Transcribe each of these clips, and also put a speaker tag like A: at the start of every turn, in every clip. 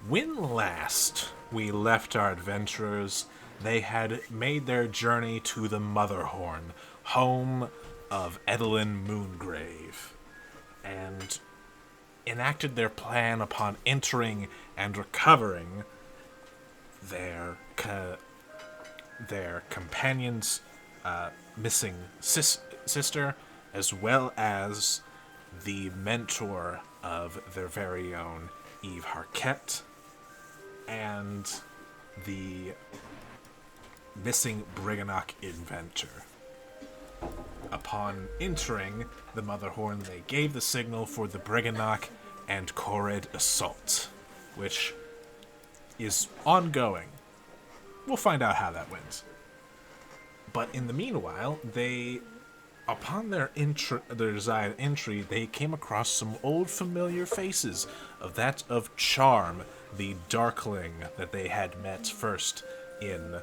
A: When last we left our adventurers, they had made their journey to the Motherhorn, home of Edelyn Moongrave, and enacted their plan upon entering and recovering their their companion's missing sister, as well as the mentor of their very own Eve Harquette, and the missing Briganock inventor. Upon entering the Motherhorn, they gave the signal for the Briganock and Korred assault, which is ongoing. We'll find out how that went. But in the meanwhile, upon their desired entry, they came across some old familiar faces of that of Charm, the Darkling that they had met first in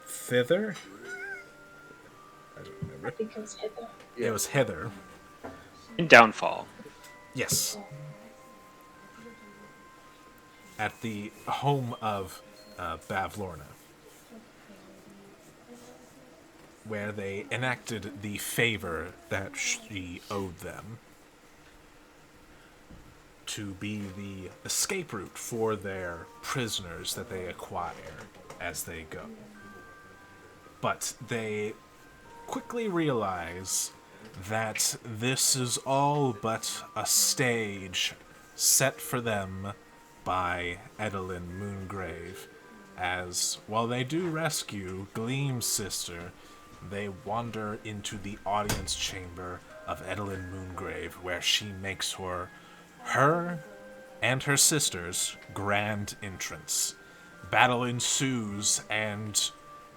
A: Thither? I don't remember.
B: I think it was Hitler.
A: It was Heather.
C: In Downfall.
A: Yes. At the home of Bavlorna, where they enacted the favor that she owed them to be the escape route for their prisoners that they acquire as they go. But they quickly realize that this is all but a stage set for them by Edelyn Moongrave, as while they do rescue Gleam's sister, they wander into the audience chamber of Edelyn Moongrave, where she makes her and her sister's grand entrance. Battle ensues, and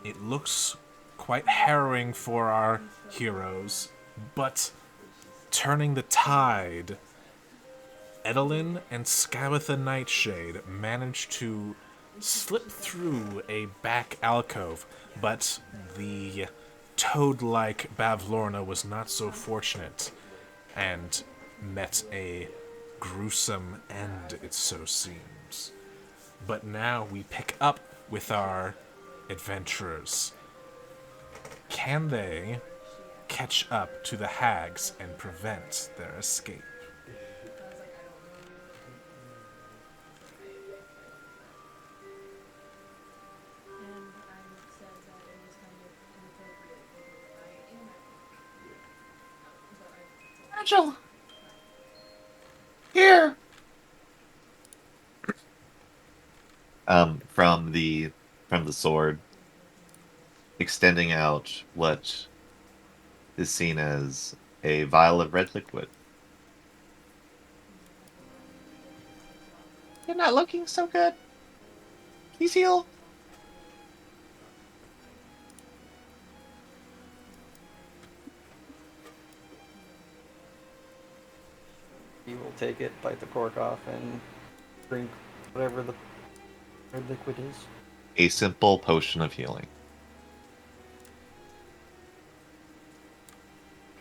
A: it looks quite harrowing for our heroes, but turning the tide, Edelyn and Skywatha Nightshade manage to slip through a back alcove, but the toad-like Bavlorna was not so fortunate and met a gruesome end, it so seems. But now we pick up with our adventurers. Can they catch up to the hags and prevent their escape?
D: Angel! Here!
E: From the sword, extending out what is seen as a vial of red liquid.
D: You're not looking so good. Please heal.
F: He will take it, bite the cork off, and drink whatever the red liquid is.
E: A simple potion of healing.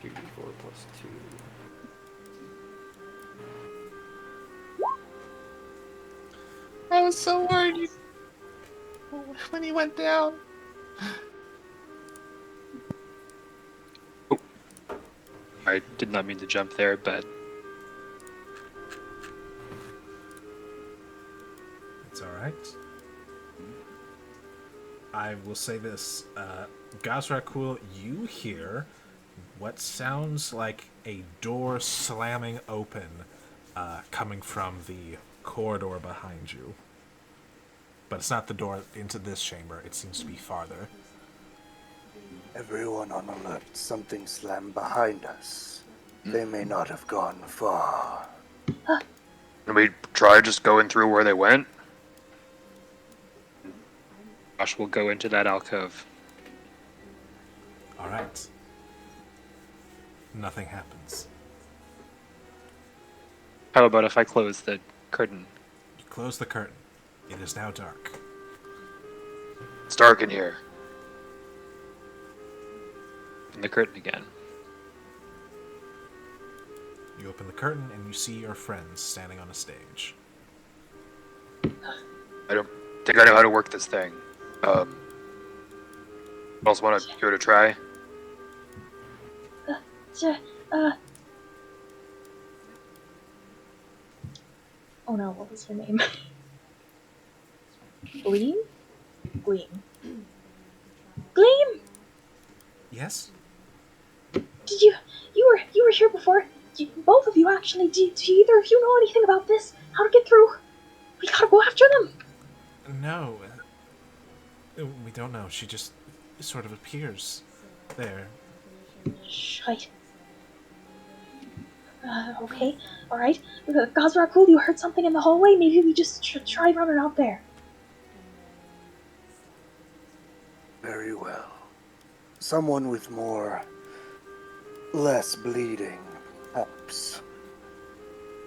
F: 2d4 plus 2.
D: I was so worried when he went down.
C: I did not mean to jump there, but
A: It's alright. I will say this. Gazrakul, you hear what sounds like a door slamming open coming from the corridor behind you. But it's not the door into this chamber. It seems to be farther.
G: Everyone on alert. Something slammed behind us. They may not have gone far.
C: can we try just going through where they went? Josh will go into that alcove.
A: Alright. Nothing happens.
C: How about if I close the curtain?
A: You close the curtain. It is now dark.
C: It's dark in here. And the curtain again.
A: You open the curtain and you see your friends standing on a stage.
C: I don't think I know how to work this thing. Else want to give it a try?
B: Sure, uh... Oh no, what was her name? Gleam? Gleam. Gleam!
A: Yes?
B: Did you were here before? Both of you actually, do either of you know anything about this? How to get through? We gotta go after them!
A: No. We don't know. She just sort of appears there.
B: Shite. Okay, alright. Gazrakul, you heard something in the hallway? Maybe we just try running out there.
G: Very well. Someone with less bleeding, perhaps.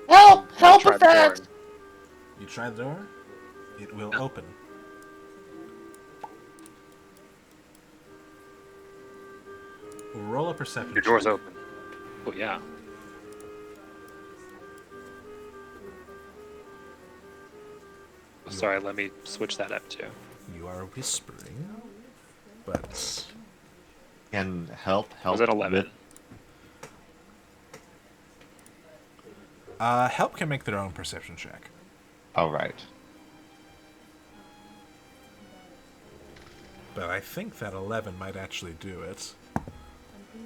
D: Help! Help
C: Try
D: with
C: the door.
D: that!
A: You try the door, it will open. Roll a perception
C: Your door's
A: check.
C: open.
H: Oh yeah. Sorry, let me switch that up too.
A: You are whispering, but
E: Can help
H: Was it 11?
E: with-
A: help can make their own perception check.
E: All right.
A: But I think that 11 might actually do it.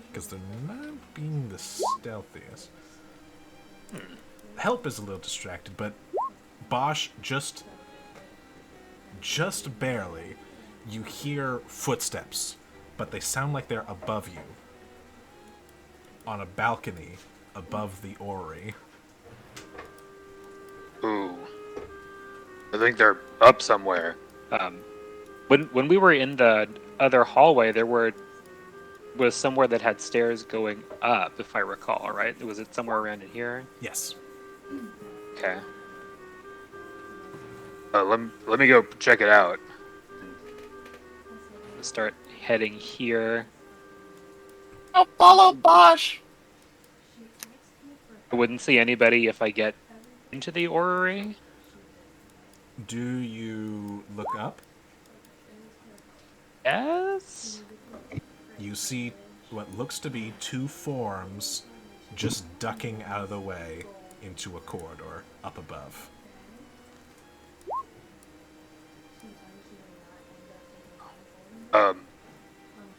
A: Because they're not being the stealthiest. Help is a little distracted, but Bosch just barely, you hear footsteps, but they sound like they're above you. On a balcony above the orrery.
C: Ooh. I think they're up somewhere.
H: When we were in the other hallway, was somewhere that had stairs going up, if I recall, right? Was it somewhere around in here?
A: Yes.
H: Okay.
C: Let me go check it out.
H: Start heading here.
D: I'll follow Bosch!
H: I wouldn't see anybody if I get into the orrery.
A: Do you look up?
H: Yes.
A: You see what looks to be two forms just ducking out of the way into a corridor up above.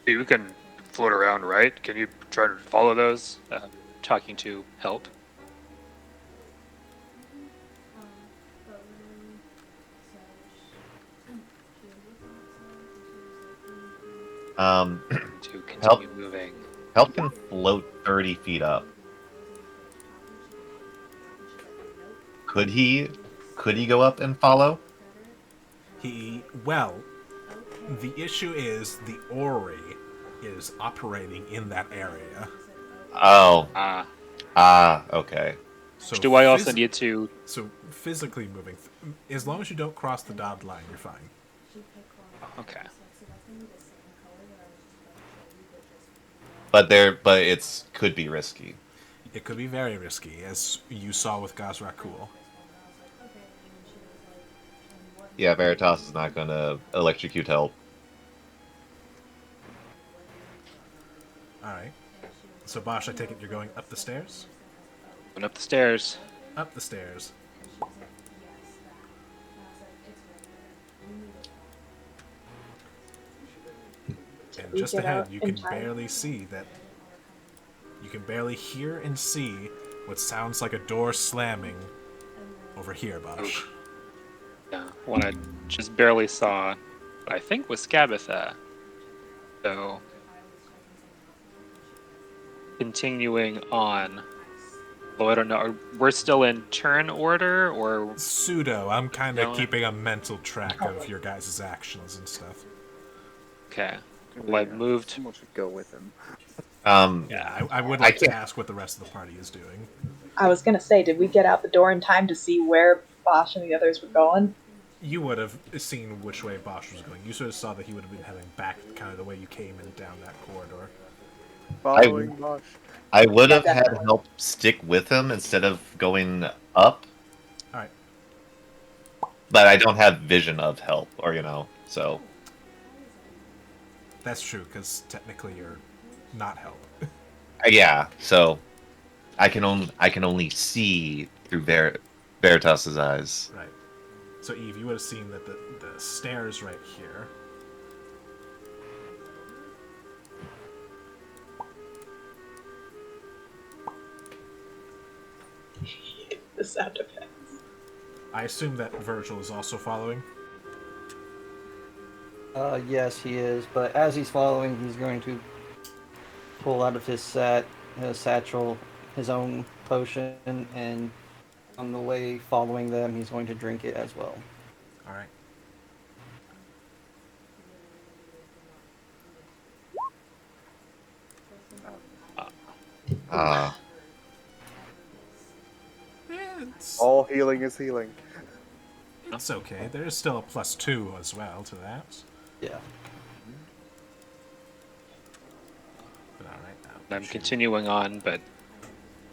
C: You can float around, right? Can you try to follow those?
H: Talking to help.
E: Um,
H: To continue
E: Help.
H: moving.
E: help can float 30 feet up. Could he go up and follow?
A: Well, the issue is the orrery is operating in that area.
E: Oh. Okay.
A: So
H: Do I also need to?
A: So physically moving, as long as you don't cross the dotted line, you're fine.
H: Okay.
E: But it's could be risky.
A: It could be very risky, as you saw with Gazrakul.
E: Yeah, Veritas is not gonna electrocute help.
A: Alright. So Bosch, I take it you're going up the stairs?
H: Going up the stairs.
A: Up the stairs. And
B: We
A: just
B: get
A: ahead,
B: out
A: you
B: in
A: can
B: time.
A: barely see that. You can barely hear and see what sounds like a door slamming over here, Bosch.
H: Yeah. One I just barely saw. But I think was Scabatha. So continuing on. Though I don't know. We're still in turn order, or
A: Pseudo. I'm kind of
H: Dylan?
A: keeping a mental track of your guys' actions and stuff.
H: okay. Well, I've moved.
F: Someone should go with him.
A: Yeah, I would like to
E: can't-
A: ask what the rest of the party is doing.
I: I was gonna say, did we get out the door in time to see where Bosch and the others were going?
A: You would have seen which way Bosch was going. You sort of saw that he would have been heading back kind of the way you came in down that corridor.
F: Following Bosch.
E: I would have had
I: definitely.
E: help stick with him instead of going up,
A: All right.
E: but I don't have vision of help, or so.
A: That's true, because technically you're not help.
E: Yeah, so I can only see through Veritas's eyes.
A: Right. So Eve, you would have seen that the stairs right here.
I: The sound effects.
A: I assume that Virgil is also following.
F: Yes, he is. But as he's following, he's going to pull out of his satchel his own potion, and on the way following them, he's going to drink it as well.
A: All right.
E: Uh,
A: It's,
J: All healing is healing.
A: it's okay. There is still a +2 as well to that.
F: Yeah.
A: But all right, now
H: I'm continuing on, but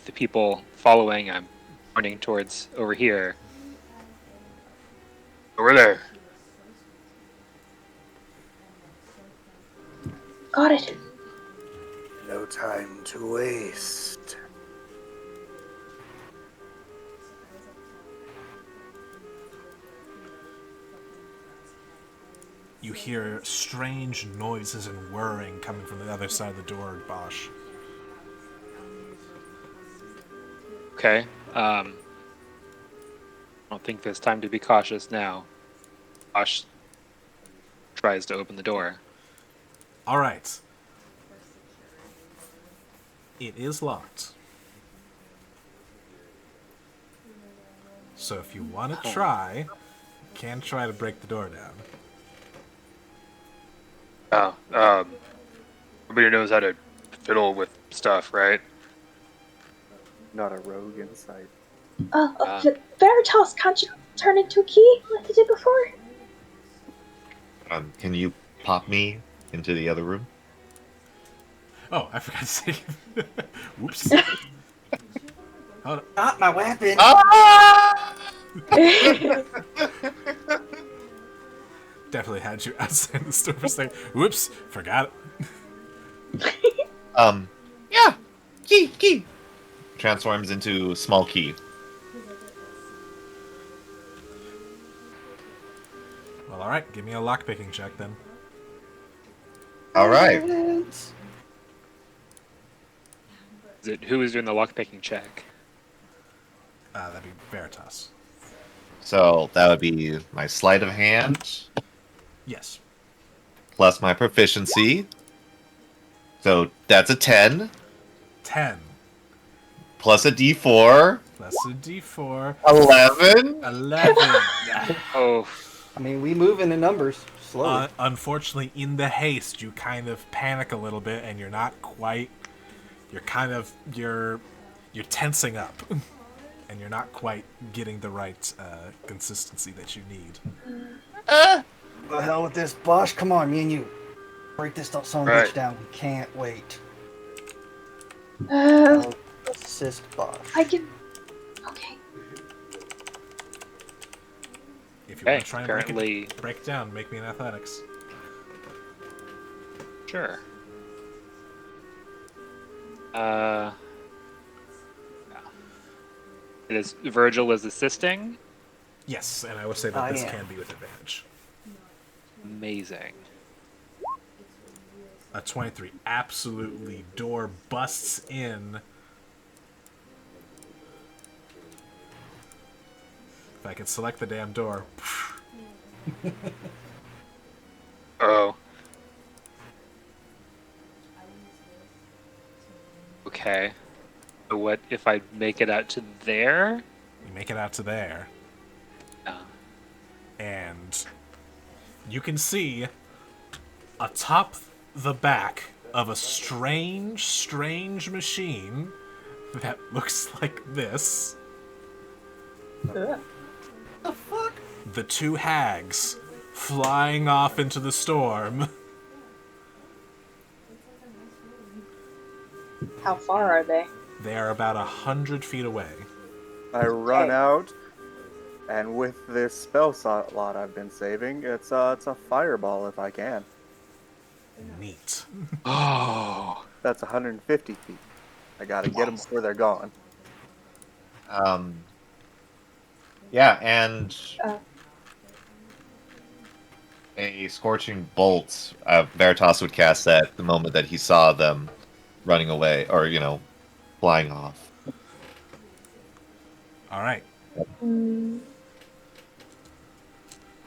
H: the people following, I'm pointing towards over here.
C: Over there.
B: Got it.
G: No time to waste.
A: you hear strange noises and whirring coming from the other side of the door, Bosch.
H: Okay. I don't think there's time to be cautious now. Josh tries to open the door.
A: All right. It is locked. So if you want to try, you can try to break the door down.
C: Everybody knows how to fiddle with stuff, right?
J: Not a rogue in sight.
B: Veritas, can't you turn into a key like you did before?
E: can you pop me into the other room?
A: Oh, I forgot to say. Whoops. Hold on.
F: Not my weapon!
A: Definitely had you outside the store for a second. Whoops, forgot it.
E: Yeah, key. Transforms into small key.
A: Well, all right. Give me a lockpicking check then.
E: All right.
H: Who is doing the lockpicking check?
A: That'd be Veritas.
E: So that would be my sleight of hand
A: Yes.
E: plus my proficiency. So that's a 10
A: 10
E: plus a D4.
A: plus a D4.
E: 11.
A: 11.
H: Oh,
F: I mean, we move in the numbers slowly.
A: Unfortunately, in the haste, you kind of panic a little bit, and you're not quite. You're tensing up, and you're not quite getting the right consistency that you need.
F: The hell with this, Bosch. Come on, me and you. Break this son of a
C: Right.
F: bitch down. We can't wait.
B: Uh,
F: I'll assist Bosch.
B: I can. Okay.
A: If you want
H: okay.
A: to try and
H: Apparently,
A: break it down, make me an athletics.
H: sure. It is Virgil is assisting.
A: Yes, and I would say that this
F: yeah.
A: can be with advantage.
H: Amazing.
A: A 23. Absolutely. Door busts in. If I could select the damn door.
C: Oh.
H: Okay. So what if I make it out to there?
A: You make it out to there,
H: No.
A: and you can see atop the back of a strange machine that looks like this.
F: The fuck?
A: The two hags flying off into the storm.
I: How far are they?
A: They are about 100 feet away.
J: I run
I: Okay.
J: out, and with this spell slot I've been saving, it's a fireball if I can.
A: Neat.
H: Oh.
J: That's 150 feet. I gotta get them
I: Nice.
J: before they're gone.
E: Yeah, and
I: Uh,
E: a scorching bolt. Veritas would cast that the moment that he saw them running away, or flying off.
A: All right.
I: mm,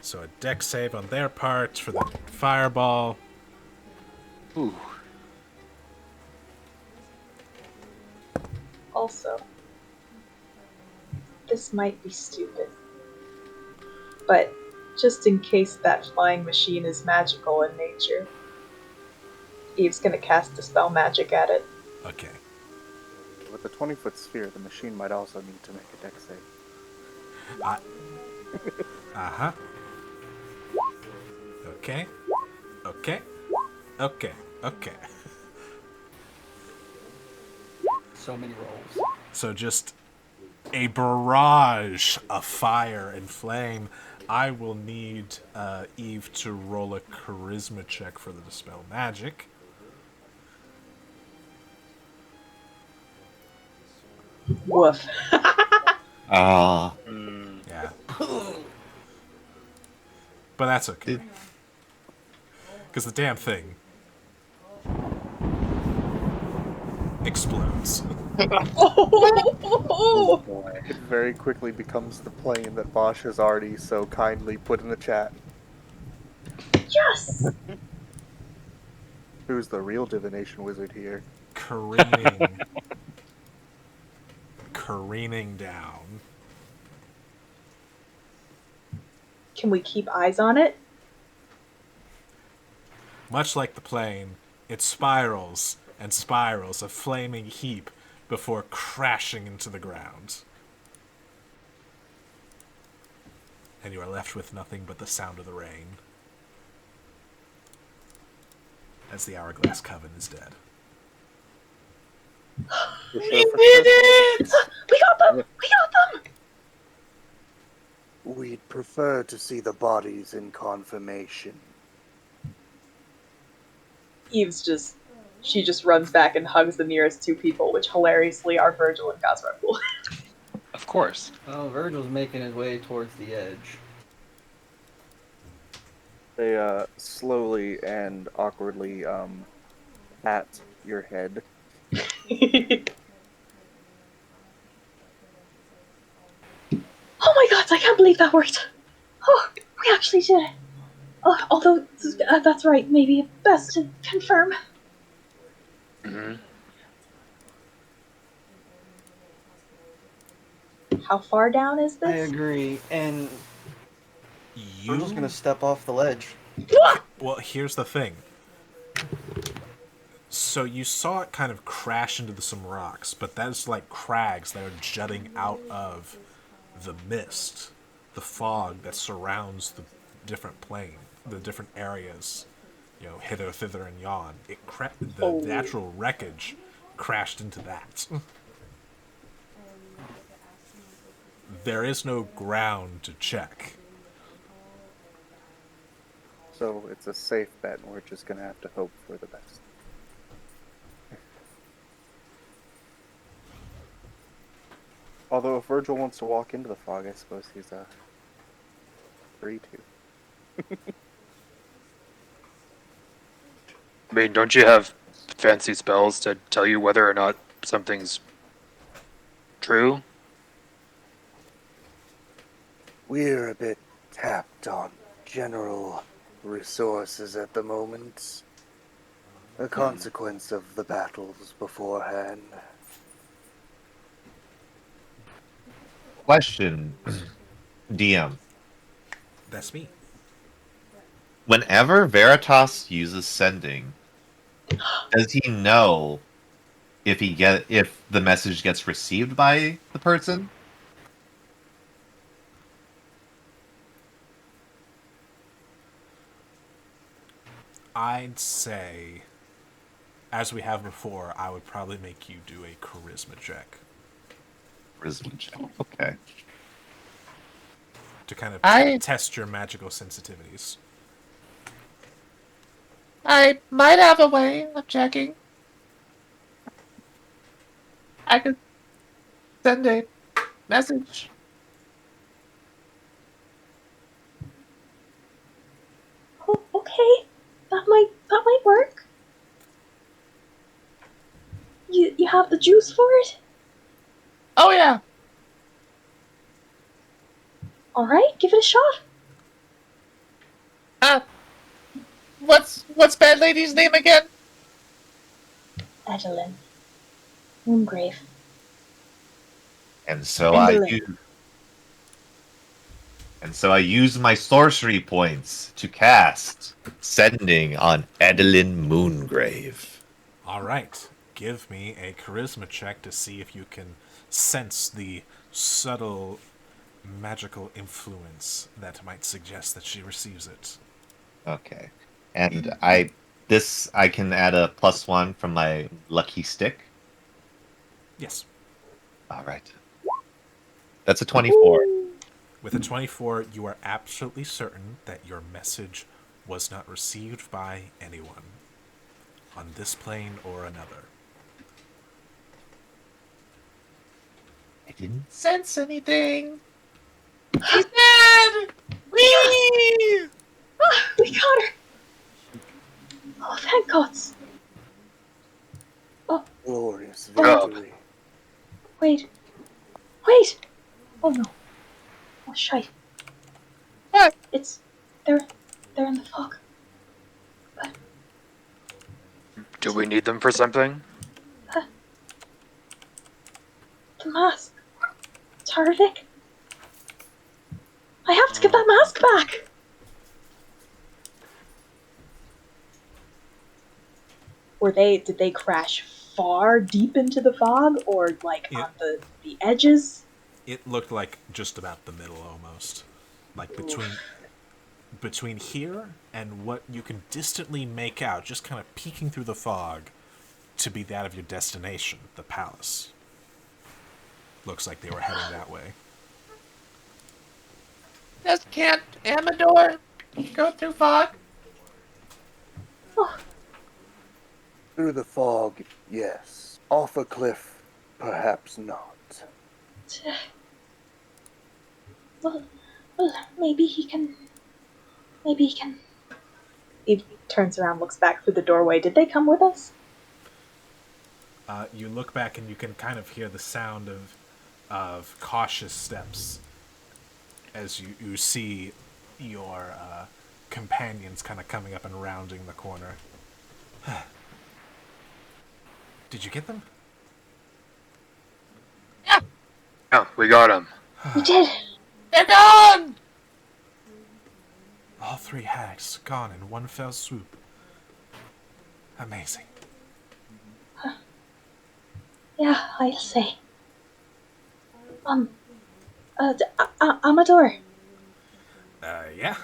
A: So a deck save on their part for the fireball.
H: Ooh.
I: also, this might be stupid, but just in case that flying machine is magical in nature, Eve's gonna cast Dispel Magic at it.
A: Okay.
J: With a 20-foot sphere, the machine might also need to make a dex save.
A: Uh-huh. Okay. Okay. Okay. Okay.
F: So many rolls.
A: So just a barrage of fire and flame. I will need Eve to roll a charisma check for the Dispel Magic.
I: Woof.
E: Ah,
H: Mm.
A: Yeah. But that's okay.
E: It-
A: Because the damn thing explodes.
I: Oh,
H: Boy.
J: It very quickly becomes the plane that Bosch has already so kindly put in the chat.
I: yes!
J: Who's the real divination wizard here?
A: Careening. Careening down.
I: Can we keep eyes on it?
A: Much like the plane, it spirals and spirals, a flaming heap, before crashing into the ground. And you are left with nothing but the sound of the rain. As the Hourglass Coven is dead.
J: We did it!
I: We got them! We got them!
G: We'd prefer to see the bodies in confirmation.
I: She just runs back and hugs the nearest two people, which hilariously are Virgil and Gazrakul.
H: Of course.
F: Well, Virgil's making his way towards the edge.
J: They slowly and awkwardly pat your head.
I: Oh my god, I can't believe that worked! Oh, we actually did it! Although, that's right, maybe best to confirm.
H: Hmm.
I: How far down is
F: I
I: this?
F: agree, and Virgil's gonna step off the ledge.
A: Well, here's the thing. So you saw it kind of crash into some rocks, but that's like crags that are jutting out of the mist, the fog that surrounds the different plane, the different areas, hither, thither, and yon. The natural wreckage crashed into that. There is no ground to check.
J: So it's a safe bet, and we're just gonna have to hope for the best. Although if Virgil wants to walk into the fog, I suppose he's free to.
C: I mean, don't you have fancy spells to tell you whether or not something's true?
G: We're a bit tapped on general resources at the moment. A consequence of the battles beforehand.
E: question, DM.
A: That's me.
E: Whenever Veritas uses sending, does he know if the message gets received by the person?
A: I'd say as we have before, I would probably make you do a charisma check
E: Charisma check. Okay.
A: to kind of
D: I
A: test your magical sensitivities.
D: I might have a way of checking. I could send a message.
B: Oh, okay. That might work. You have the juice for it?
D: Oh yeah.
B: Alright, give it a shot.
D: Uh, what's Bad Lady's name again?
B: Edelyn. Moongrave.
E: And so
B: Endolin.
E: I use my sorcery points to cast Sending on Edelyn Moongrave.
A: All right, give me a charisma check to see if you can sense the subtle magical influence that might suggest that she receives it.
E: Okay. And I can add a +1 from my lucky stick.
A: Yes.
E: All right. That's a 24.
A: With a 24, you are absolutely certain that your message was not received by anyone on this plane or another.
E: I didn't.
D: Sense anything? She's dead! Whee!
B: Ah, we got her! Oh, thank gods.
G: Glorious
C: Oh.
G: victory.
B: Wait. Wait! Oh no. Oh, shite.
D: What?
B: It's... They're in the fog.
C: Do we need them for something?
B: The mask. Tarvik. I have to get that mask back! Did they crash far deep into the fog, or like
A: Yeah.
B: on the edges?
A: It looked like just about the middle almost. Like between here and what you can distantly make out, just kind of peeking through the fog, to be that of your destination, the palace. Looks like they were heading that way.
D: Just can't Amador go through fog?
B: Oh,
G: Through the fog, yes. Off a cliff, perhaps not.
B: well, maybe he can. Maybe he can. He turns around, looks back through the doorway. Did they come with us?
A: You look back and you can kind of hear the sound of cautious steps as you see your companions kind of coming up and rounding the corner. Did you get them?
C: Yeah, we got them.
B: We did.
D: They're gone!
A: All three hags gone in one fell swoop. Amazing.
B: Yeah, I'll say. Amador,
A: Yeah?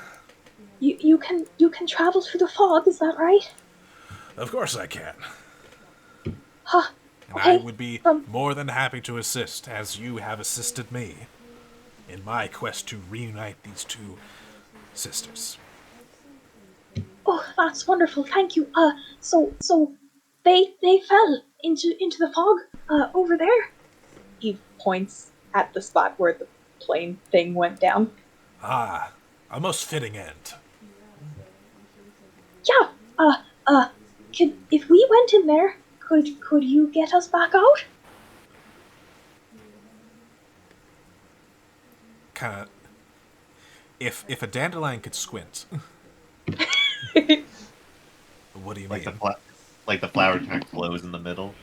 B: you can travel through the fog, is that right?
A: Of course I can.
B: Huh.
A: And
B: Okay.
A: I would be more than happy to assist, as you have assisted me in my quest to reunite these two sisters.
B: Oh, that's wonderful. Thank you. So they fell into the fog over there. He points at the spot where the plane thing went down.
A: Ah, a most fitting end.
B: Yeah. If we went in there, could you get us back out?
A: Kind of. If a dandelion could squint, what do you
E: Like
A: mean?
E: like the flower kind of glows in the middle.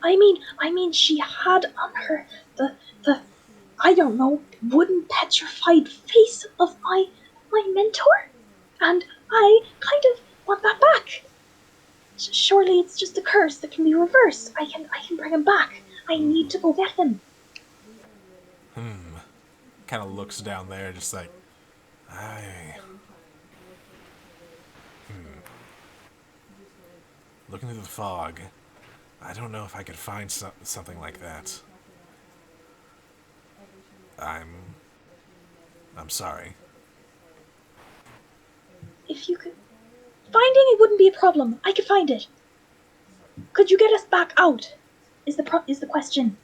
B: I mean, she had on her the I don't know, wooden petrified face of my mentor, and I kind of want that back. Surely it's just a curse that can be reversed. I can bring him back. I need to go get him.
A: Kind of looks down there, just like, I. looking through the fog, I don't know if I could find something like that. I'm sorry.
B: If you could. Finding it wouldn't be a problem. I could find it. Could you get us back out? Is the question.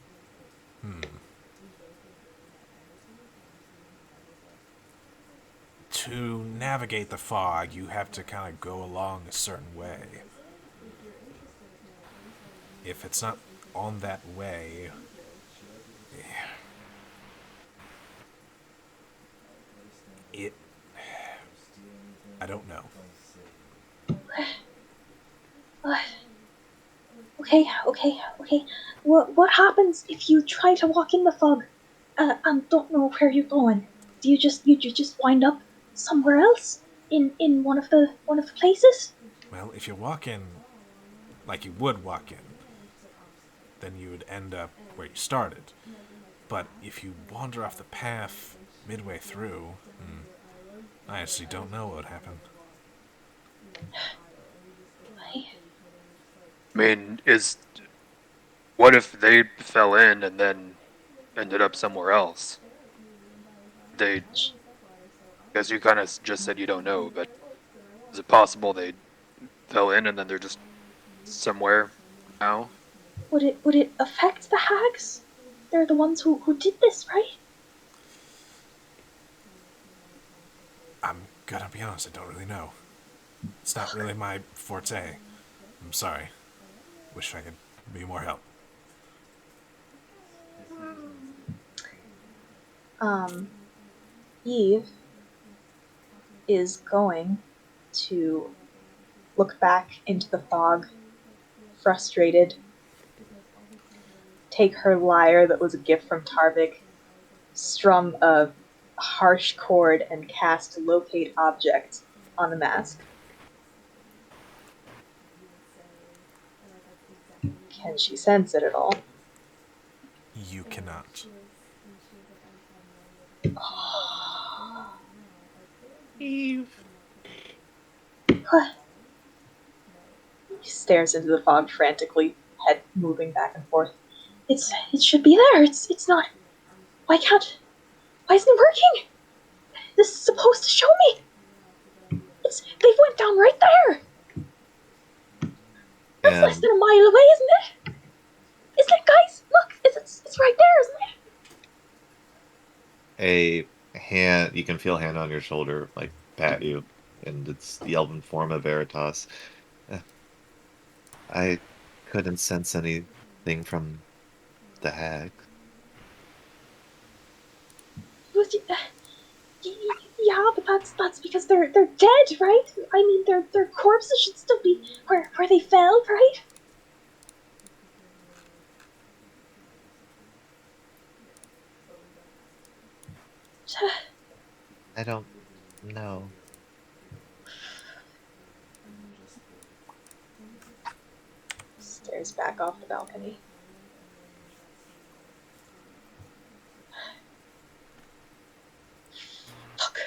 A: To navigate the fog, you have to kind of go along a certain way. If it's not on that way, it. I don't know.
B: Okay. What happens if you try to walk in the fog and don't know where you're going? Do you just wind up somewhere else in one of the places?
A: Well, if you walk in like you would walk in, then you would end up where you started. But if you wander off the path midway through, I actually don't know what would happen.
C: I mean, what if they fell in and then ended up somewhere else? Because you kind of just said you don't know, but is it possible they fell in and then they're just somewhere now?
B: Would it affect the hags? They're the ones who did this, right?
A: I'm gonna be honest, I don't really know. It's not really my forte. I'm sorry. Wish I could be more help.
I: Eve is going to look back into the fog, frustrated, take her lyre that was a gift from Tarvik, strum a harsh chord, and cast Locate Object on the mask. Can she sense it at all?
A: You cannot.
D: Eve.
I: He stares into the fog frantically, head moving back and forth. It should be there. It's not. Why isn't it working? This is supposed to show me. They went down right there. That's less
E: And
I: than a mile away, isn't it? Isn't it, guys? Look, it's right there, isn't it?
E: a hand, you can feel a hand on your shoulder, like pat you, and it's the elven form of Veritas. Uh, I couldn't sense anything from the hag.
B: Yeah, but that's because they're dead, right? I mean, their corpses should still be where they fell, right?
E: I don't know.
I: Stares back off the balcony.
B: Look.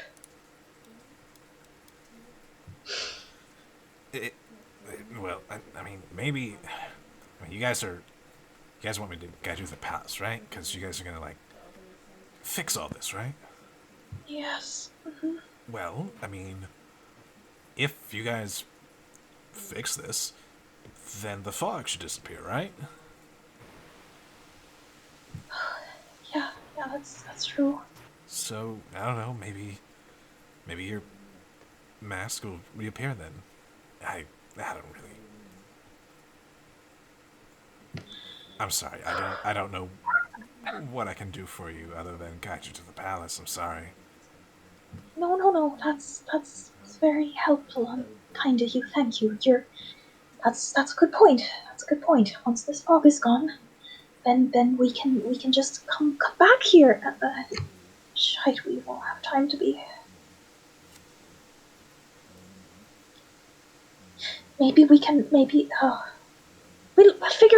A: Well, I mean, maybe. I mean, you guys want me to guide you to the palace, right? Because you guys are gonna like fix all this, right?
B: Yes.
A: Well, I mean, if you guys fix this, then the fog should disappear, right?
B: Yeah, that's true.
A: So I don't know. Maybe your mask will reappear then. I don't really. I'm sorry. I don't know what I can do for you other than guide you to the palace. I'm sorry.
B: No. That's very helpful and kind of you. Thank you. That's a good point. That's a good point. Once this fog is gone, then we can just come back here. Shite, we won't have time to be. Maybe we'll figure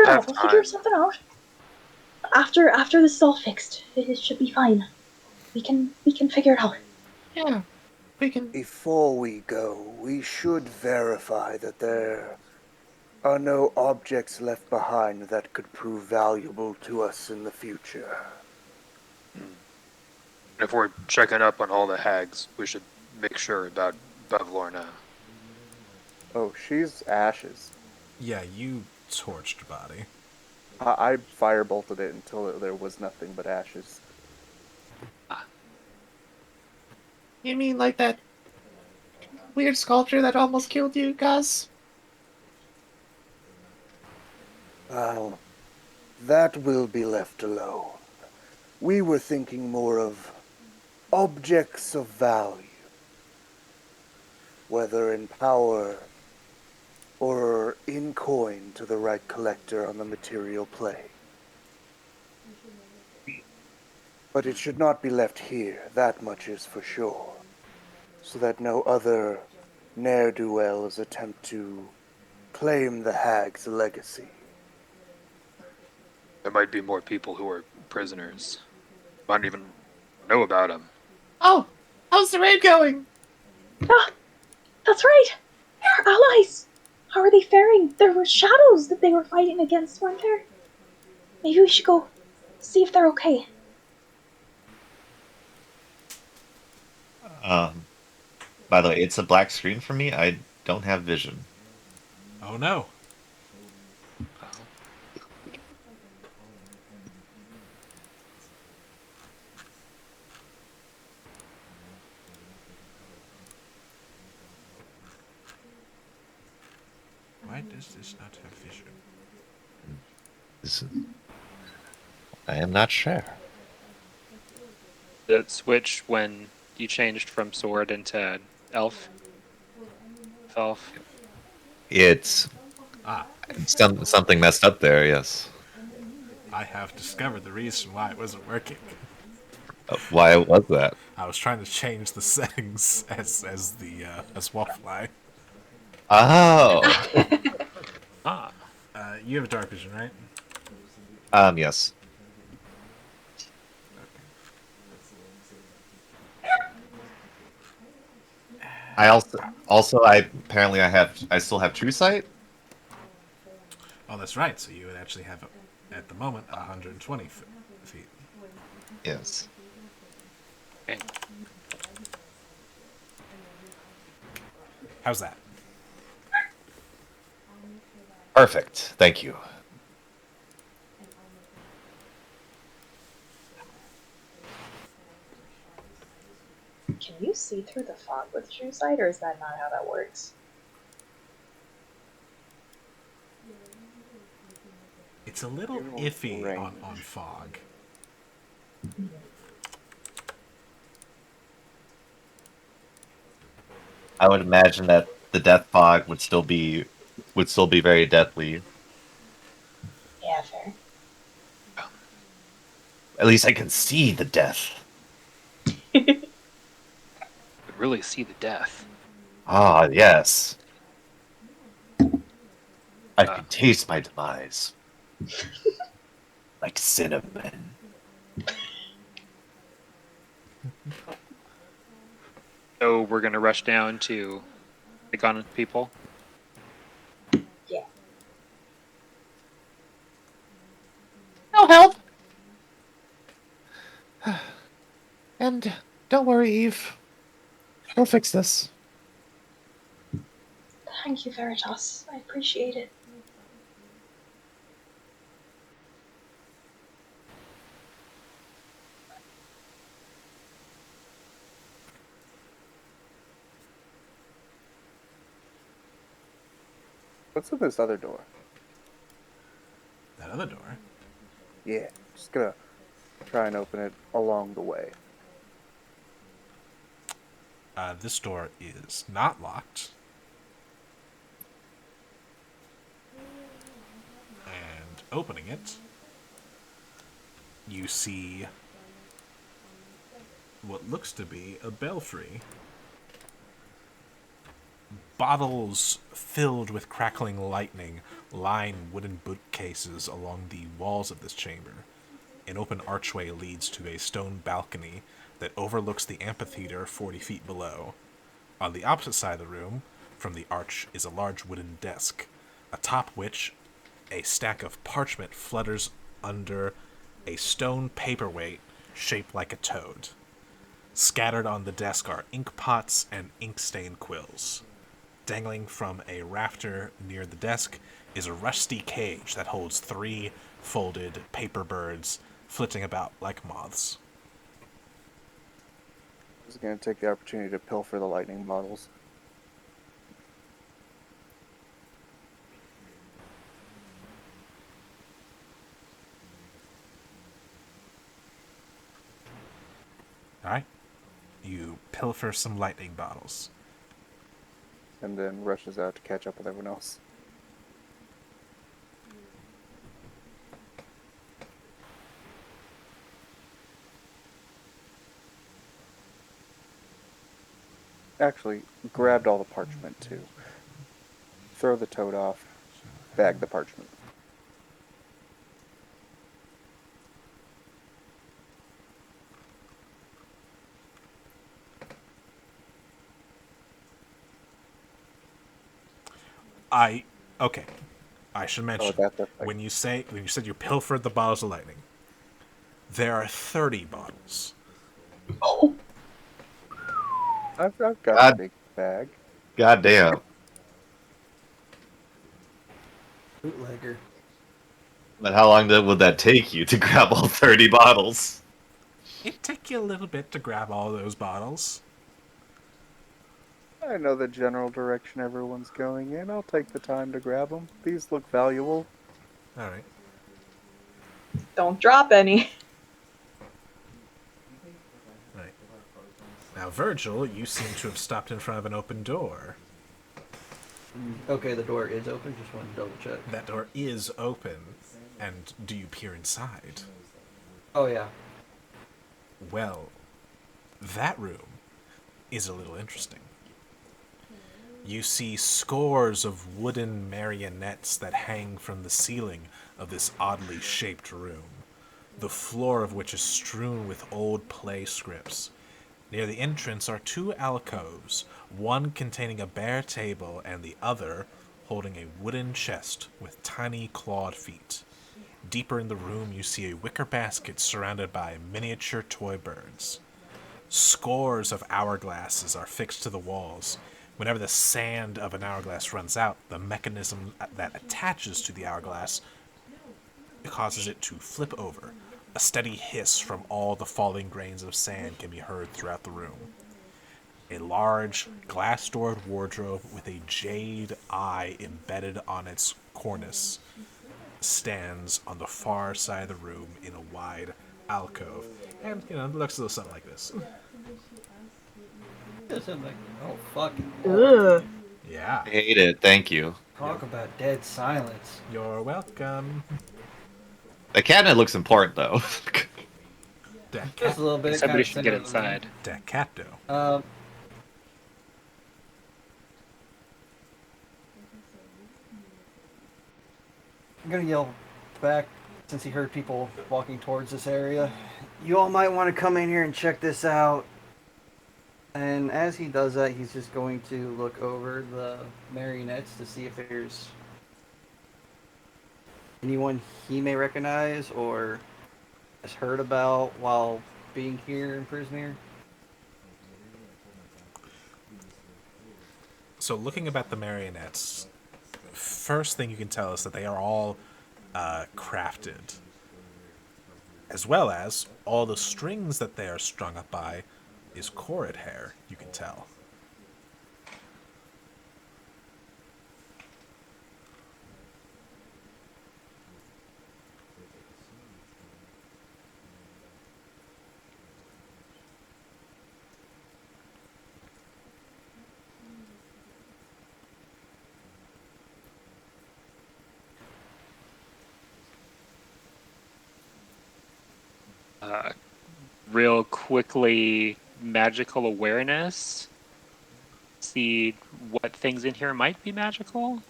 B: it
C: Have
B: out. We'll figure
C: time.
B: something out. After this is all fixed, it should be fine. We can figure it out.
D: Yeah, we can.
G: Before we go, we should verify that there are no objects left behind that could prove valuable to us in the future.
C: If we're checking up on all the hags, we should make sure about Bevlorna.
J: Oh, she's ashes.
A: Yeah, you torched body.
J: I firebolted it until there was nothing but ashes.
D: You mean like that weird sculpture that almost killed you, Gus?
G: Well, that will be left alone. We were thinking more of objects of value, whether in power or in coin to the right collector on the material plane. But it should not be left here, that much is for sure, so that no other ne'er-do-wells attempt to claim the hag's legacy.
C: There might be more people who are prisoners. Might even know about them.
D: Oh, how's the raid going?
B: Ah, that's right! Our allies! How are they faring? There were shadows that they were fighting against, weren't there? Maybe we should go see if they're okay.
E: By the way, it's a black screen for me. I don't have vision.
A: Oh no. Why does this not have vision?
E: I am not sure.
H: Did it switch when you changed from sword into elf? Elf.
E: It's something messed up there. Yes.
A: I have discovered the reason why it wasn't working.
E: Why was that?
A: I was trying to change the settings as Wallfly.
E: Oh.
H: Ah.
A: You have dark vision, right?
E: Yes. I I still have true sight.
A: Oh, that's right. So you would actually have, at the moment, 120 feet.
E: Yes.
H: Okay.
A: How's that?
E: Perfect. Thank you.
I: Can you see through the fog with true sight, or is that not how that works?
A: It's a little iffy on fog.
E: I would imagine that the death fog would still be very deadly.
I: Yeah, fair.
E: At least I can see the death.
H: Could really see the death.
E: Ah, yes. I can taste my demise. Like cinnamon.
H: So we're gonna rush down to take on people.
I: Yeah.
D: No help. And don't worry, Eve. We'll fix this.
B: Thank you, Veritas. I appreciate it.
J: What's in this other door?
A: That other door?
J: Yeah, just gonna try and open it along the way.
A: This door is not locked. And opening it, you see what looks to be a belfry. Bottles filled with crackling lightning line wooden bookcases along the walls of this chamber. An open archway leads to a stone balcony that overlooks the amphitheater 40 feet below. On the opposite side of the room, from the arch, is a large wooden desk. atop which a stack of parchment flutters under a stone paperweight shaped like a toad. Scattered on the desk are ink pots and ink-stained quills. Dangling from a rafter near the desk is a rusty cage that holds 3 folded paper birds flitting about like moths.
J: I was going to take the opportunity to pilfer the lightning bottles.
A: Alright? You pilfer some lightning bottles.
J: And then rushes out to catch up with everyone else. Actually, grabbed all the parchment too. Throw the toad off, bag the parchment.
A: Okay. I should mention when you said you pilfered the bottles of lightning, there are 30 bottles.
B: Oh,
J: I've got
E: God.
J: a big bag.
E: God damn.
F: Bootlegger.
E: But how long would that take you to grab all 30 bottles?
A: It'd take you a little bit to grab all those bottles.
J: I know the general direction everyone's going in. I'll take the time to grab them. These look valuable.
A: Alright.
I: Don't drop any.
A: Right. Now, Virgil, you seem to have stopped in front of an open door.
F: Okay, the door is open. Just want to double check.
A: That door is open. And do you peer inside?
F: Oh, yeah.
A: Well, that room is a little interesting. You see scores of wooden marionettes that hang from the ceiling of this oddly shaped room, the floor of which is strewn with old play scripts. Near the entrance are 2 alcoves, one containing a bare table and the other holding a wooden chest with tiny clawed feet. Deeper in the room, you see a wicker basket surrounded by miniature toy birds. Scores of hourglasses are fixed to the walls. Whenever the sand of an hourglass runs out, the mechanism that attaches to the hourglass causes it to flip over. A steady hiss from all the falling grains of sand can be heard throughout the room. A large, glass-doored wardrobe with a jade eye embedded on its cornice stands on the far side of the room in a wide alcove. And, it looks a little something like this.
F: Oh, fucking.
B: ugh.
A: Yeah.
E: I hate it. Thank you.
F: Talk about dead silence.
A: You're welcome.
E: The cabinet looks important, though.
F: Just a little bit.
H: Somebody
F: kinda
H: should get
F: center of the room.
H: inside.
A: Da capto.
F: I'm gonna yell back since he heard people walking towards this area. You all might want to come in here and check this out. And as he does that, he's just going to look over the marionettes to see if there's anyone he may recognize or has heard about while being here in Prisoner.
A: So looking about the marionettes, first thing you can tell is that they are all crafted, as well as all the strings that they are strung up by is Korrid hair, you can tell.
H: Real quickly, magical awareness. See what things in here might be magical.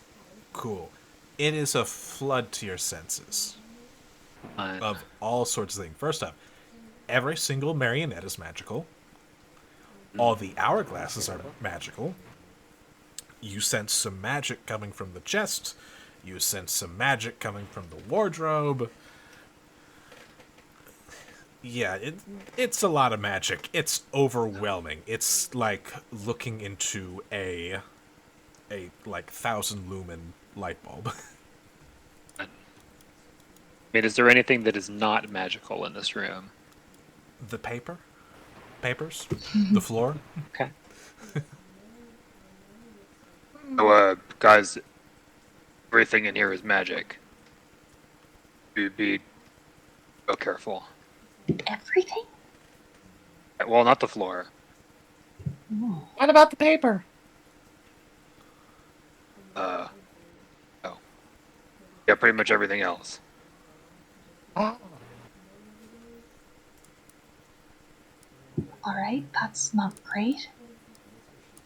A: Cool. It is a flood to your senses of all sorts of things. First up, every single marionette is magical. All the hourglasses are magical. You sense some magic coming from the chest, You sense some magic coming from the wardrobe. Yeah, it's a lot of magic. It's overwhelming. It's like looking into a like 1,000 lumen light bulb.
H: I mean, is there anything that is not magical in this room?
A: The papers, the floor.
H: Okay.
C: So, guys, everything in here is magic. Be real careful.
B: Everything?
C: Well, not the floor.
D: What about the paper?
C: Oh. Yeah, pretty much everything else.
D: Oh.
B: Alright, that's not great.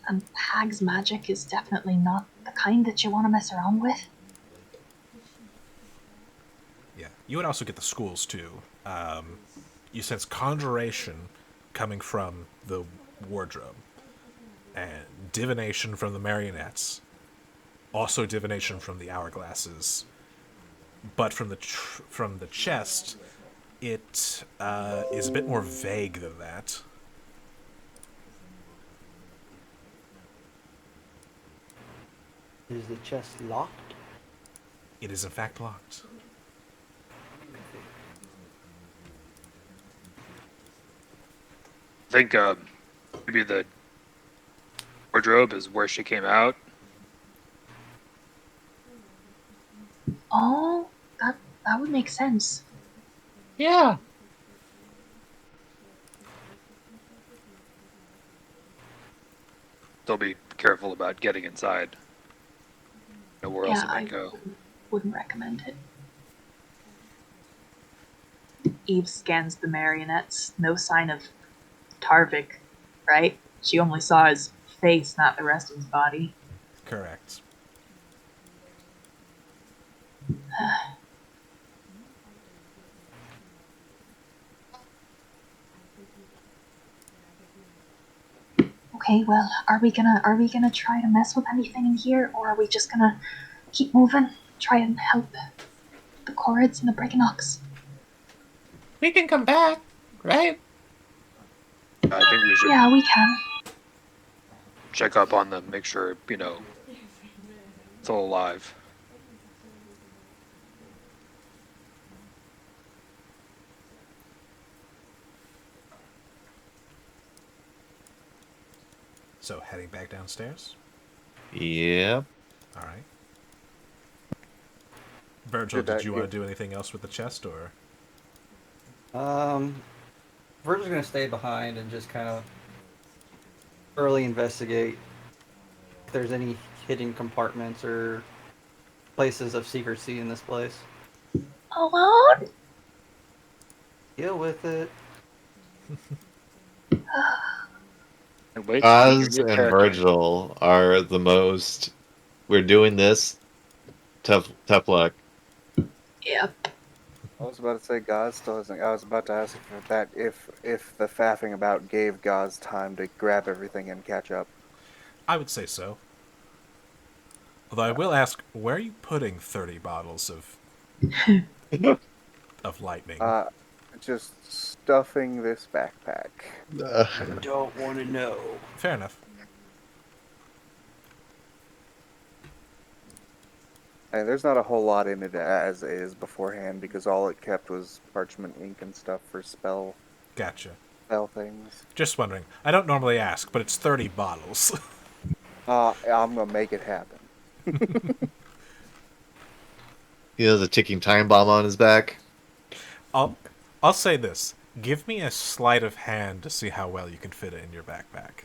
B: And hag's magic is definitely not the kind that you want to mess around with.
A: Yeah, you would also get the schools too. You sense conjuration coming from the wardrobe, and divination from the marionettes. Also, divination from the hourglasses, but from the chest, it is a bit more vague than that.
F: Is the chest locked?
A: It is in fact locked.
C: I think maybe the wardrobe is where she came out.
B: Oh, that would make sense.
D: Yeah.
C: Still be careful about getting inside. Know where else
B: Yeah,
C: it might
B: I
C: go.
B: wouldn't recommend it.
I: Eve scans the marionettes. No sign of Tarvik, right? She only saw his face, not the rest of his body.
A: Correct.
B: Okay, well, are we gonna try to mess with anything in here, or are we just gonna keep moving, try and help the Corrids and the Briganox?
D: We can come back, right?
C: I think we should
B: Yeah, we can.
C: check up on them, make sure, still alive.
A: So heading back downstairs.
E: Yep.
A: All right. Virgil, did you want to do anything else with the chest, or?
F: Virgil's gonna stay behind and just kind of thoroughly investigate if there's any hidden compartments or places of secrecy in this place.
B: Alone?
F: Deal with it.
H: And wait, meet your
E: Oz
H: new
E: and
H: character.
E: Virgil are the most. We're doing this. Tough luck.
B: Yep.
J: I was about to say Gaz still hasn't. I was about to ask if that if the faffing about gave Gaz time to grab everything and catch up.
A: I would say so. Although I will ask, where are you putting 30 bottles of lightning?
J: Just stuffing this backpack.
F: Don't want to know.
A: Fair enough.
J: And there's not a whole lot in it as is beforehand because all it kept was parchment ink and stuff for spell
A: Gotcha.
J: things.
A: Just wondering. I don't normally ask, but it's 30 bottles.
J: I'm gonna make it happen.
E: He has a ticking time bomb on his back.
A: I'll say this. Give me a sleight of hand to see how well you can fit it in your backpack.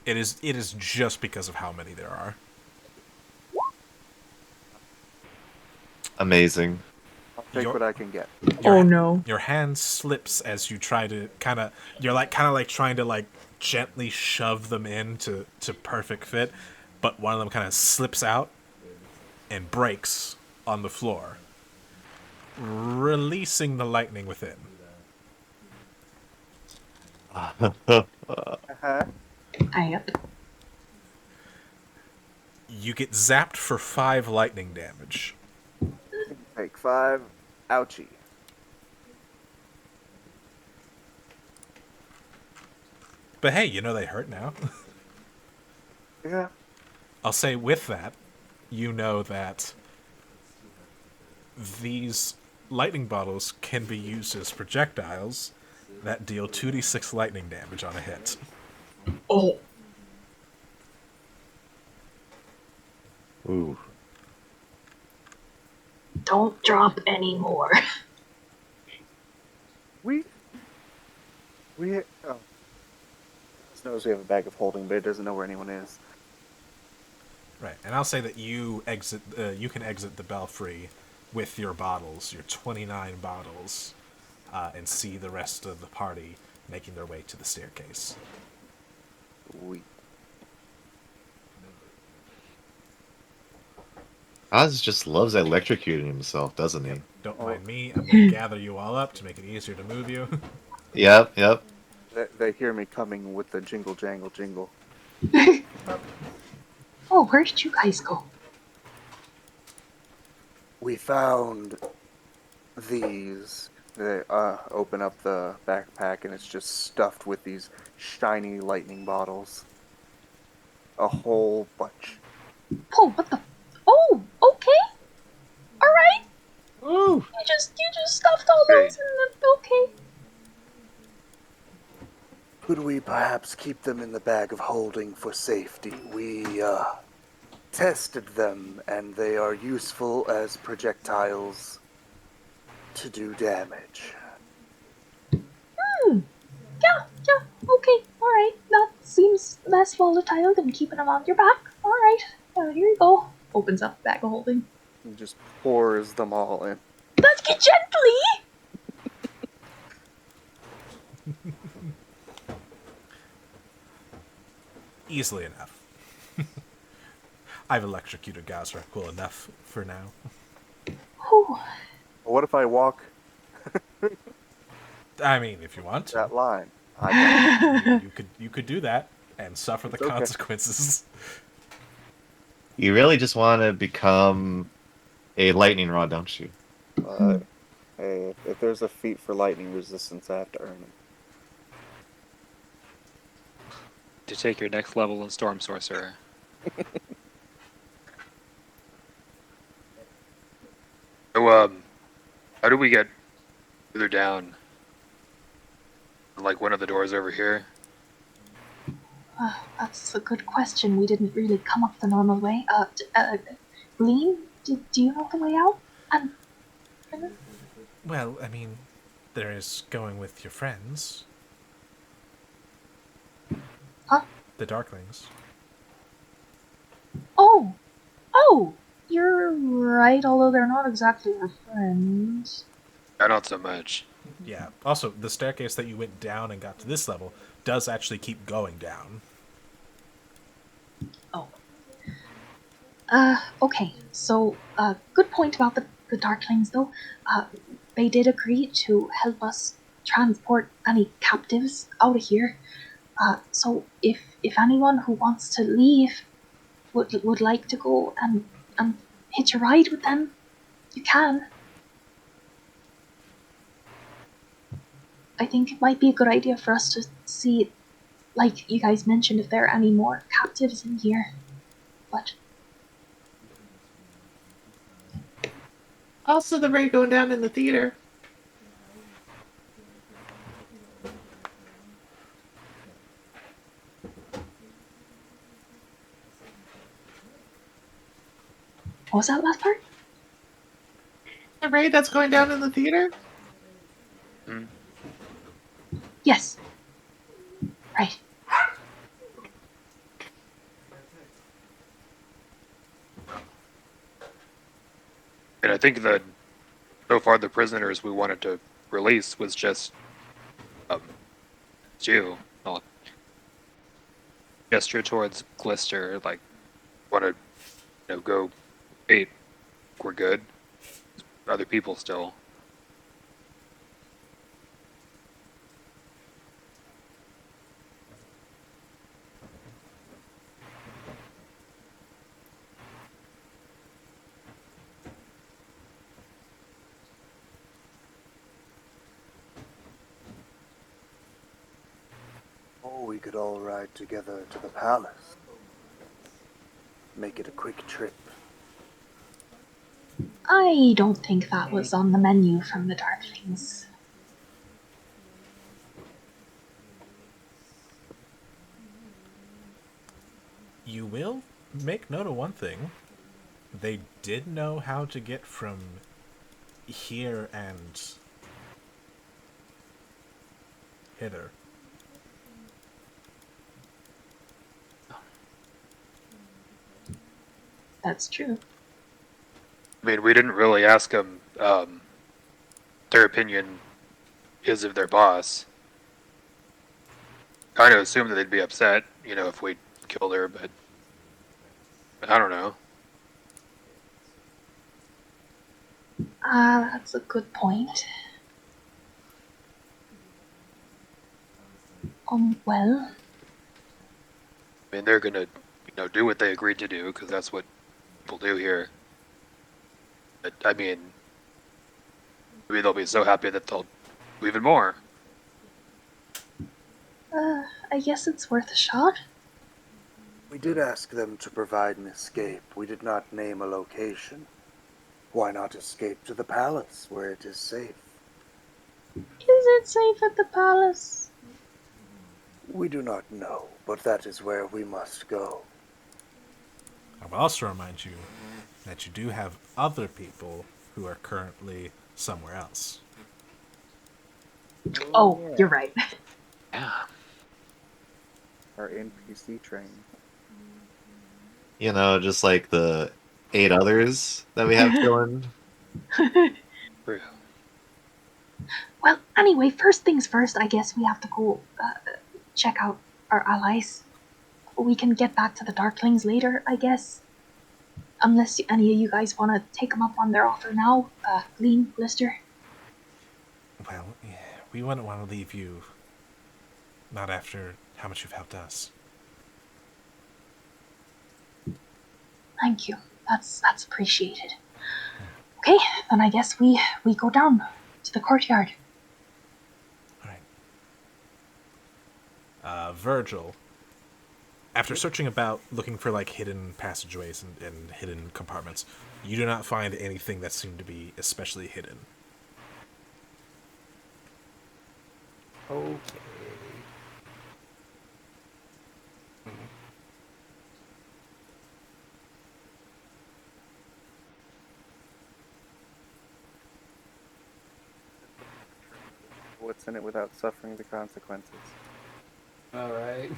A: It is just because of how many there are.
E: Amazing.
J: I'll take what I can get.
I: Oh no.
A: Your hand slips as you try to you're kind of trying to gently shove them in to perfect fit, but one of them kind of slips out and breaks on the floor, releasing the lightning within.
J: Uh-huh.
B: Yep.
A: You get zapped for 5 lightning damage.
J: Take 5. Ouchie.
A: But hey, you know they hurt now.
J: Yeah.
A: I'll say with that, you know that these lightning bottles can be used as projectiles that deal 2d6 lightning damage on a hit.
I: Oh,
E: Ooh.
I: don't drop any more.
J: We oh. It knows we have a bag of holding, but it doesn't know where anyone is.
A: Right, and I'll say that you can exit the belfry with your bottles, your 29 bottles, and see the rest of the party making their way to the staircase.
J: We
E: Oz just loves electrocuting himself, doesn't he?
A: Don't
J: Oh.
A: mind me, I'm going to gather you all up to make it easier to move you.
E: Yep.
J: they hear me coming with the jingle jangle jingle.
I: Oh, where did you guys go?
G: We found these. They open up the backpack and it's just stuffed with these shiny lightning bottles. A whole bunch.
I: Oh, what the? Oh, okay. All right.
E: Ooh.
I: You just stuffed all
C: Great.
I: those in the okay.
G: Could we perhaps keep them in the bag of holding for safety? We tested them and they are useful as projectiles to do damage.
I: Yeah, okay, all right. That seems less volatile than keeping them on your back. All right, here you go. Opens up bag of holding.
J: And just pours them all in.
I: Let's get gently.
A: Easily enough. I've electrocuted Gazra cool enough for now.
I: Whew.
J: What if I walk
A: I mean, if you want to,
J: that line? I
A: you could do that and suffer the
J: It's okay.
A: consequences.
E: You really just want to become a lightning rod, don't you?
J: Hey, if there's a feat for lightning resistance, I have to earn it.
H: To take your next level in Storm Sorcerer.
C: So, how do we get further down? Like one of the doors over here?
I: That's a good question. We didn't really come up the normal way. Glean, do you know the way out?
A: Well, I mean, there is going with your friends.
I: Huh?
A: The Darklings.
I: Oh, you're right. Although they're not exactly our friends.
C: Not so much.
A: Yeah. Also, the staircase that you went down and got to this level does actually keep going down.
I: Oh. Okay. So, good point about the Darklings, though. They did agree to help us transport any captives out of here. So if anyone who wants to leave would like to go and hitch a ride with them, you can. I think it might be a good idea for us to see, like you guys mentioned, if there are any more captives in here. But
D: Also, the rate going down in the theater.
I: what was that last part?
D: The rate that's going down in the theater.
C: Hmm.
I: Yes. Right.
C: And I think that so far the prisoners we wanted to release was just you. I'll gesture towards Glister, like want to go. Hey, we're good. Other people still.
G: we could all ride together to the palace. Make it a quick trip.
B: I don't think that was on the menu from the Darklings.
A: You will make note of one thing. They did know how to get from here and hither.
B: That's true.
C: I mean, we didn't really ask them their opinion is of their boss. Kind of assumed that they'd be upset, if we killed her, but I don't know.
B: That's a good point. Well,
C: I mean, they're gonna, do what they agreed to do because that's what people do here. But I mean, maybe they'll be so happy that they'll do even more.
B: I guess it's worth a shot.
G: We did ask them to provide an escape. We did not name a location. Why not escape to the palace, where it is safe?
B: Is it safe at the palace?
G: We do not know, but that is where we must go.
A: I will also remind you that you do have other people who are currently somewhere else.
B: Oh, you're right.
H: Yeah.
J: Our NPC train.
E: You know, just like the 8 others that we have chilling.
C: True.
B: Well, anyway, first things first, I guess we have to go check out our allies. We can get back to the Darklings later, I guess. Unless any of you guys want to take them up on their offer now. Lean, Lister.
A: Well, we wouldn't want to leave you, not after how much you've helped us.
B: Thank you. That's appreciated. Okay, then I guess we go down to the courtyard.
A: All right. Virgil, after searching about, looking for like hidden passageways and hidden compartments, you do not find anything that seemed to be especially hidden.
F: Okay.
J: What's in it without suffering the consequences?
F: Alright.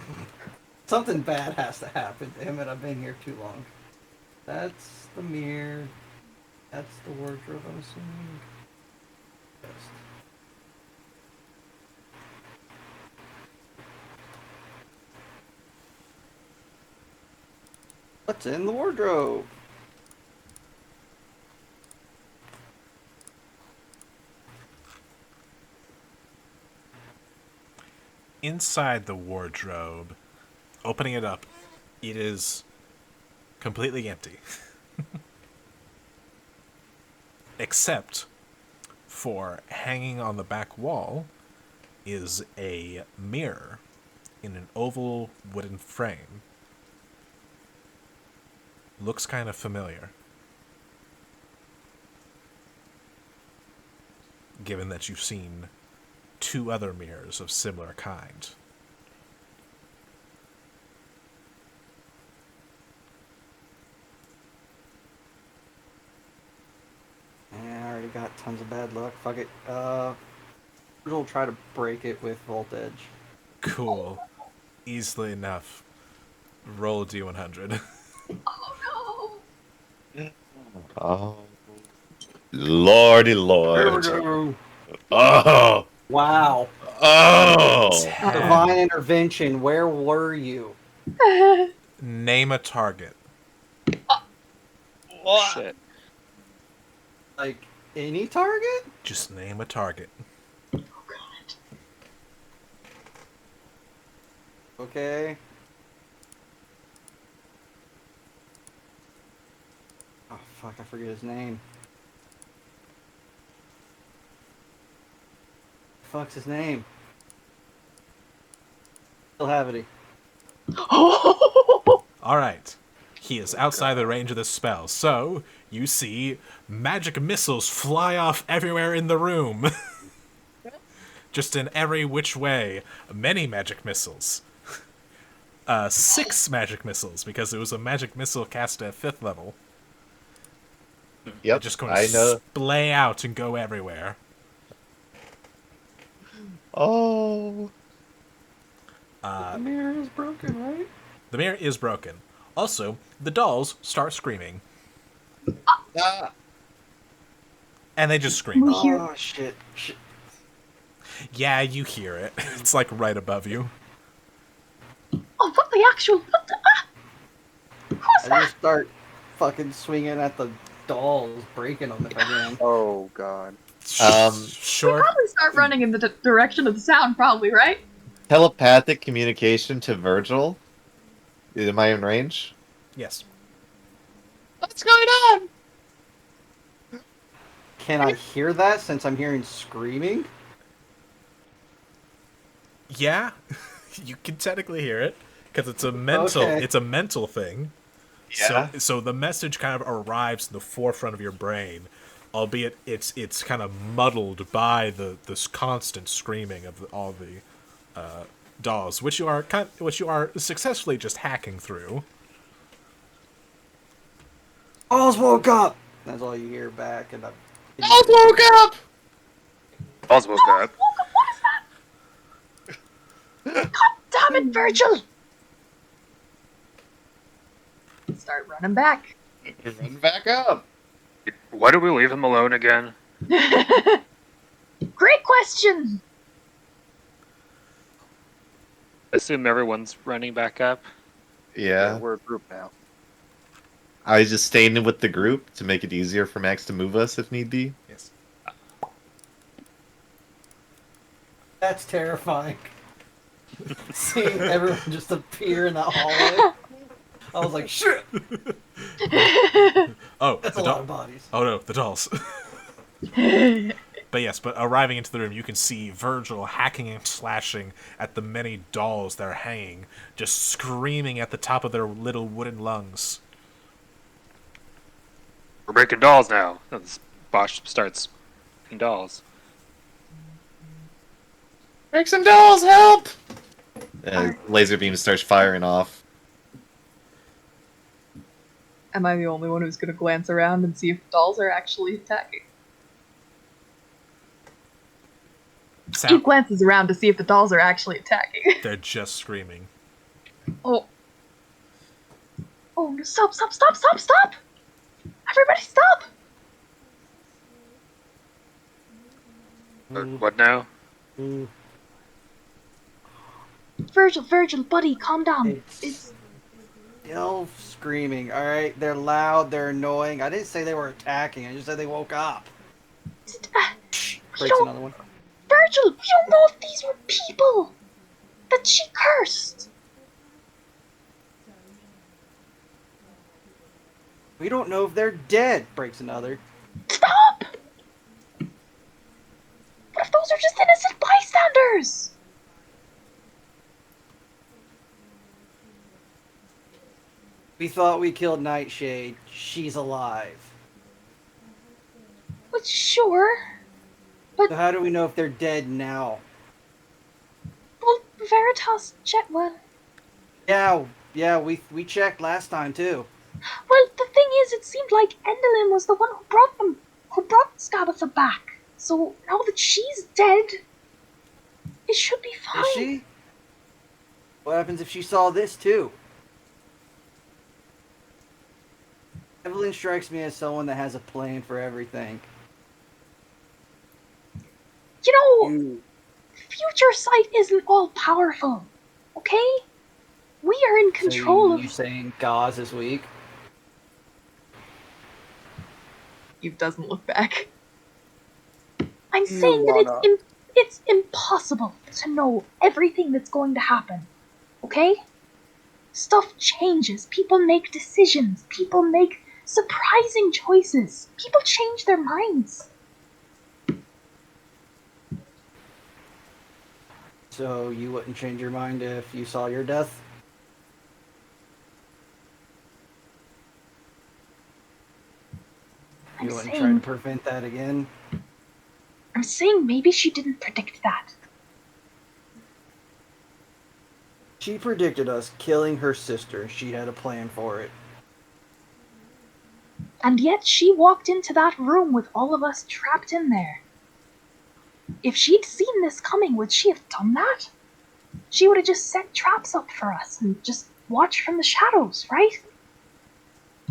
F: Something bad has to happen. Damn it, I've been here too long. That's the mirror. That's the wardrobe, I'm assuming. Yes. What's in the wardrobe?
A: Inside the wardrobe, opening it up, it is completely empty. Except for hanging on the back wall is a mirror in an oval wooden frame. Looks kind of familiar, given that you've seen 2 other mirrors of similar kind.
F: Yeah, I already got tons of bad luck. Fuck it. We'll try to break it with voltage.
A: Cool. Easily enough. Roll a d100.
B: Oh
E: Oh, lordy lord. Oh,
F: Wow.
E: oh.
F: Divine intervention, where were you?
B: no!
A: Name a target.
H: Shit.
F: Like, any target?
A: Just name a target.
F: Okay. Oh, fuck, I forget his name. Fuck's his name? Still have it.
A: All right. He is outside the range of the spell, so you see magic missiles fly off everywhere in the room. Just in every which way. Many magic missiles. 6 magic missiles, because it was a magic missile cast at 5th level. They're
E: Yep,
A: just going
E: I
A: to
E: know.
A: splay out and go everywhere.
E: Oh,
F: The mirror is broken, right?
A: The mirror is broken. Also, the dolls start screaming.
E: ah.
A: And they just scream.
B: We hear.
F: Oh shit!
A: Yeah, you hear it. It's like right above you.
B: Oh, what the actual? What the? Who's
F: I
B: that?
F: just start fucking swinging at the dolls, breaking them if I can.
J: Oh god.
A: Sure.
B: Probably start running in the direction of the sound, probably, right?
E: Telepathic communication to Virgil. Am I in range?
A: Yes.
E: What's going on?
F: Can I hear that since I'm hearing screaming?
A: Yeah, you can technically hear it because it's a mental.
F: Okay.
A: It's a mental thing.
E: Yeah.
A: So the message kind of arrives in the forefront of your brain, albeit it's kind of muddled by this constant screaming of all the dolls, which you are successfully just hacking through.
F: Dolls woke up! That's all you hear back, and
E: Dolls woke up!
C: Dolls woke up.
B: Damn it, Virgil! Start running back.
E: Run back up.
C: Why do we leave him alone again?
B: Great question.
H: Assume everyone's running back up.
E: Yeah.
J: We're a group now.
E: I just stayed in with the group to make it easier for Max to move us if need be.
A: Yes.
F: That's terrifying. Seeing everyone just appear in that hallway. I was like, shit!
A: Oh,
F: That's
A: the
F: a lot of
A: doll.
F: bodies.
A: Oh no, the dolls. But yes, but arriving into the room, you can see Virgil hacking and slashing at the many dolls that are hanging, just screaming at the top of their little wooden lungs.
C: We're breaking dolls now. And Bosch starts breaking dolls.
E: Break some dolls, help! Laser beam starts firing off.
I: Am I the only one who's going to glance around and see if the dolls are actually attacking? He
A: Sound,
I: glances around to see if the dolls are actually attacking.
A: they're just screaming.
B: Oh. Oh, no, stop, stop, stop, stop, stop! Everybody stop!
C: What now?
B: Virgil, buddy, calm down.
F: It's still screaming. Alright, they're loud, they're annoying. I didn't say they were attacking, I just said they woke up. Breaks another one.
B: Virgil, we don't know if these were people that she cursed.
F: We don't know if they're dead. Breaks another.
B: Stop! What if those are just innocent bystanders?
F: We thought we killed Nightshade. She's alive.
B: Well, sure.
F: So how do we know if they're dead now?
B: Well, Veritas checked. Well,
F: Yeah, we checked last time too.
B: well, the thing is, it seemed like Endelin was the one who brought Skabatha back. So now that she's dead, it should be fine.
F: Is she? What happens if she saw this too? Evelyn strikes me as someone that has a plan for everything.
B: You know, future sight isn't all powerful, okay? We are in control
F: You
B: of.
F: saying Gauze is weak?
I: Eve doesn't look back.
B: I'm saying that it's impossible to know everything that's going to happen, okay? Stuff changes. People make decisions. People make surprising choices. People change their minds.
F: So you wouldn't change your mind if you saw your death? You wouldn't try to prevent that again?
B: I'm saying maybe she didn't predict that.
F: She predicted us killing her sister. She had a plan for it.
B: And yet she walked into that room with all of us trapped in there. If she'd seen this coming, would she have done that? She would have just set traps up for us and just watched from the shadows, right?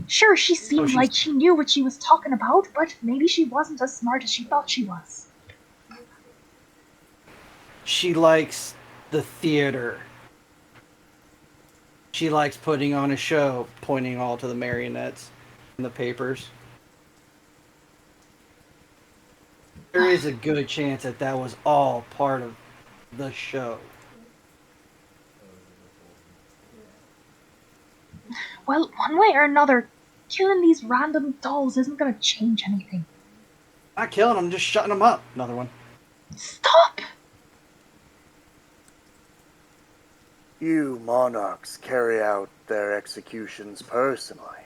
B: Sure, she seemed like she knew what she was talking about, but maybe she wasn't as smart as she thought she was.
F: She likes the theater. She likes putting on a show, pointing all to the marionettes in the papers. There is a good chance that that was all part of the show.
B: Well, one way or another, killing these random dolls isn't gonna change anything.
F: Not killing them, just shutting them up. Another one.
B: Stop!
G: You monarchs carry out their executions personally.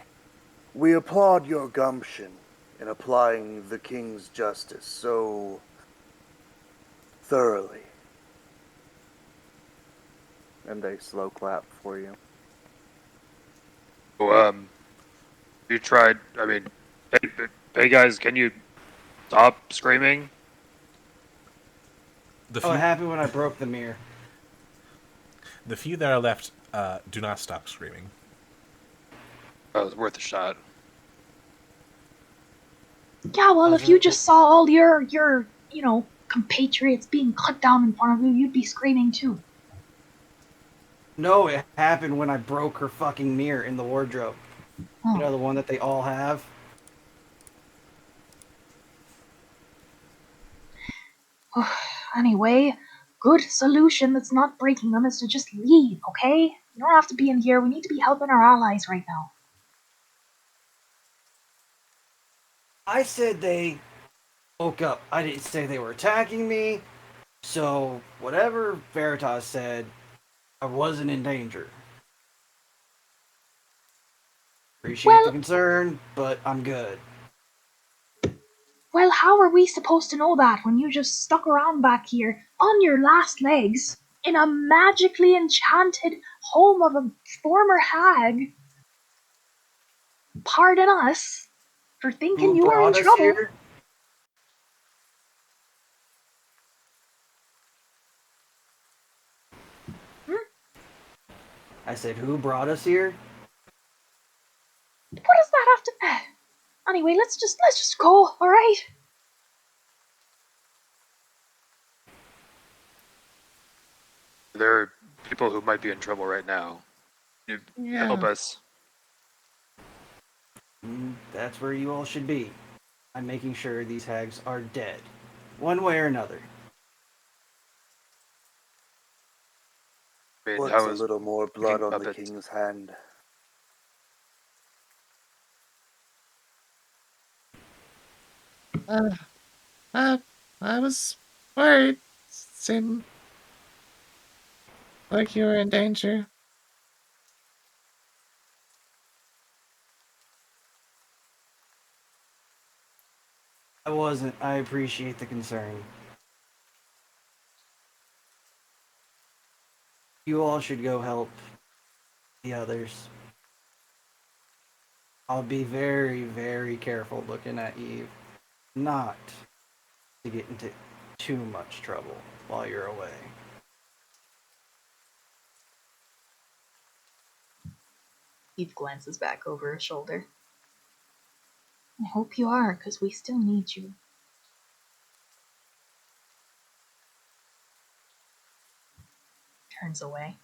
G: We applaud your gumption in applying the king's justice so thoroughly.
J: And they slow clap for you.
C: So, you tried, I mean, hey guys, can you stop screaming?
F: Oh, it happened when I broke the mirror.
A: The few that are left do not stop screaming.
C: That was worth a shot.
B: Yeah, well, if you just saw all your compatriots being cut down in front of you, you'd be screaming too.
F: No, it happened when I broke her fucking mirror in the wardrobe.
B: Oh.
F: You know, the one that they all have?
B: Anyway, good solution that's not breaking them is to just leave, okay? You don't have to be in here. We need to be helping our allies right now.
F: I said they woke up. I didn't say they were attacking me. So, whatever Veritas said, I wasn't in danger. Appreciate the concern, but I'm good.
B: Well, how are we supposed to know that when you just stuck around back here on your last legs in a magically enchanted home of a former hag? Pardon us for thinking
F: Who
B: you were in
F: brought us
B: trouble.
F: here? I said, who brought us here?
B: What does that have to? Anyway, let's just go. All right.
C: There are people who might be in trouble right now. You help us.
F: That's where you all should be. I'm making sure these hags are dead, one way or another.
C: I mean,
G: What's
C: how
G: a
C: is
G: little more blood
C: making
G: on the
C: puppets?
G: king's hand?
D: I was worried. Seemed like you were in danger.
F: I wasn't. I appreciate the concern. You all should go help the others. I'll be very, very careful looking at Eve. Not to get into too much trouble while you're away.
I: Eve glances back over her shoulder.
B: I hope you are, because we still need you.
I: Turns away.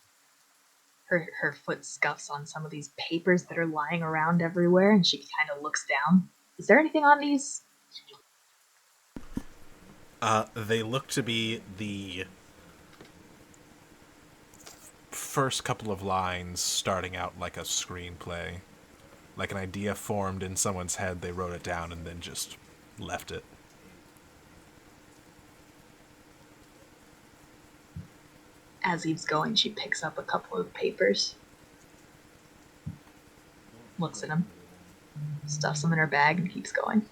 I: Her foot scuffs on some of these papers that are lying around everywhere, and she kind of looks down. Is there anything on these?
A: They look to be the first couple of lines starting out like a screenplay. Like an idea formed in someone's head, they wrote it down and then just left it.
I: As Eve's going, she picks up a couple of papers, looks at them, stuffs them in her bag, and keeps going.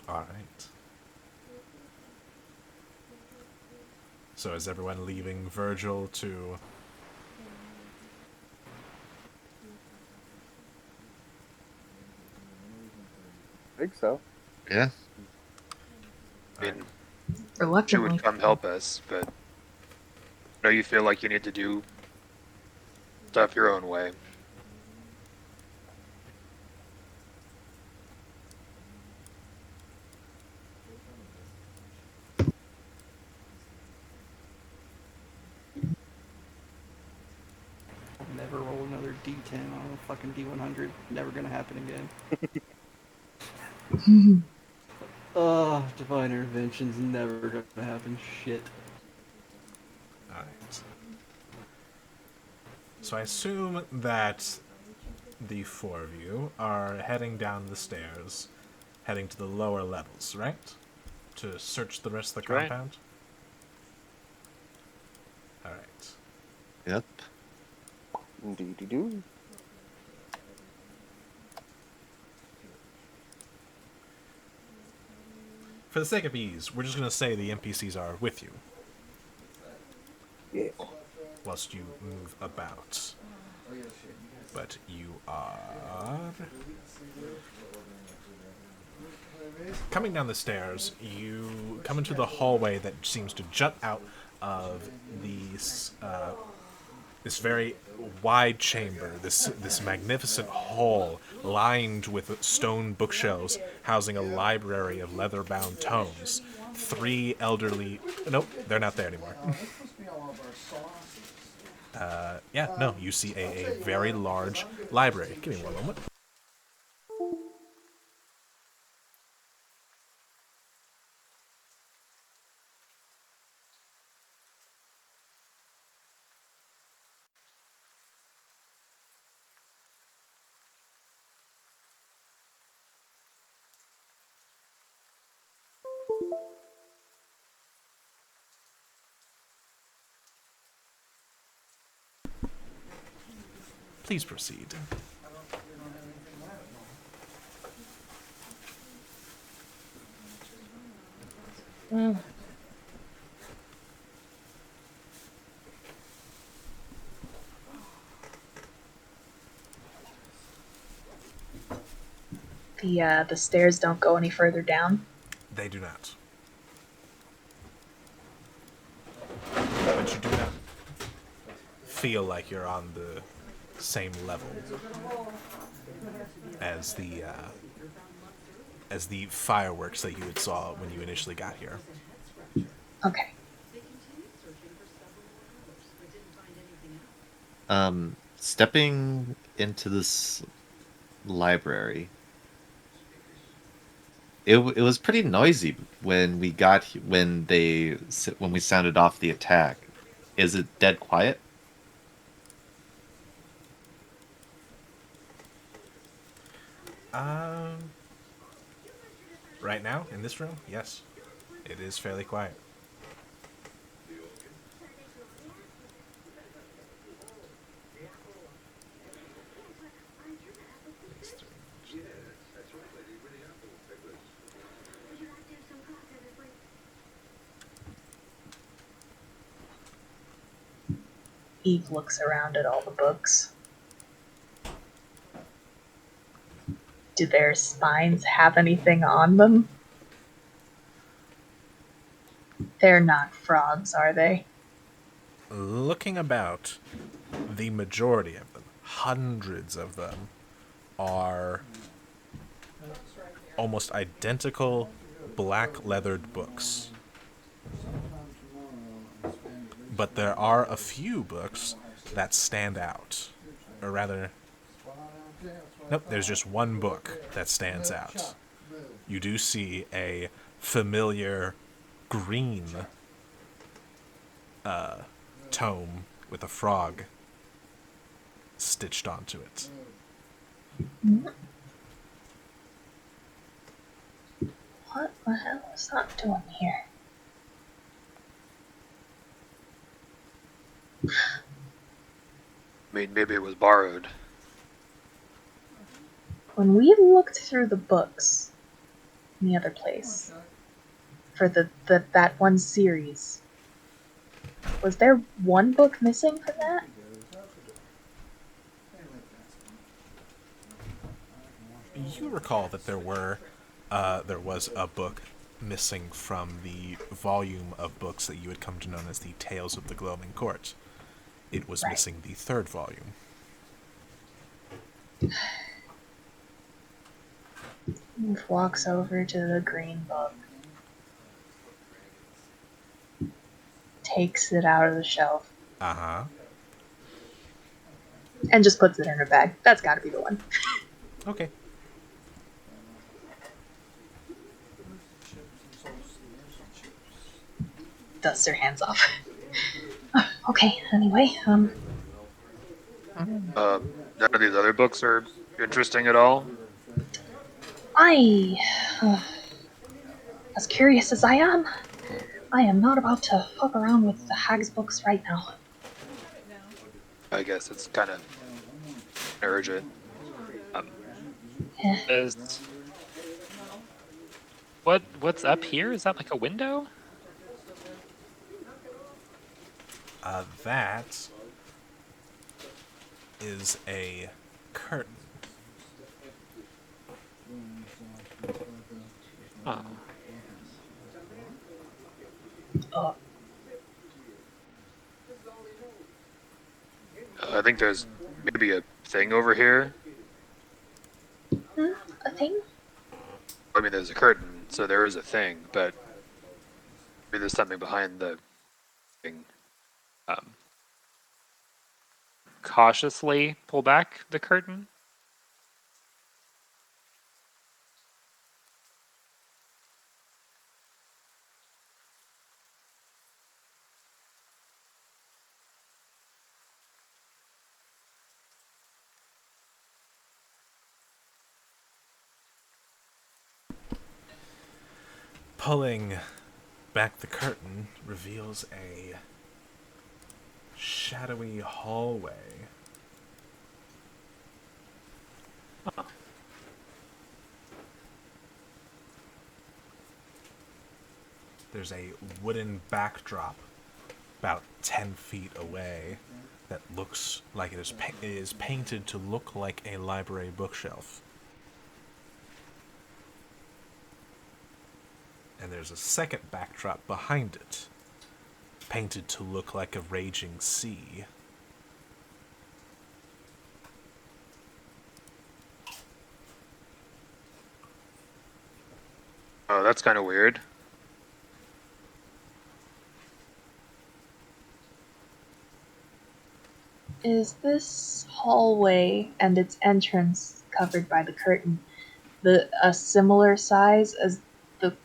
A: All right. So is everyone leaving Virgil to...
J: I think so.
E: Yeah.
C: I mean, you
I: Reluctantly.
C: would come help us, but I know you feel like you need to do stuff your own way.
F: I'll never roll another D10 on a fucking D100. Never gonna happen again. Divine intervention's never gonna happen. Shit.
A: All right. So I assume that the four of you are heading down the stairs, heading to the lower levels, right? To search the rest of the
H: That's right.
A: compound? All right.
E: Yep.
J: Indeedy do.
A: For the sake of ease, we're just going to say the NPCs are with you
J: Yeah.
A: whilst you move about. But you are... Coming down the stairs, you come into the hallway that seems to jut out of these, this very wide chamber, this magnificent hall lined with stone bookshelves housing a library of leather-bound tomes. Three elderly... Nope, they're not there anymore. Yeah, no, you see a very large library. Give me one moment. Please proceed.
I: The stairs don't go any further down.
A: They do not. But you do not feel like you're on the same level as the fireworks that you had saw when you initially got here.
I: Okay.
E: Stepping into this library, it was pretty noisy when we got when we sounded off the attack. Is it dead quiet?
A: Right now, in this room, yes, it is fairly quiet.
I: Eve looks around at all the books. Do their spines have anything on them? They're not frogs, are they?
A: Looking about, the majority of them, hundreds of them, are almost identical black leathered books. But there are a few books that stand out. Or rather, nope, there's just one book that stands out. You do see a familiar green tome with a frog stitched onto it.
I: What the hell is that doing here?
C: I mean, maybe it was borrowed.
I: When we looked through the books in the other place for that one series, was there one book missing from that?
A: You recall that there was a book missing from the volume of books that you had come to know as the Tales of the Gloaming Court. It was
I: Right.
A: missing the third volume.
I: Wolf walks over to the green book, takes it out of the shelf,
A: Uh-huh.
I: and just puts it in her bag. That's gotta be the one.
A: Okay.
I: Dusts her hands off. Okay, anyway,
C: None of these other books are interesting at all.
I: I, as curious as I am not about to fuck around with the Hag's books right now.
C: I guess it's kind of urgent.
I: Eh,
H: Is what's up here? Is that like a window?
A: That is a curtain.
H: Oh.
I: uh,
C: I think there's maybe a thing over here.
I: a thing?
C: I mean, there's a curtain, so there is a thing, but maybe there's something behind the thing. Um,
H: Cautiously pull back the curtain.
A: Pulling back the curtain reveals a shadowy hallway. There's a wooden backdrop about 10 feet away that looks like it is painted to look like a library bookshelf. And there's a second backdrop behind it, painted to look like a raging sea.
C: oh, that's kind of weird.
I: Is this hallway and its entrance covered by the curtain a similar size as the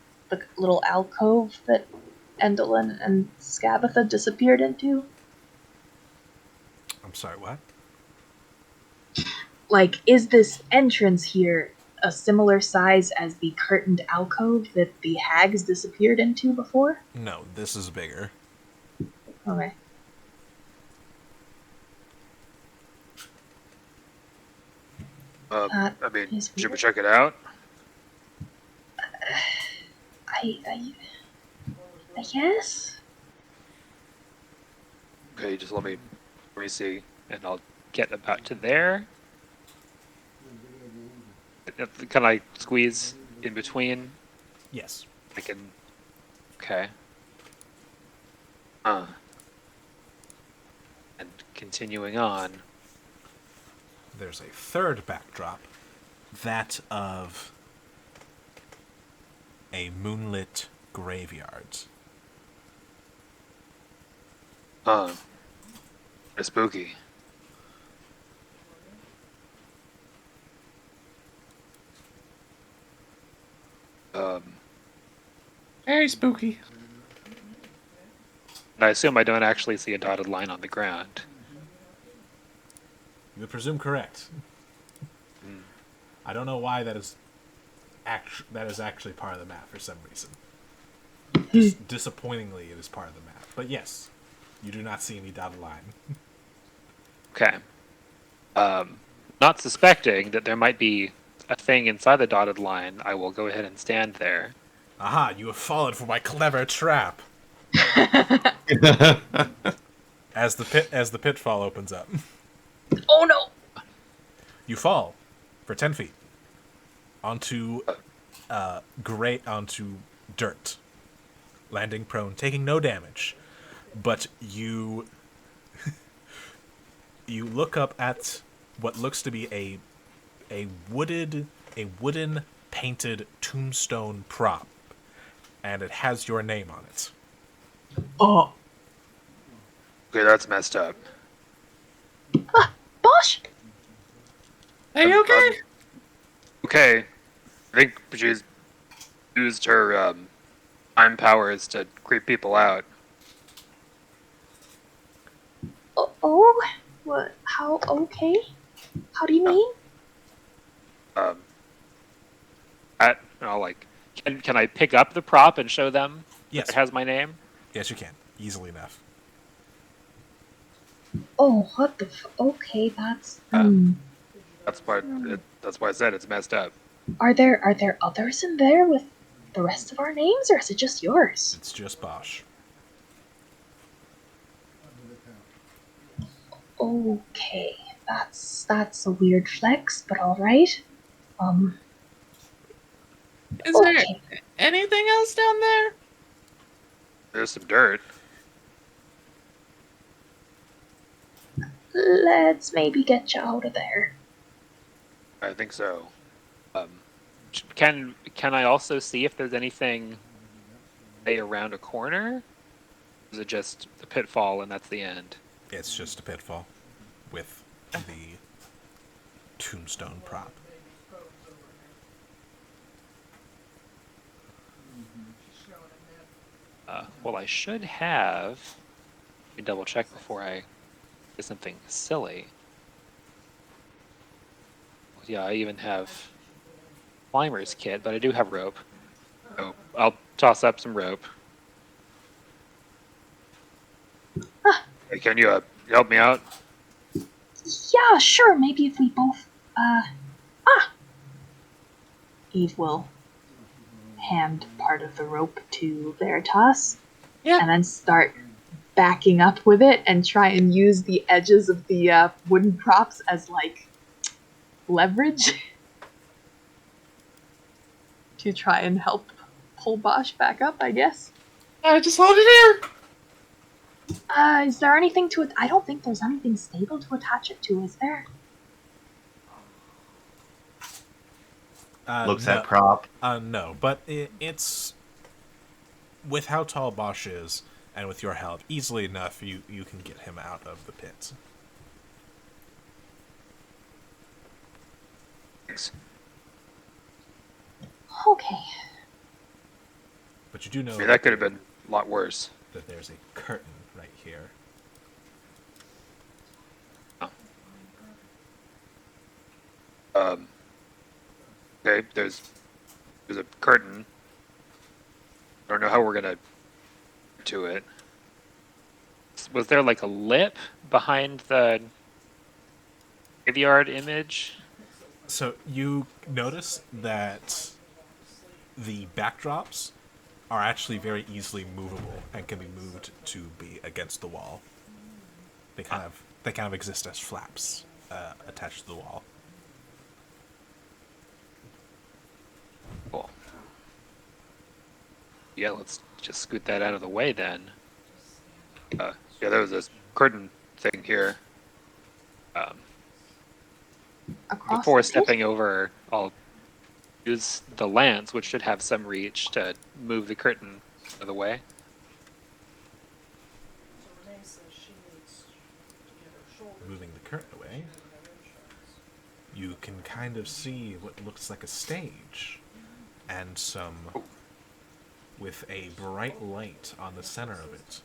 I: little alcove that Endelin and Scabatha disappeared into?
A: I'm sorry, what?
I: Like, is this entrance here a similar size as the curtained alcove that the hags disappeared into before?
A: No, this is bigger.
I: Okay. That
C: I mean,
I: is
C: should we
I: weird.
C: check it out?
I: I guess?
C: Okay, just let me see.
H: And I'll get about to there. Can I squeeze in between?
A: Yes.
H: I can. Okay. And continuing on.
A: There's a third backdrop, that of a moonlit graveyard.
C: It's spooky.
H: Very spooky. And I assume I don't actually see a dotted line on the ground.
A: You would presume correct. I don't know why that is that is actually part of the map for some reason. Disappointingly, it is part of the map. But yes, you do not see any dotted line.
H: Okay. Not suspecting that there might be a thing inside the dotted line, I will go ahead and stand there.
A: Aha! You have fallen for my clever trap. As the pitfall opens up,
I: Oh no!
A: you fall for 10 feet onto onto dirt, landing prone, taking no damage. But you you look up at what looks to be a wooden painted tombstone prop, and it has your name on it.
I: Oh,
C: Okay, that's messed up.
I: Bosh!
D: Are you okay?
C: Okay, I think she's used her time powers to creep people out.
B: Oh, what? How? Okay. How do you mean?
C: Um,
H: I'll like, can I pick up the prop and show them that
A: Yes.
H: it has my name?
A: Yes, you can. Easily enough.
B: Oh, what the? Okay, that's.
C: that's why I said it's messed up.
B: Are there others in there with the rest of our names, or is it just yours?
A: It's just Bosch.
B: Okay, that's a weird flex, but all right.
D: Is there
B: Okay.
D: anything else down there?
C: There's some dirt.
B: Let's maybe get you out of there.
C: I think so.
H: Can I also see if there's anything, say, around a corner? Or is it just the pitfall and that's the end?
A: It's just a pitfall with the tombstone prop.
H: Well, I should have. Let me double check before I do something silly. Yeah, I even have climber's kit, but I do have rope. So I'll toss up some rope.
C: Hey, can you help me out?
B: Yeah, sure. Maybe if we both. Eve will hand part of the rope to Veritas,
D: Yeah.
B: and then start backing up with it and try and use the edges of the wooden props as like leverage to try and help pull Bosch back up, I guess.
D: Just hold it here.
B: Is there anything to it? I don't think there's anything stable to attach it to, is there?
E: Looks
A: No.
E: at prop.
A: No, but it's with how tall Bosch is, and with your help, easily enough you can get him out of the pit.
C: Thanks.
B: Okay.
A: But you do know
C: I mean, that could have been a lot worse.
A: that there's a curtain right here.
C: Okay, there's a curtain. I don't know how we're gonna to it.
H: Was there like a lip behind the graveyard image?
A: So you notice that the backdrops are actually very easily movable and can be moved to be against the wall. They kind of exist as flaps attached to the wall.
H: Cool. Yeah, let's just scoot that out of the way then.
C: Yeah, there was this curtain thing here.
B: Across
H: Before
B: the pit?
H: stepping over, I'll use the lance, which should have some reach, to move the curtain out of the way.
A: Moving the curtain away, you can kind of see what looks like a stage and some with a bright light on the center of it.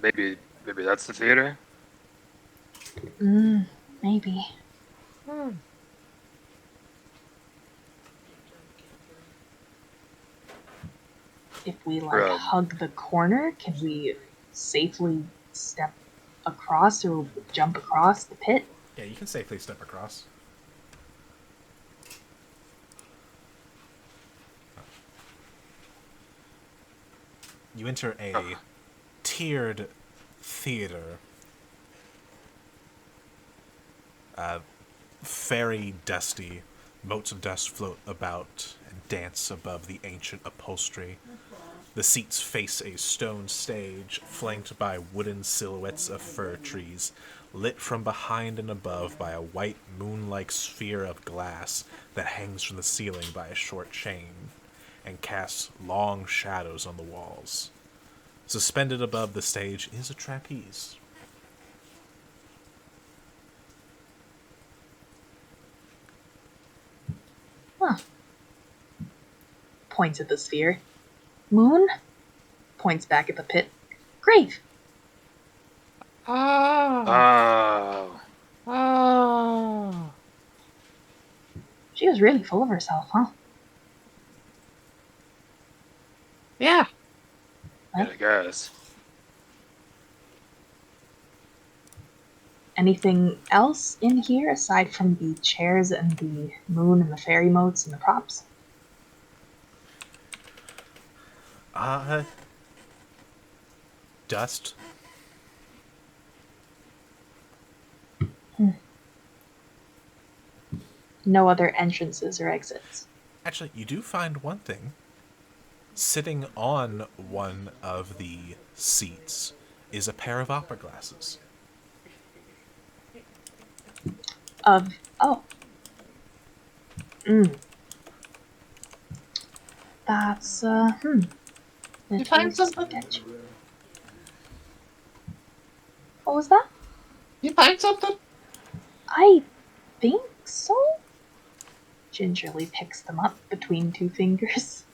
C: Maybe that's the theater.
B: Maybe. If we hug the corner, can we safely step across or jump across the pit?
A: Yeah, you can safely step across. You enter a tiered theater. Very dusty. Motes of dust float about and dance above the ancient upholstery. The seats face a stone stage flanked by wooden silhouettes of fir trees, lit from behind and above by a white moon-like sphere of glass that hangs from the ceiling by a short chain and casts long shadows on the walls. Suspended above the stage is a trapeze.
B: Huh. Points at the sphere. Moon? Points back at the pit. Grave!
H: Oh.
B: She was really full of herself, huh?
H: Yeah.
C: Yeah, I guess.
B: Anything else in here aside from the chairs and the moon and the fairy motes and the props?
A: Dust.
B: No other entrances or exits.
A: Actually, you do find one thing. Sitting on one of the seats is a pair of opera glasses.
B: Oh. That's,
D: You find something?
B: sketchy. What was that?
D: You find something?
B: I think so? Gingerly picks them up between two fingers.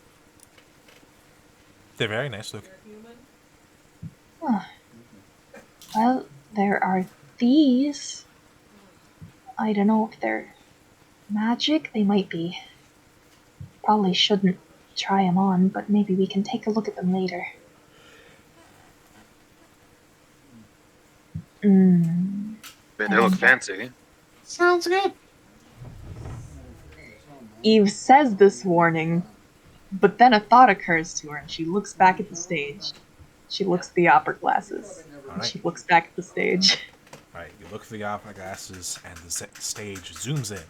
A: They're very nice looking.
B: Well, there are these. I don't know if they're magic. They might be. Probably shouldn't try them on, but maybe we can take a look at them later.
C: I mean, they look fancy.
D: Sounds good.
B: Eve says this warning, but then a thought occurs to her and she looks back at the stage. She looks at the opera glasses. And she looks back at the stage.
A: Alright, you look for the opera glasses and the stage zooms in.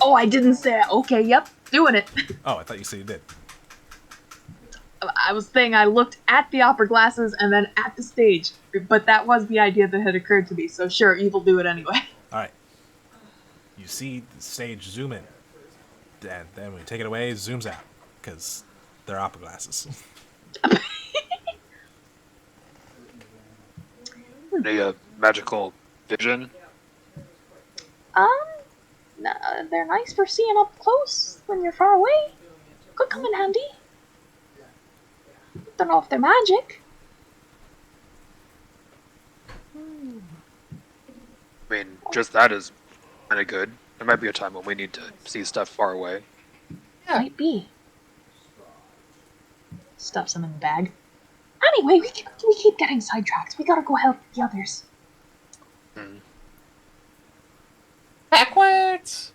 B: Oh, I didn't say it. Okay, yep, doing it.
A: Oh, I thought you said you did.
B: I was saying I looked at the opera glasses and then at the stage, but that was the idea that had occurred to me, so sure, Eve will do it anyway.
A: Alright. You see the stage zoom in. And then when you take it away, it zooms out. Because they're opera glasses.
C: Any magical vision?
B: They're nice for seeing up close when you're far away. Could come in handy. Don't know if they're magic.
C: I mean, just that is kind of good. There might be a time when we need to see stuff far away.
B: Might be. Stuffs them in the bag. Anyway, we keep getting sidetracked. We gotta go help the others.
D: Backwards!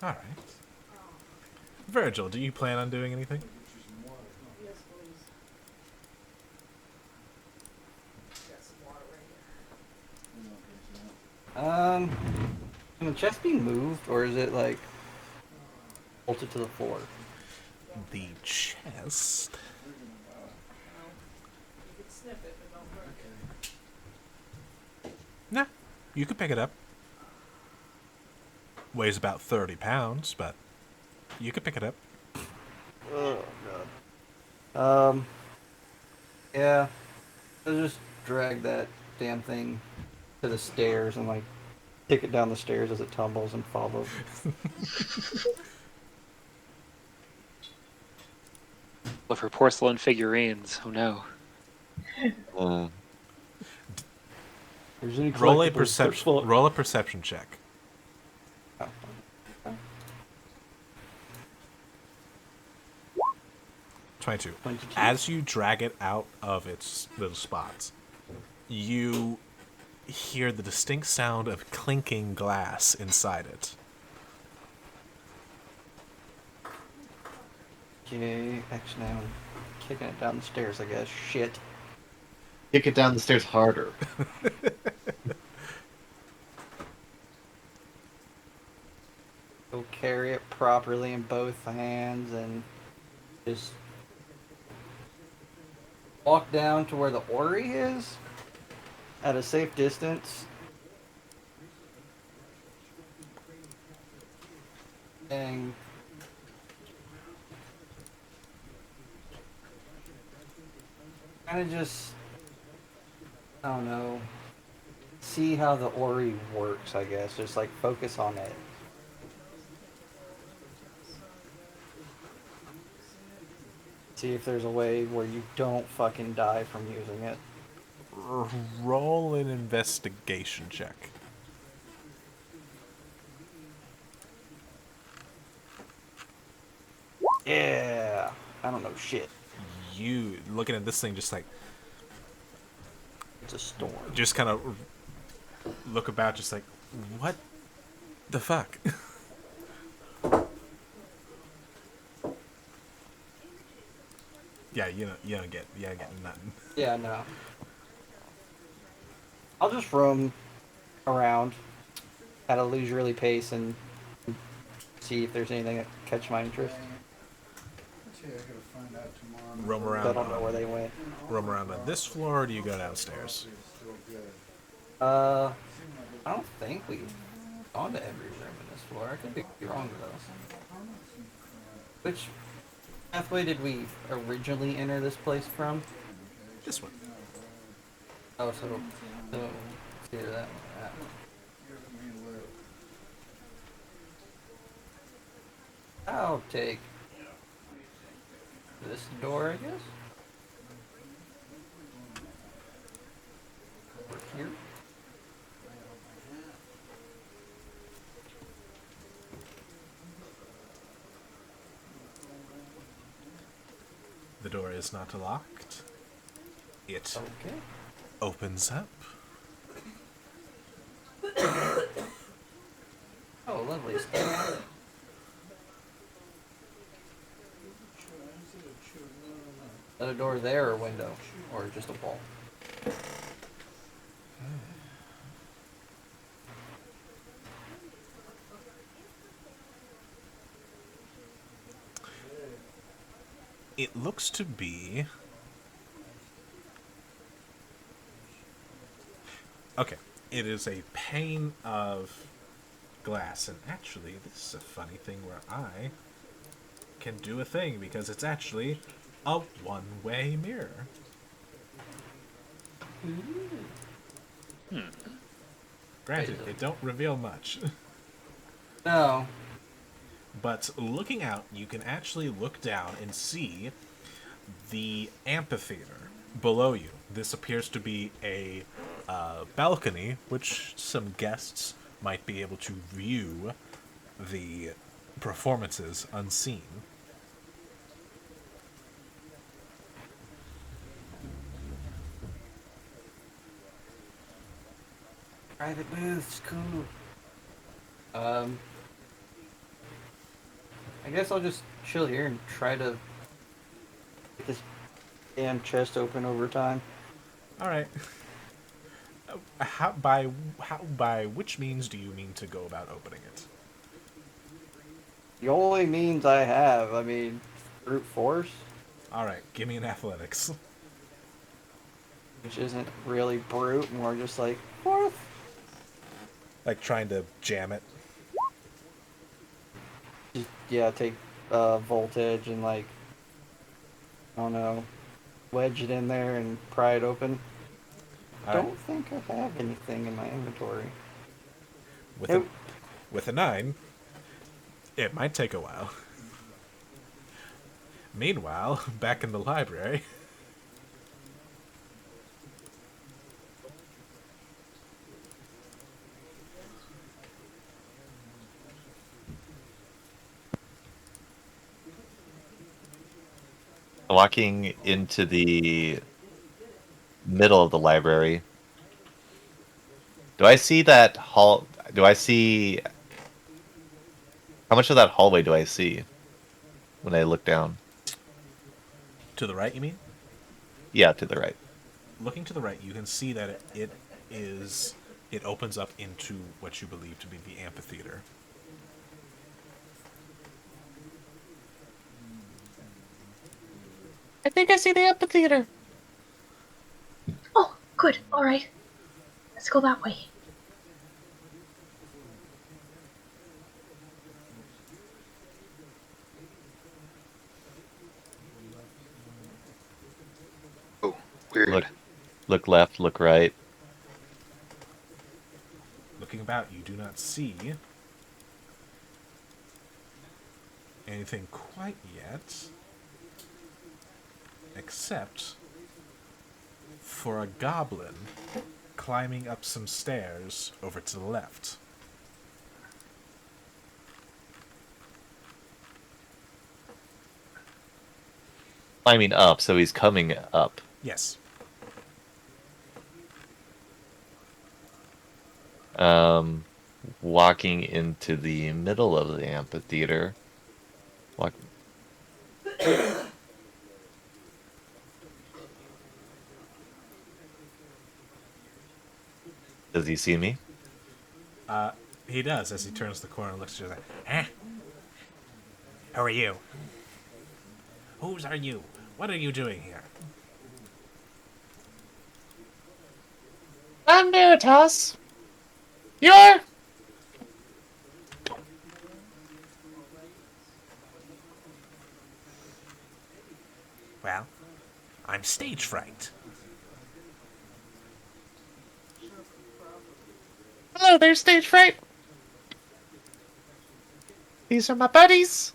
A: Alright. Virgil, do you plan on doing anything?
F: Can the chest be moved, or is it like bolted to the floor?
A: The chest. Nah, you could pick it up. Weighs about 30 pounds, but you could pick it up.
F: Oh god. Yeah. I'll just drag that damn thing to the stairs and like kick it down the stairs as it tumbles and follow.
H: Of her porcelain figurines. Oh no.
E: Uh,
F: There's any
A: Roll a
F: collectibles,
A: perception.
F: but fuck.
A: Roll a perception check.
F: Oh.
A: 22.
F: 22.
A: As you drag it out of its little spots, you hear the distinct sound of clinking glass inside it.
F: Okay, actually, I'm kicking it down the stairs, I guess. Shit.
E: kick it down the stairs harder.
F: Go carry it properly in both hands and just walk down to where the Ori is at a safe distance. And kind of just, I don't know, see how the Ori works, I guess. Just like focus on it. See if there's a way where you don't fucking die from using it.
A: Roll an investigation check.
F: Yeah, I don't know shit.
A: You looking at this thing, just like,
F: It's a storm.
A: just kind of look about, just like, what the fuck? Yeah, you don't get nothing.
F: Yeah, no. I'll just roam around at a leisurely pace and see if there's anything that catch my interest.
A: Roam
F: I
A: around.
F: don't know where they went.
A: Roam around on this floor, or do you go downstairs?
F: I don't think we've gone to every room in this floor. I could be wrong though. Which pathway did we originally enter this place from?
A: This one.
F: Oh, so it's either that one or that one. I'll take this door, I guess. Over here.
A: The door is not locked. It
F: Okay.
A: opens up.
F: Oh, lovely stuff. Is that a door there or a window? Or just a wall?
A: It looks to be... Okay, it is a pane of glass, and actually, this is a funny thing where I can do a thing, because it's actually a one-way mirror. Granted, it don't reveal much.
F: No.
A: But looking out, you can actually look down and see the amphitheater below you. This appears to be a balcony, which some guests might be able to view the performances unseen.
F: Private booths, cool. I guess I'll just chill here and try to get this damn chest open over time.
A: All right. By which means do you mean to go about opening it?
F: The only means I have, I mean, brute force,
A: All right, give me an athletics.
F: which isn't really brute, more just like force.
A: Like trying to jam it.
F: Just, yeah, take voltage and like, I don't know, wedge it in there and pry it open.
A: All
F: Don't
A: right.
F: think I have anything in my inventory.
A: With
F: Nope.
A: with a 9, it might take a while. Meanwhile, back in the library.
E: Walking into the middle of the library, do I see that hall? Do I see how much of that hallway do I see when I look down?
A: To the right, you mean?
E: Yeah, to the right.
A: Looking to the right, you can see that it is. It opens up into what you believe to be the amphitheater.
D: I think I see the amphitheater.
B: Oh, good. All right. Let's go that way.
C: Oh, weird.
E: Look left, look right.
A: Looking about, you do not see anything quite yet, except for a goblin climbing up some stairs over to the left.
E: Climbing up, so he's coming up.
A: Yes.
E: Walking into the middle of the amphitheater. Walk. Does he see me?
A: He does as he turns the corner and looks at you like, huh? Who are you? Whose are you? What are you doing here?
D: I'm Veritas. You're...
A: Well, I'm stage fright.
D: Hello there, stage fright. These are my buddies.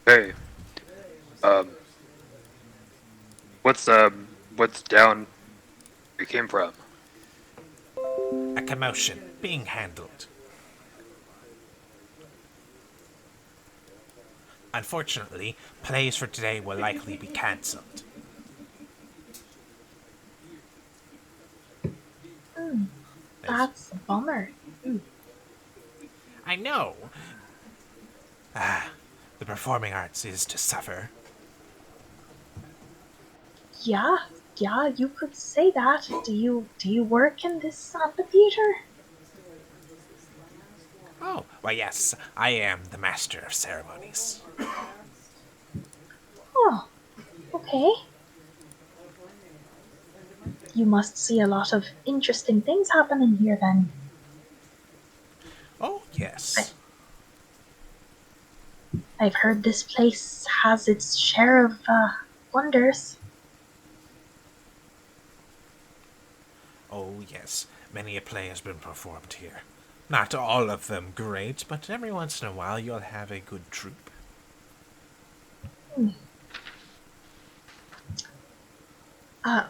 C: Hey, um, what's down where you came from?
A: A commotion being handled. Unfortunately, plays for today will likely be cancelled.
B: That's a bummer.
A: I know. The performing arts is to suffer.
B: Yeah, you could say that. Do you work in this amphitheater?
A: Oh, why yes, I am the master of ceremonies.
B: Oh, okay. You must see a lot of interesting things happening here then.
A: Oh, yes.
B: I've heard this place has its share of wonders.
A: Oh, yes. Many a play has been performed here. Not all of them great, but every once in a while you'll have a good troupe.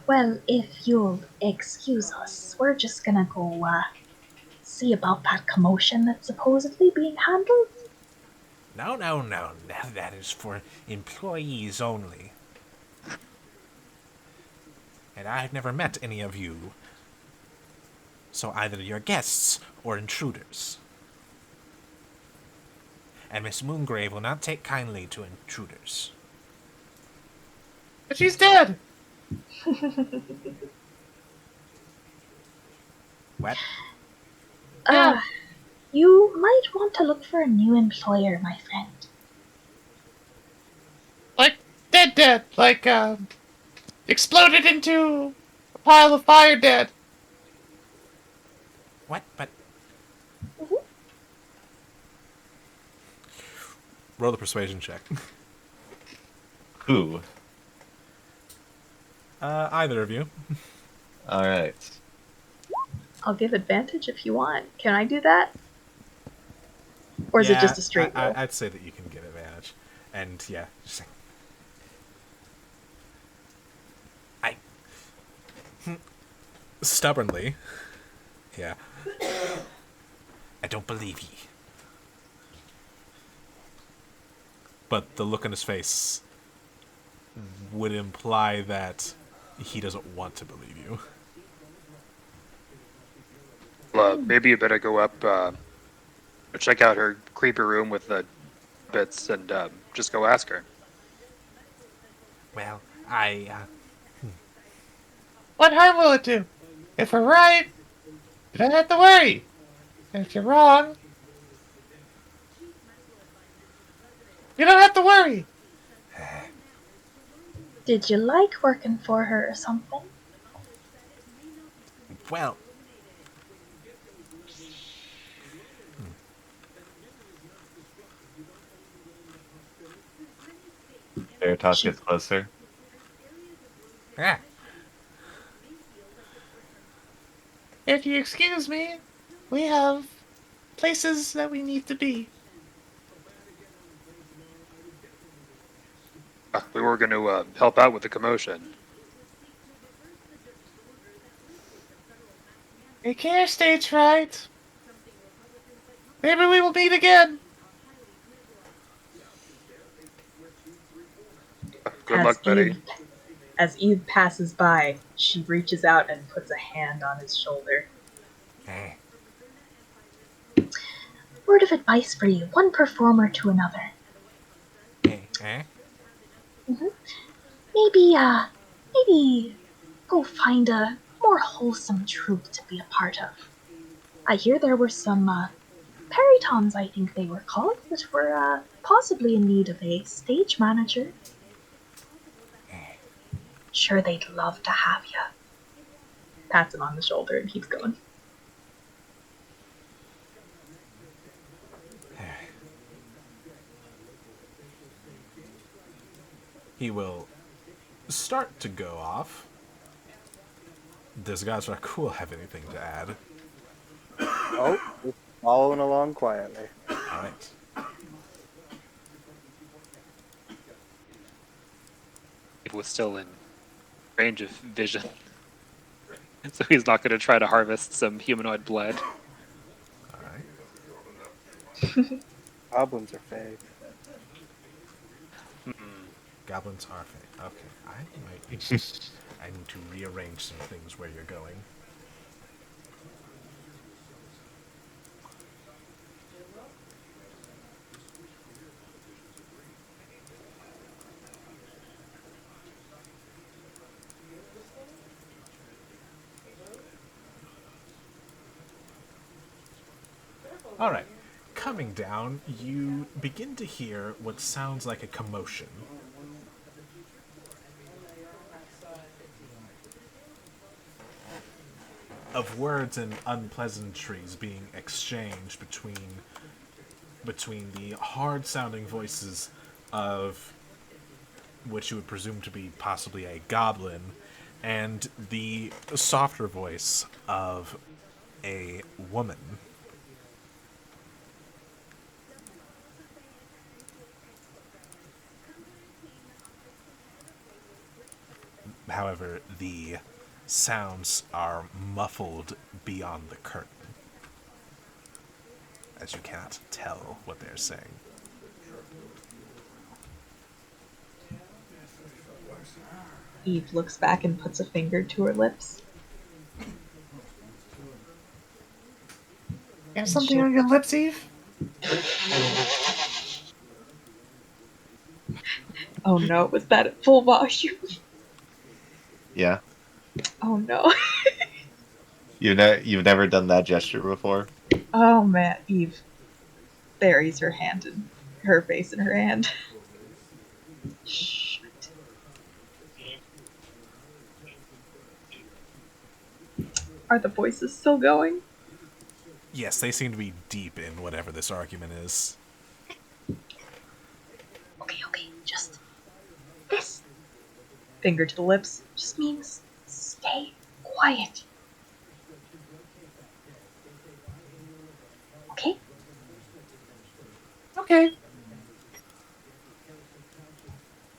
B: Well, if you'll excuse us, we're just gonna go see about that commotion that's supposedly being handled.
A: No, no, no. That is for employees only. And I've never met any of you. So either you're guests or intruders. And Miss Moongrave will not take kindly to intruders.
D: But she's dead.
A: What?
D: Yeah.
B: You might want to look for a new employer, my friend.
D: Like dead. Like exploded into a pile of fire dead.
A: What? But... Roll the persuasion check.
E: Who?
A: Either of you.
E: All right.
B: I'll give advantage if you want. Can I do that? Or is it
A: Yeah,
B: just a straight roll?
A: I'd say that you can get advantage. And yeah, just like, I stubbornly, yeah, I don't believe ye. But the look on his face would imply that he doesn't want to believe you.
C: Maybe you better go up, check out her creepy room with the bits, and just go ask her.
A: Well,
D: What harm will it do? If we're right, you don't have to worry. And if you're wrong, you don't have to worry.
B: Did you like working for her or something?
A: well,
E: Veritas
B: She
E: gets closer.
A: yeah.
D: If you excuse me, we have places that we need to be.
C: We were going to help out with the commotion.
D: Take care, stage fright. Maybe we will meet again.
C: Good
I: As
C: luck, Betty.
I: Eve passes by, she reaches out and puts a hand on his shoulder.
A: Eh,
B: word of advice for you, one performer to another.
A: eh.
B: hmm maybe go find a more wholesome troupe to be a part of. I hear there were some Peritons, I think they were called, that were possibly in need of a stage manager. Sure, they'd love to have you.
I: Pats him on the shoulder and keeps going.
A: He will start to go off. Does guys are cool have anything to add?
J: Oh, just following along quietly.
A: All right.
H: It was still in range of vision, so he's not going to try to harvest some humanoid blood.
A: All right.
J: Goblins are fake.
A: Goblins are fake. Okay. I need to rearrange some things where you're going. All right. Coming down, you begin to hear what sounds like a commotion. Of words and unpleasantries being exchanged between the hard-sounding voices of which you would presume to be possibly a goblin, and the softer voice of a woman. However, the sounds are muffled beyond the curtain, as you cannot tell what they're saying.
I: Eve looks back and puts a finger to her lips.
D: You have something on your lips, Eve?
I: Oh no, was that at full volume?
E: Yeah.
I: Oh no.
E: You've never done that gesture before?
I: Oh man, Eve buries her hand in her face in her hand. Shh. Are the voices still going?
A: Yes, they seem to be deep in whatever this argument is.
B: Okay, just this
I: Finger to the lips.
B: just means stay quiet. Okay?
D: Okay.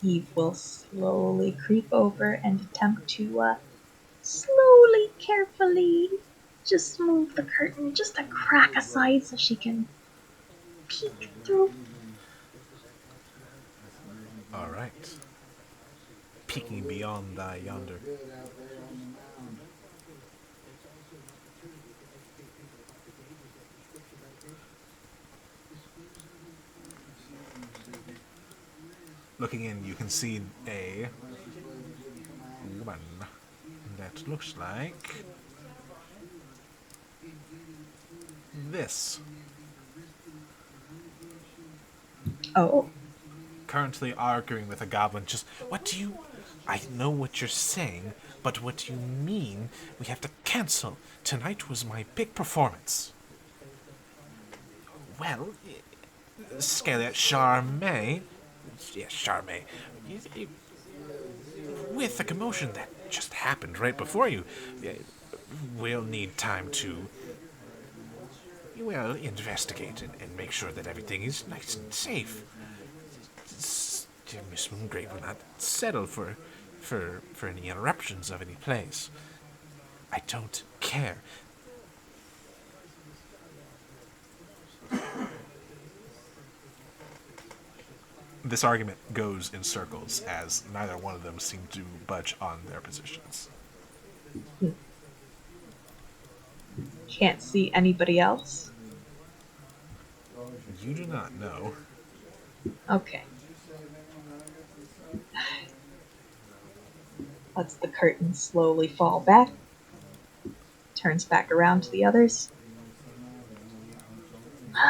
B: Eve will slowly creep over and attempt to slowly, carefully just move the curtain just a crack aside so she can peek through.
A: All right. Peeking beyond yonder. Looking in, you can see a woman that looks like this.
B: Oh,
A: Currently arguing with a goblin. Just, what do you. I know what you're saying, but what do you mean we have to cancel? Tonight was my big performance. Well, Scarlet Charme. Yes, Charme. With the commotion that just happened right before you, we'll need time to, well, investigate and make sure that everything is nice and safe. Miss Moongrave will not settle for any interruptions of any plays. I don't care. This argument goes in circles as neither one of them seem to budge on their positions.
B: can't see anybody else.
A: You do not know.
B: Okay. Lets the curtain slowly fall back. Turns back around to the others.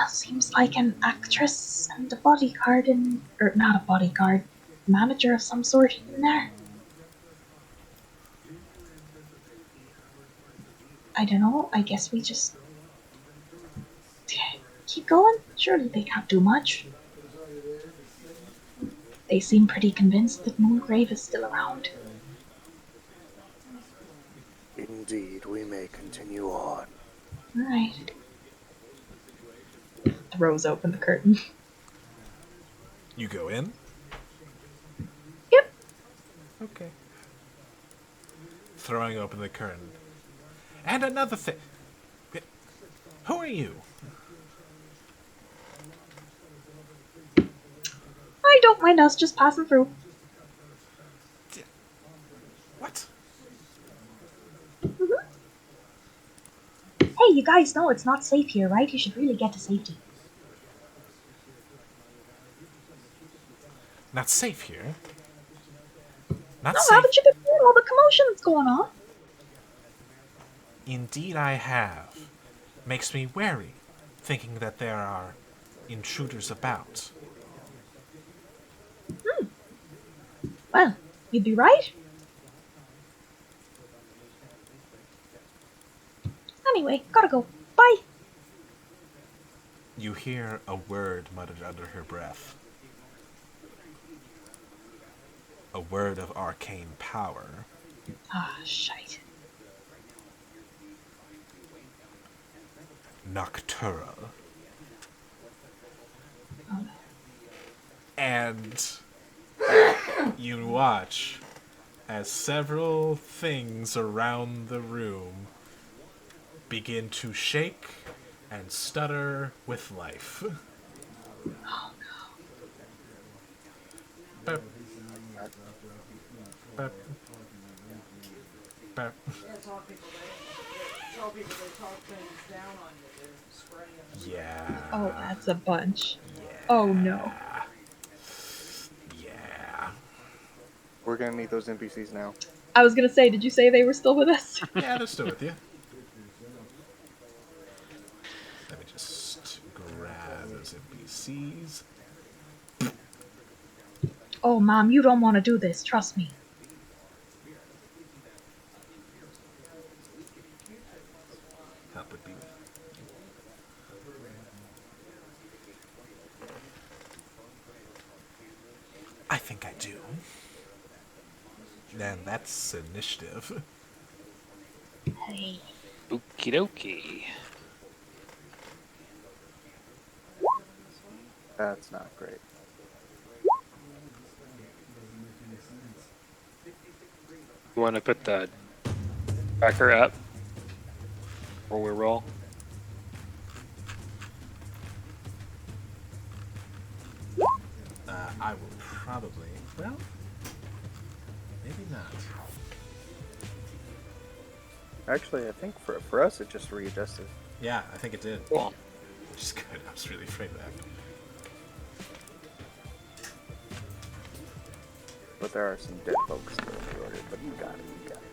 B: Seems like an actress and a bodyguard or not a bodyguard, manager of some sort in there. I don't know, I guess we just keep going. Surely they can't do much. They seem pretty convinced that Moongrave is still around.
G: Indeed, we may continue on.
B: Alright. Throws open the curtain.
A: You go in?
B: Yep.
A: Okay. Throwing open the curtain. And another thing. Who are you?
B: I don't mind us just passing through.
A: What?
B: Mm-hmm. Hey, you guys know it's not safe here, right? You should really get to safety.
A: Not safe here? Not
B: No,
A: safe?
B: haven't you been hearing all the commotion that's going on?
A: Indeed I have. Makes me wary, thinking that there are intruders about.
B: Well, you'd be right. Anyway, gotta go. Bye.
A: You hear a word muttered under her breath. A word of arcane power.
B: Ah, shite.
A: Nocturnal.
B: Oh, no.
A: And you watch as several things around the room begin to shake and stutter with life.
B: Oh,
A: Burp. Burp. Burp. Yeah.
B: oh, that's a bunch. Oh, no.
A: Yeah.
J: We're gonna meet those NPCs now.
B: I was gonna say, did you say they were still with us?
A: Yeah, they're still with you. Let me just grab those NPCs.
B: Oh, Mom, you don't want to do this. Trust me.
A: Help would be. I think I do. Then that's initiative.
B: Hey.
H: Okie dokie.
J: That's not great.
H: You want to put the tracker up before we roll?
A: I will probably. Well, maybe not.
J: Actually, I think for us it just readjusted.
A: Yeah, I think it did.
H: Cool.
A: Which is good. I was really afraid of that.
J: But there are some dead folks still in the order. But you got it. You got it.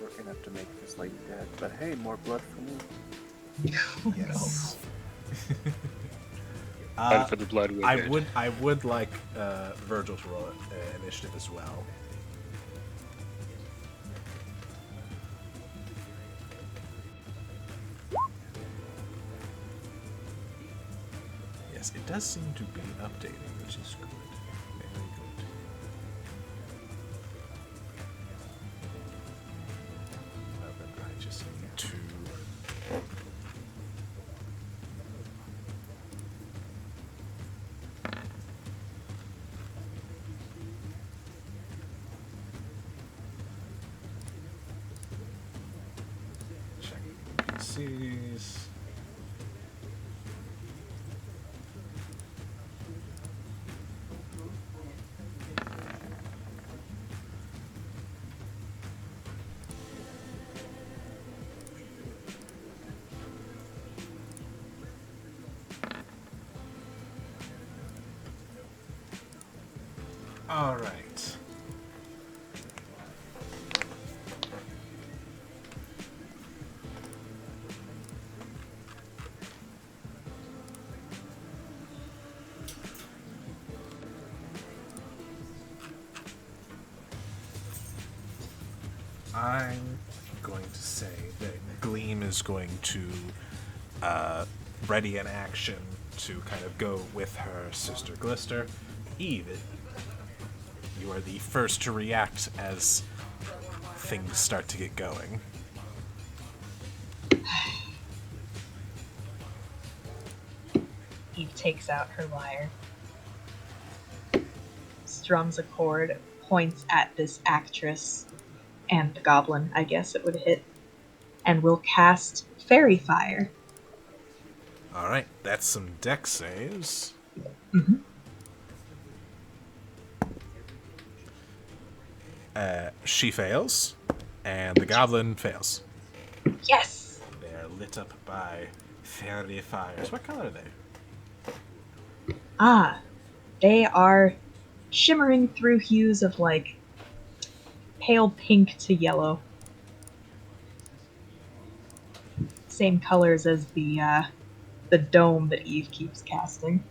J: We're gonna have to make this lady dead. But hey, more blood for me.
A: Yes.
H: Blood for the blood wizard.
A: I would like Virgil to roll initiative as well. Yes, it does seem to be updating, which is good. Very good. Well, then I just need to. Check PCs. All right. I'm going to say that Gleam is going to ready an action to kind of go with her sister Glister. Eve, you are the first to react as things start to get going.
I: Eve takes out her lyre, strums a chord, points at this actress and the goblin, I guess it would hit, and will cast Fairy Fire.
A: All right, that's some deck saves.
I: Mm-hmm.
A: She fails, and the goblin fails.
I: Yes!
A: They are lit up by fairy fires. What color are they?
I: Ah, they are shimmering through hues of like pale pink to yellow. Same colors as the dome that Eve keeps casting.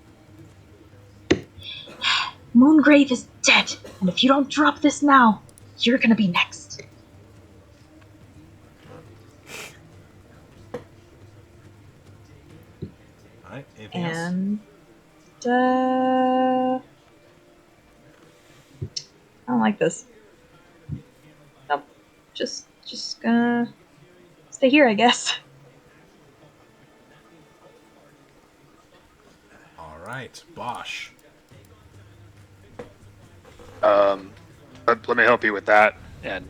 I: Moongrave is dead, and if you don't drop this now, you're gonna be next.
A: All right, anything else?
I: And I don't like this. Nope. Just gonna stay here, I guess.
A: All right, Bosch.
H: Let me help you with that. And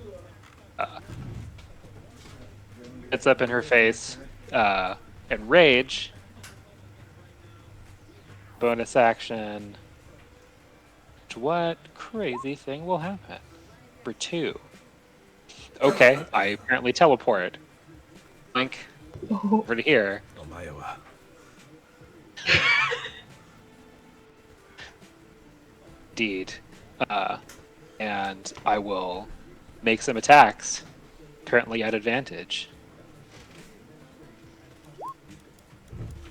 H: it's up in her face. And rage. Bonus action. What crazy thing will happen? For 2. Okay, I apparently teleport. Link over to here.
A: Oh, Maiowa.
H: Indeed. And I will make some attacks. Currently at advantage.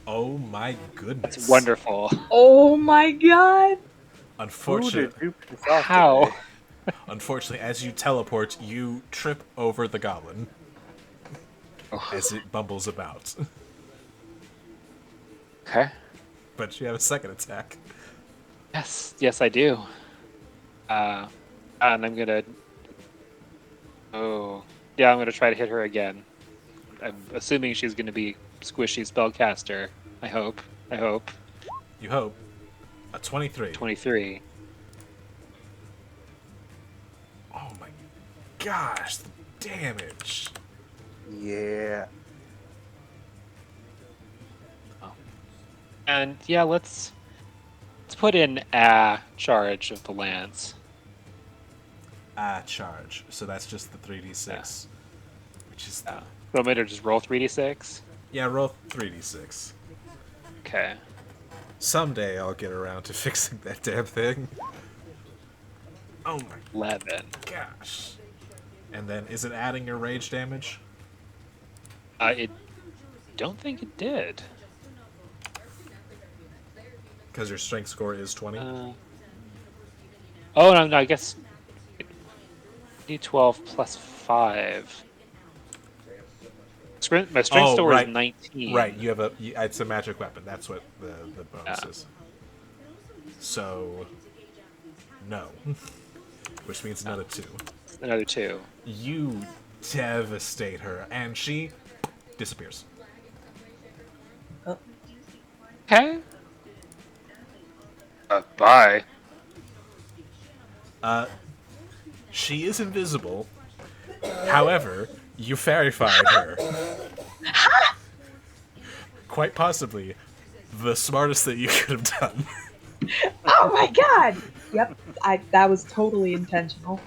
A: Oh my goodness.
H: That's wonderful.
I: Oh my god!
J: Who did
A: Unfortunately,
J: you piss off
H: How?
J: today?
A: unfortunately, as you teleport, you trip over the goblin as it bumbles about.
H: Okay.
A: But you have a second attack.
H: Yes, I do. And I'm gonna. Oh, yeah, I'm gonna try to hit her again. I'm assuming she's gonna be squishy spellcaster. I hope. I hope.
A: You hope. A 23.
H: 23.
A: Oh my gosh, the damage.
J: Yeah.
H: Oh. And yeah, let's put in a charge of the lance.
A: Charge. So that's just the 3d6. Which is the.
H: Yeah. So I'm gonna just roll 3d6.
A: Yeah, roll 3d6.
H: Okay.
A: Someday I'll get around to fixing that damn thing. Oh my
H: 11.
A: gosh. And then, is it adding your rage damage?
H: I don't think it did.
A: Because your strength score is 20?
H: Oh no, I guess D12 plus 5. My strength score is 19.
A: Right, you have it's a magic weapon. That's what the bonus is. So, no. Which means another 2.
H: Another 2.
A: You devastate her, and she disappears.
H: Okay.
C: Bye.
A: She is invisible. However, you fairy-fired her. Quite possibly the smartest that you could have done.
I: Oh my god! Yep, that was totally intentional.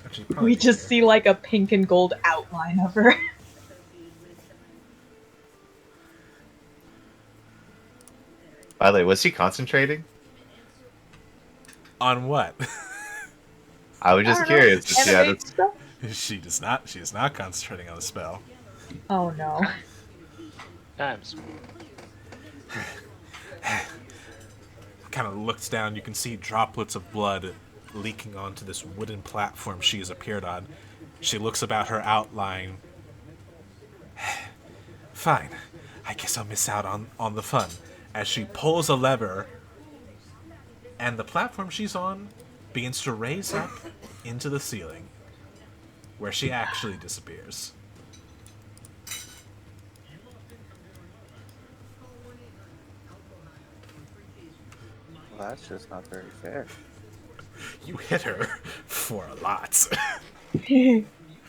A: Actually,
I: We
A: probably
I: just see like a pink and gold outline of her.
E: By the way, was she concentrating?
A: on what?
E: I was just curious. If she had
I: Animate stuff?
A: She does not. She is not concentrating on the spell.
I: Oh no.
H: Times.
A: Kind of looks down. You can see droplets of blood leaking onto this wooden platform she has appeared on. She looks about her outline. Fine. I guess I'll miss out on the fun. As she pulls a lever, and the platform she's on begins to raise up into the ceiling, where she actually disappears.
J: Well, that's just not very fair.
A: You hit her for a lot.
H: Yeah.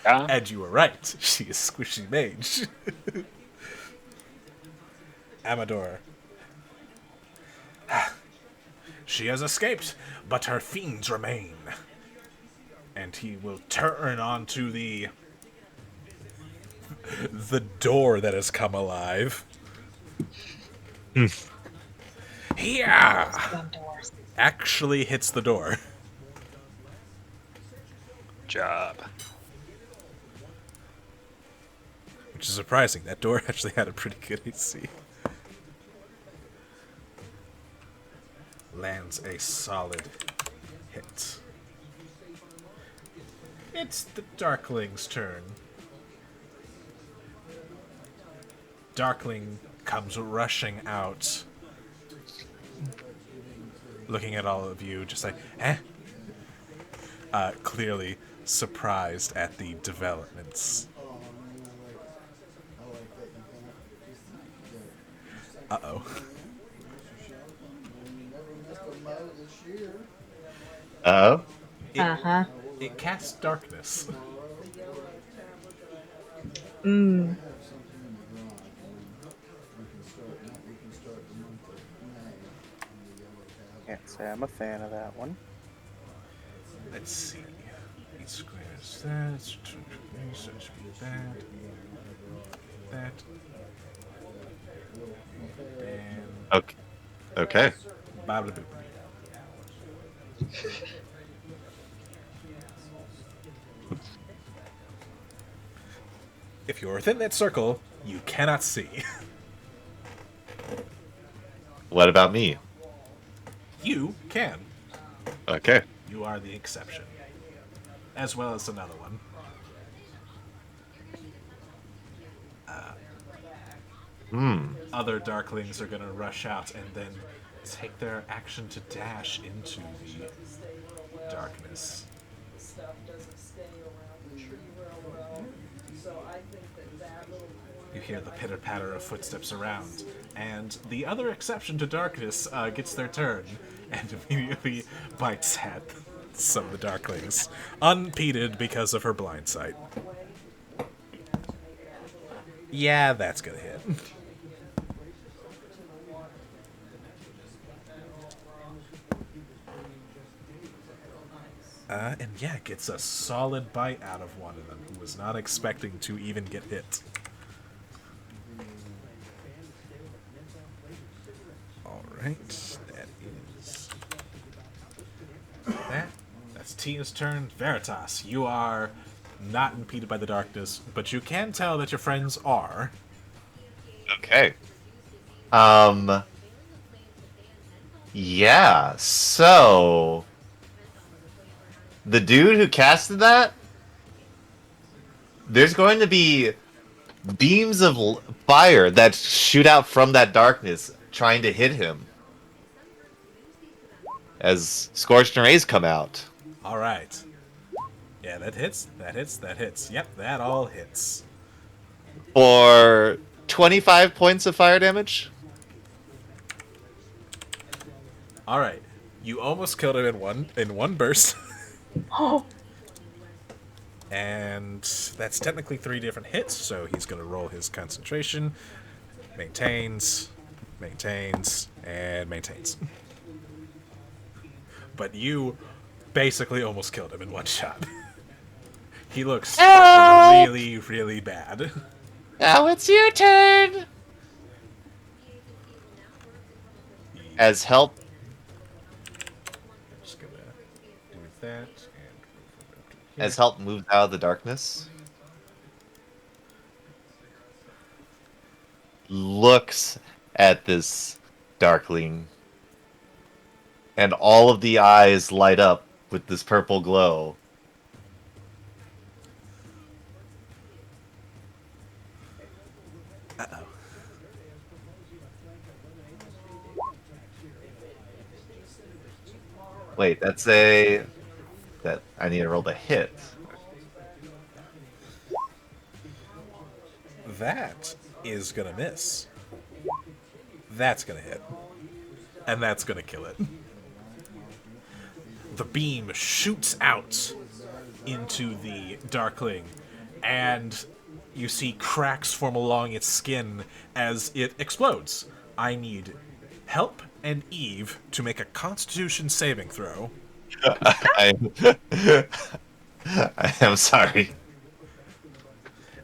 A: And you were right. She is Squishy Mage. Amador. She has escaped, but her fiends remain. And he will turn onto the door that has come alive. Yeah! Actually hits the door.
H: Job.
A: Which is surprising. That door actually had a pretty good AC. Lands a solid hit. It's the Darkling's turn. Darkling comes rushing out, looking at all of you, just like, eh? Clearly surprised at the developments. Uh-oh.
E: Oh?
I: Uh-huh.
A: It casts darkness.
I: Mm.
J: Can't say I'm a fan of that one.
A: Let's see. Each square is that. So it should be that. That. And
E: Okay. Okay.
A: Baba-da-boop. If you're within that circle, You cannot see.
E: What about me?
A: You can.
E: Okay.
A: You are the exception. As well as another one.
E: Hmm.
A: Other Darklings are going to rush out and then take their action to dash into the darkness. You hear the pitter-patter of footsteps around, and the other exception to darkness gets their turn and immediately bites at some of the Darklings, unimpeded because of her blind sight. Yeah, that's gonna hit. And yeah, gets a solid bite out of one of them, who was not expecting to even get hit. Alright, that is that. That's Tia's turn. Veritas, you are not impeded by the darkness, but you can tell that your friends are.
E: Okay. Um. Yeah. So the dude who casted that, there's going to be beams of fire that shoot out from that darkness, trying to hit him as scorched rays come out.
A: Alright. Yeah, that hits, that hits, that hits. Yep, that all hits.
E: For 25 points of fire damage.
A: Alright. You almost killed him in one burst.
I: Oh,
A: And that's technically 3 different hits, so he's gonna roll his concentration. Maintains, maintains, and maintains. But you basically almost killed him in one shot. He looks really, really bad.
D: Now it's your turn.
E: As help,
A: Just gonna do that and
E: as help moves out of the darkness, looks at this darkling, and all of the eyes light up with this purple glow. Wait, that's a that I need to roll the hit.
A: That is gonna miss. That's gonna hit. And that's gonna kill it. The beam shoots out into the Darkling, and you see cracks form along its skin as it explodes. I need Help and Eve to make a Constitution saving throw.
E: I, I am sorry.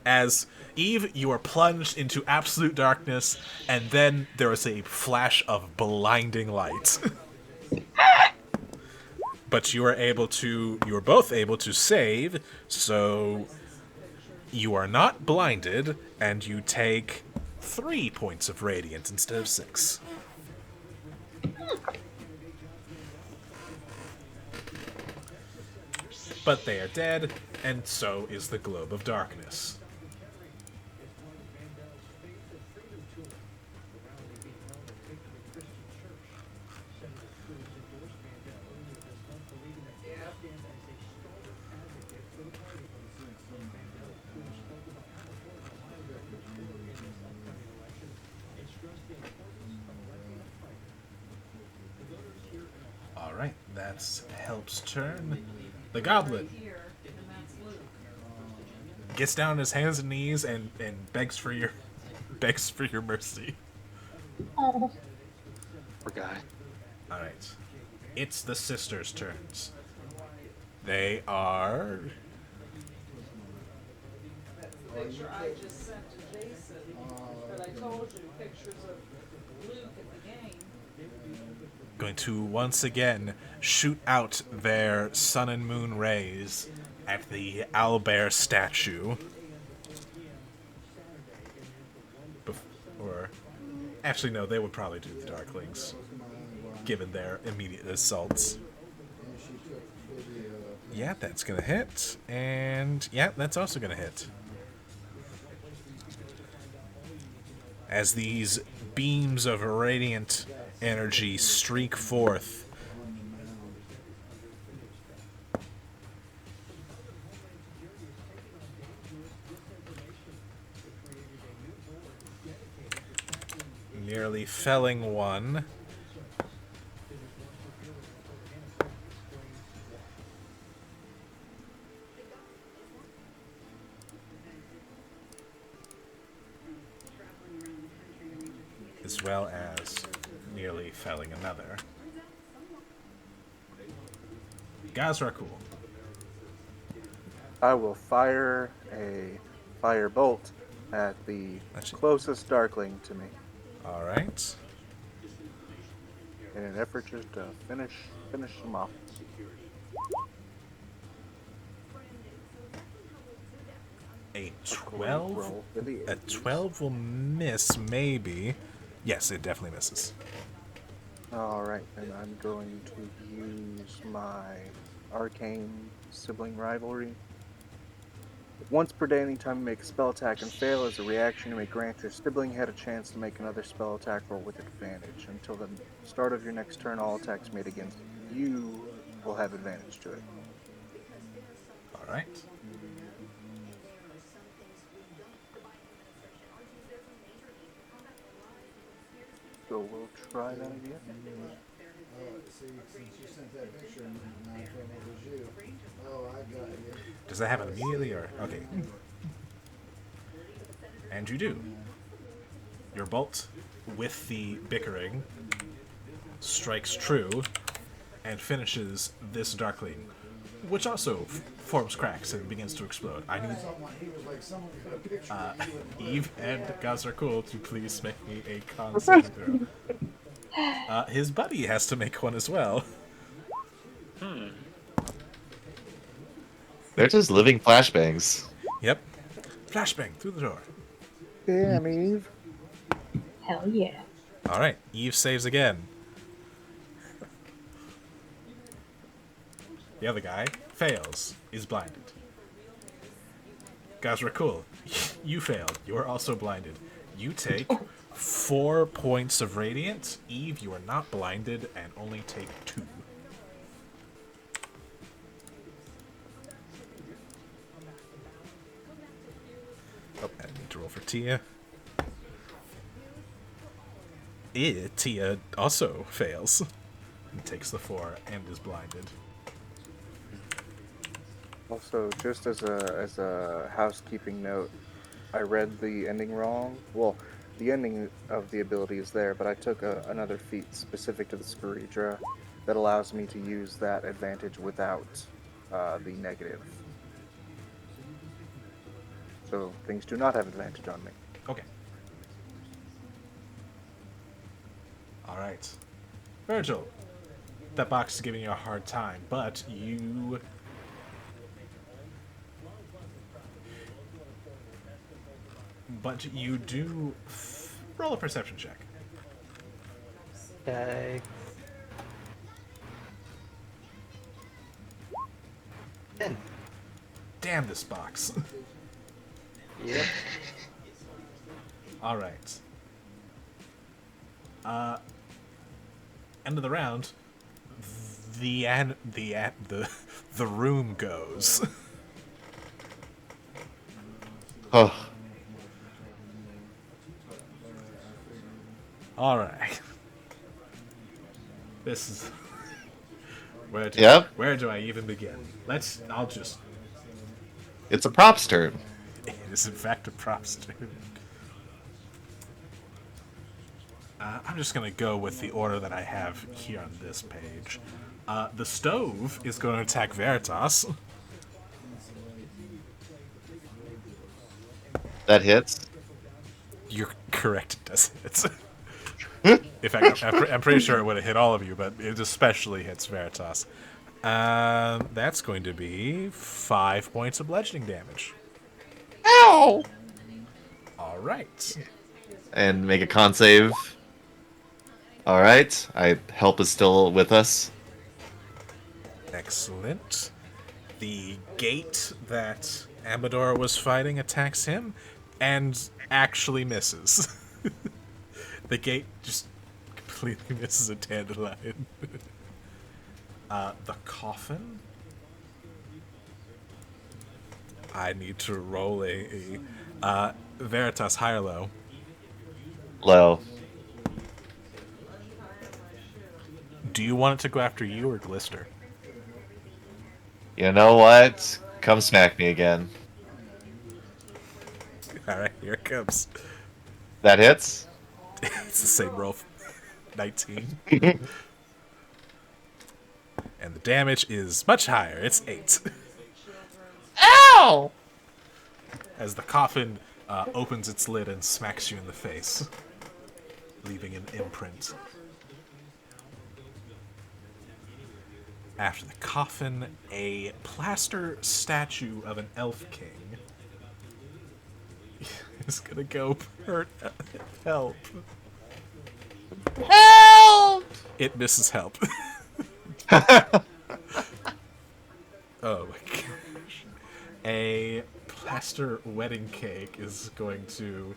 A: As Eve, you are plunged into absolute darkness, and then there is a flash of blinding light. But you are both able to save, so you are not blinded, and you take 3 points of radiant instead of 6. But they are dead, and so is the globe of darkness. Alright, that's Help's turn. The goblin gets down on his hands and knees and begs for your mercy.
I: oh.
C: Poor guy.
A: Alright. It's the sisters' turns. They are
K: Picture I just sent to Jason, but I told you pictures of Luke at the game.
A: going to once again shoot out their sun and moon rays at the owlbear statue. Actually, no, they would probably do the Darklings, given their immediate assaults. Yeah, that's gonna hit. And yeah, that's also gonna hit. As these beams of radiant energy streak forth, nearly felling one. As well as nearly felling another. Guys are cool.
J: I will fire a fire bolt at the closest Darkling to me
A: All right.
J: in an effort just to finish them off.
A: A
J: Great
A: 12.
J: roll for the
A: A
J: 80s.
A: 12 will miss, maybe. Yes, it definitely misses.
J: All right, then I'm going to use my arcane sibling rivalry. Once per day, anytime you make a spell attack and fail, as a reaction, you may grant your sibling head a chance to make another spell attack roll with advantage. Until the start of your next turn, all attacks made against you will have advantage to it.
A: All right.
J: So we'll try that again.
A: Does that happen immediately or okay? And you do. Your bolt, with the bickering, strikes true and finishes this Darkling, which also forms cracks and begins to explode. I need Eve and Gazrakul to please make me a con saving throw. His buddy has to make one as well.
E: They're just living flashbangs.
A: Yep. Flashbang through the door.
J: Damn, Eve.
B: Hell yeah.
A: All right. Eve saves again. The other guy fails, is blinded. Gazrakul, you failed. You are also blinded. You take 4 points of radiant. Eve, you are not blinded and only take 2. Oh, I need to roll for Tia. Tia also fails. And takes the 4 and is blinded.
J: Also, just as a housekeeping note, I read the ending wrong. Well, the ending of the ability is there, but I took another feat specific to the Scaridra that allows me to use that advantage without the negative. So things do not have advantage on me.
A: Okay. Alright. Virgil, that box is giving you a hard time, but you... But you do roll a perception check.
F: Okay. 10.
A: Damn this box.
F: Yep.
A: All right. End of the round. The room goes.
E: Oh,
A: All right. This is where do I even begin? I'll just.
E: it's a props turn.
A: It is in fact a props turn. I'm just gonna go with the order that I have here on this page. The stove is going to attack Veritas.
E: That hits.
A: You're correct, it does hit. In fact, I'm pretty sure it would have hit all of you, but it especially hits Veritas. That's going to be 5 points of bludgeoning damage.
D: Ow!
A: All right.
E: and make a con save. All right, help is still with us.
A: Excellent. The gate that Amador was fighting attacks him and actually misses. The gate just completely misses a dandelion. The coffin? I need to roll Veritas high or low.
E: Low.
A: Do you want it to go after you or Glister?
E: You know what? Come smack me again.
A: Alright, here it comes.
E: That hits?
A: It's the same roll. 19. And the damage is much higher. It's 8.
D: Ow!
A: As the coffin opens its lid and smacks you in the face, leaving an imprint. After the coffin, a plaster statue of an elf king is gonna go help.
D: Help!
A: It misses help. Oh my gosh. A plaster wedding cake is going to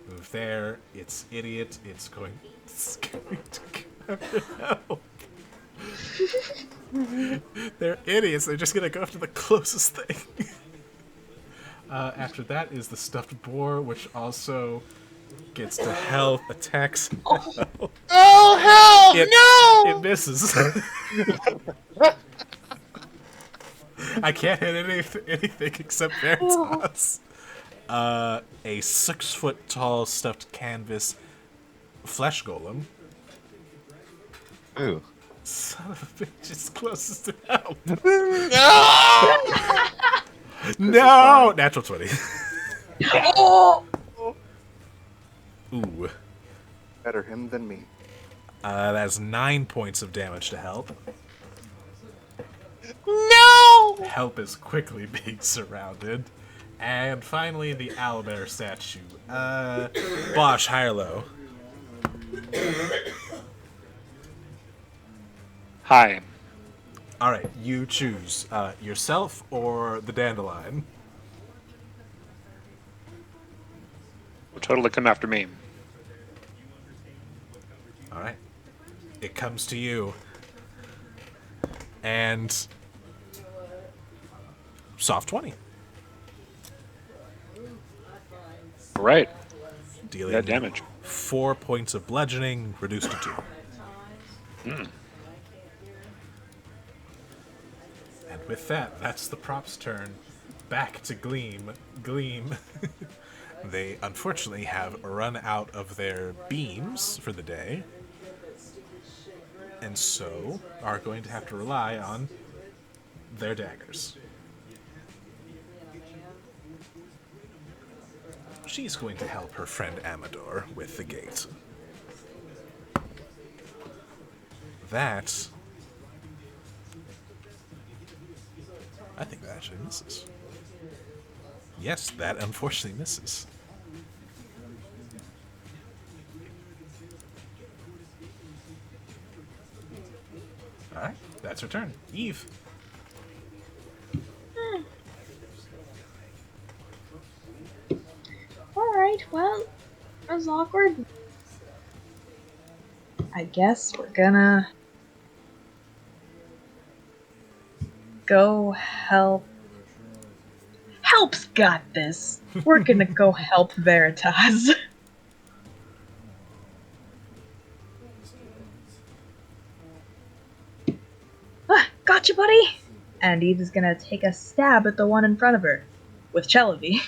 A: move there. It's idiot. It's going to go after help. They're idiots. They're just gonna go after the closest thing. After that is the stuffed boar, which also gets to health, attacks.
D: Oh, help!
A: It misses. I can't hit anything except Veritas. A 6-foot tall stuffed canvas flesh golem.
E: Ooh.
A: Son of a bitch, it's closest to help.
D: No!
A: No! Natural 20.
I: Oh!
A: Ooh.
J: Better him than me.
A: That's 9 points of damage to help.
D: No!
A: Help is quickly being surrounded. And finally, the owlbear statue. Bosch, high or low?
H: Hi.
A: Alright, you choose yourself or the dandelion.
H: Will totally come after me.
A: Alright. It comes to you. And soft 20.
H: All right.
A: Dealing
H: That damage.
A: 4 points of bludgeoning, reduced to 2. And with that, that's the props' turn. Back to Gleam. Gleam. They unfortunately have run out of their beams for the day. And so are going to have to rely on their daggers. She's going to help her friend Amador with the gate. That... I think that actually misses. Yes, that unfortunately misses. Alright, that's her turn. Eve.
B: Alright, well, that was awkward. I guess we're gonna go help. Help's got this. We're gonna go help Veritas. Gotcha, buddy! And Eve is gonna take a stab at the one in front of her. With Chelavy.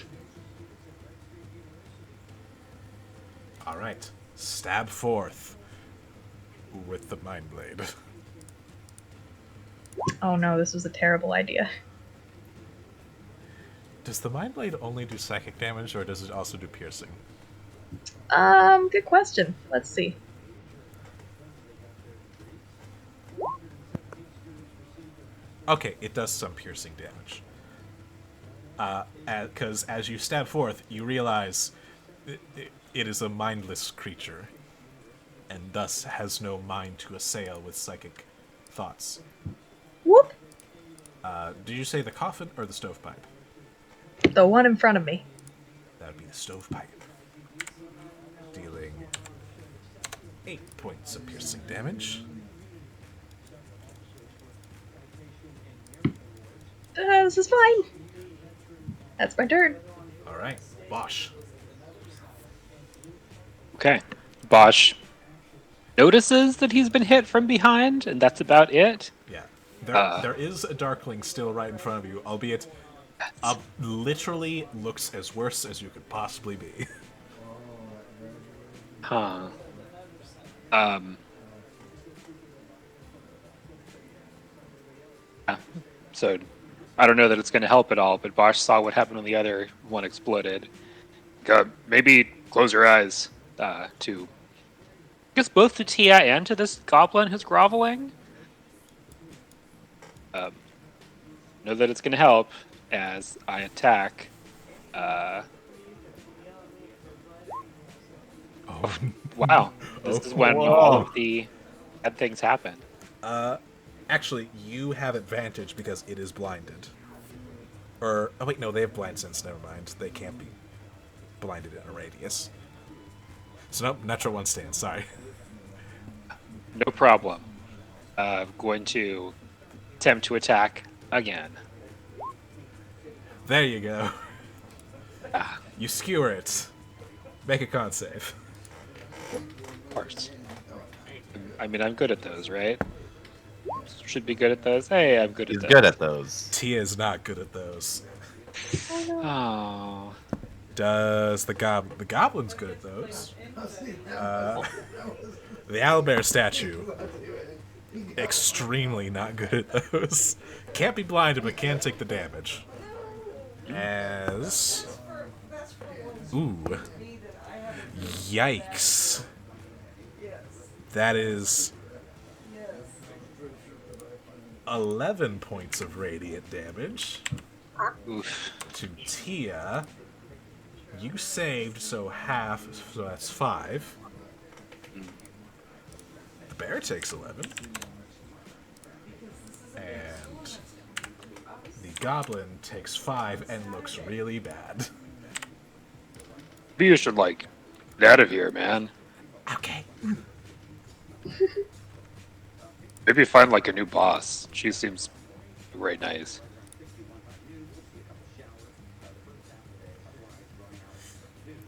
A: Alright, stab forth with the Mind Blade.
B: Oh no, this was a terrible idea.
A: Does the Mind Blade only do psychic damage, or does it also do piercing?
B: Good question. Let's see.
A: Okay, it does some piercing damage. Because as you stab forth, you realize It is a mindless creature, and thus has no mind to assail with psychic thoughts.
I: Whoop!
A: Did you say the coffin or the stovepipe?
I: The one in front of me.
A: That would be the stovepipe. Dealing 8 points of piercing damage.
I: This is fine. That's my turn.
A: Alright, Bosch.
H: Okay. Bosch notices that he's been hit from behind, and that's about it.
A: Yeah. There is a Darkling still right in front of you, albeit literally looks as worse as you could possibly be.
H: Huh. Yeah. So I don't know that it's going to help at all, but Bosch saw what happened when the other one exploded. Maybe close your eyes to, I guess, both to Tia and to this goblin who's groveling. Know that it's going to help as I attack. Wow. This is when all of the bad things happen.
A: Actually, you have advantage because it is blinded. Or, oh wait, no, they have blind sense, never mind. They can't be blinded in a radius. So nope, natural one stands, sorry.
H: No problem. Going to attempt to attack again.
A: There you go.
H: Ah,
A: You skewer it. Make a con save.
H: of course. I mean, I'm good at those, right? Should be good at those. Hey, I'm good at
E: He's
H: those.
E: good at those.
A: Tia is not good at those.
H: Oh.
A: Does the goblin's good at those? The owlbear statue, extremely not good at those. Can't be blinded, but can take the damage. As... Ooh. Yikes. That is 11 points of radiant damage.
H: Oof.
A: To Tia. You saved, so half, so that's 5. The bear takes 11. And the goblin takes 5 and looks really bad.
C: Maybe you should, like, get out of here, man.
A: Okay.
C: Maybe find, like, a new boss. She seems very nice.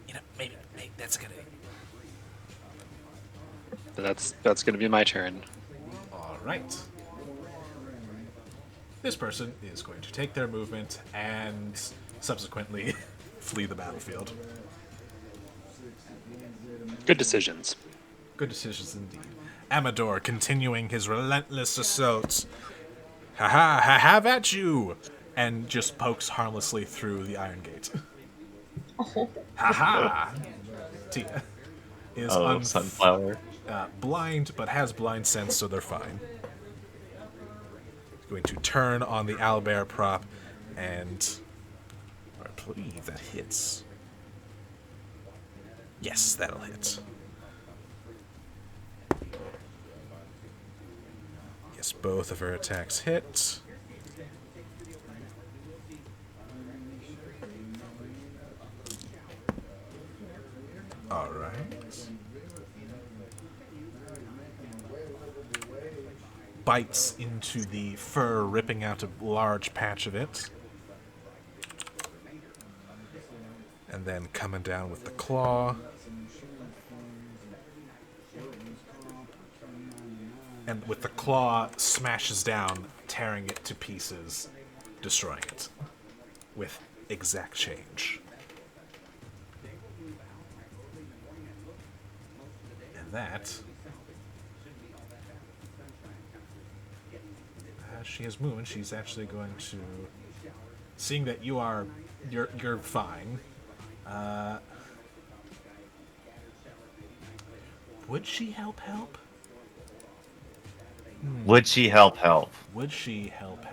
A: You know, maybe that's gonna...
H: That's going to be my turn.
A: Alright. This person is going to take their movement and subsequently flee the battlefield.
H: Good decisions.
A: Good decisions indeed. Amador continuing his relentless assaults. Ha have at you! And just pokes harmlessly through the iron gate. Ha! Tia is
E: Sunflower.
A: blind, but has blind sense, so they're fine. Going to turn on the owlbear prop, and I believe that hits. Yes, that'll hit. Yes, both of her attacks hit. All right. Bites into the fur, ripping out a large patch of it. And then coming down with the claw. And with the claw, smashes down, tearing it to pieces, destroying it. With exact change. And that... as she has moved, she's actually going to... seeing that you're fine. Would she help?
E: Would she help?
A: Would she help?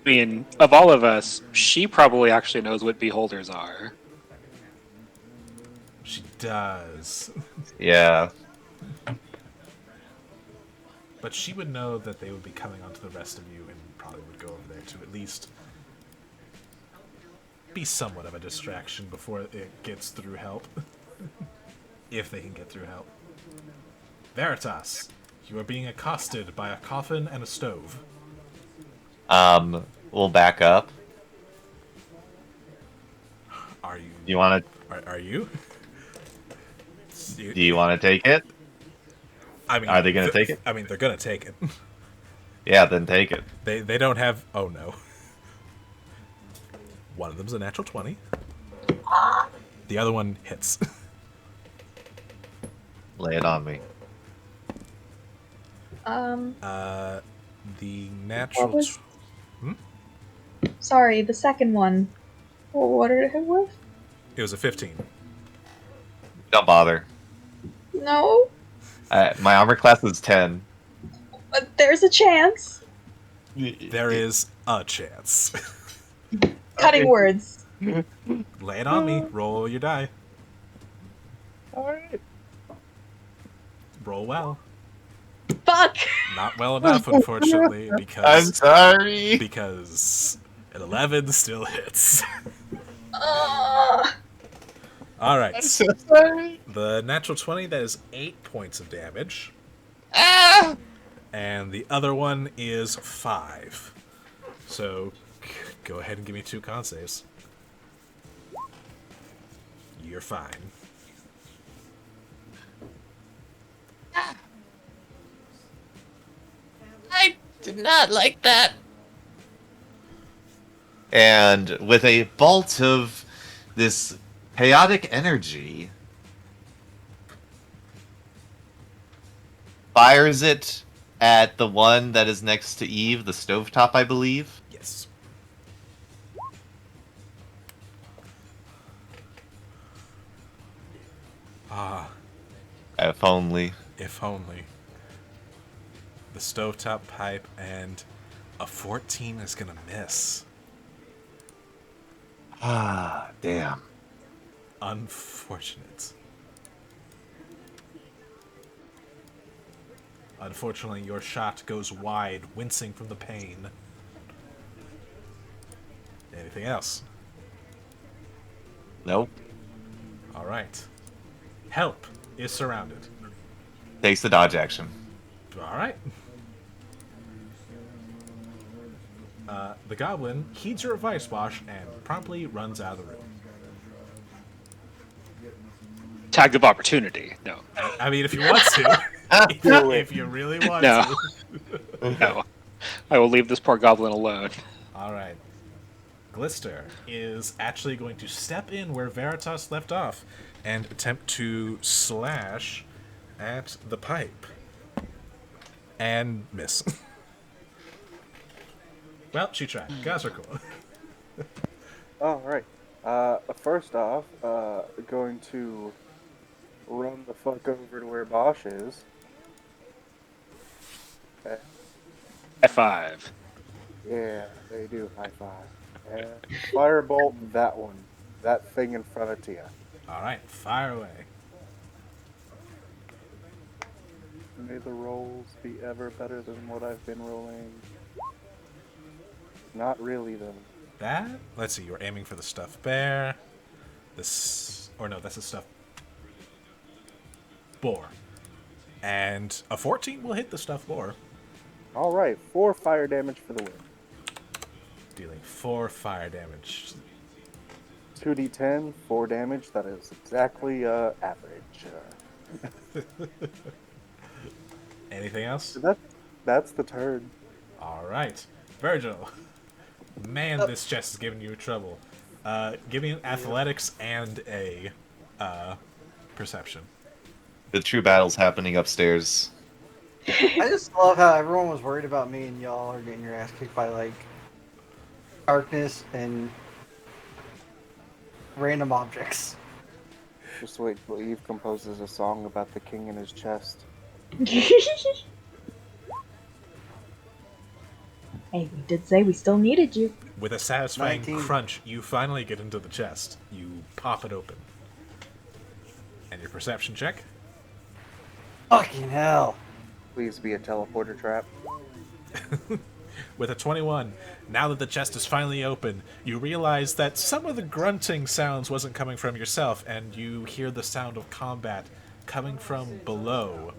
H: I mean, of all of us, she probably actually knows what beholders are.
A: She does.
E: Yeah.
A: But she would know that they would be coming onto the rest of you and probably would go over there to at least be somewhat of a distraction before it gets through help. If they can get through help. Veritas, you are being accosted by a coffin and a stove.
E: We'll back up.
A: Are you?
E: You want
A: Are you?
E: to? Do you want to take it?
A: I mean,
E: Are they gonna take it?
A: I mean, they're gonna take it.
E: Yeah, then take it.
A: They don't have. Oh no. One of them's a natural 20. The other one hits.
E: Lay it on me.
A: The natural.
B: What was-
A: Hmm?
B: Sorry, the second one. What did it hit with?
A: It was a 15.
E: Don't bother.
B: No,
E: My armor class is 10.
B: but there's a chance.
A: There is a chance.
B: Cutting words.
A: Lay it on me. Roll your die.
E: Alright.
A: Roll well.
B: Fuck!
A: Not well enough, unfortunately,
E: I'm
A: because
E: sorry.
A: an 11 still hits.
B: Ugh.
A: All right.
E: I'm so sorry.
A: The natural 20, that is 8 points of damage.
D: Ah!
A: And the other one is 5. So go ahead and give me 2 con saves. You're fine.
D: I did not like that.
E: And with a bolt of this chaotic energy, fires it at the one that is next to Eve, the stovetop, I believe.
A: Yes. Ah,
E: If only.
A: if only. The stovetop pipe and a 14 is gonna miss.
E: Ah, damn.
A: Unfortunate. Unfortunately, your shot goes wide, wincing from the pain. Anything else?
E: Nope.
A: All right. Help is surrounded.
E: Takes the dodge action.
A: All right. The goblin heeds your advice, Bosch, and promptly runs out of the room.
H: Tag of opportunity. No.
A: I mean, if you want to. if you really want
H: No.
A: to.
H: No. I will leave this poor goblin alone.
A: All right. Glister is actually going to step in where Veritas left off and attempt to slash at the pipe. And miss. Well, she tried. Guys are cool.
J: Alright. First off, going to run the fuck over to where Bosch is. Okay.
H: High five.
J: Yeah, they do. High five. And firebolt that one. That thing in front of Tia.
A: All right, fire away.
J: May the rolls be ever better than what I've been rolling. Not really, though.
A: That? Let's see, you were aiming for the stuffed bear. This. Or no, that's a stuffed boar. And a 14 will hit the stuffed boar,
J: Alright, 4 fire damage for the win.
A: dealing 4 fire damage.
J: 2d10, 4 damage. That is exactly average.
A: Anything else?
J: That's the turn.
A: All right, Virgil. Man, this chest is giving you trouble. Give me an athletics and a perception.
E: The true battle's happening upstairs.
F: I just love how everyone was worried about me and y'all are getting your ass kicked by like darkness and random objects.
J: Just wait till Eve composes a song about the king in his chest.
I: Hey, we did say we still needed you.
A: With a satisfying
F: 19.
A: crunch, you finally get into the chest. You pop it open. And your perception check?
F: Fucking hell.
J: Please be a teleporter trap.
A: With a 21, now that the chest is finally open, you realize that some of the grunting sounds wasn't coming from yourself, and you hear the sound of combat coming from below.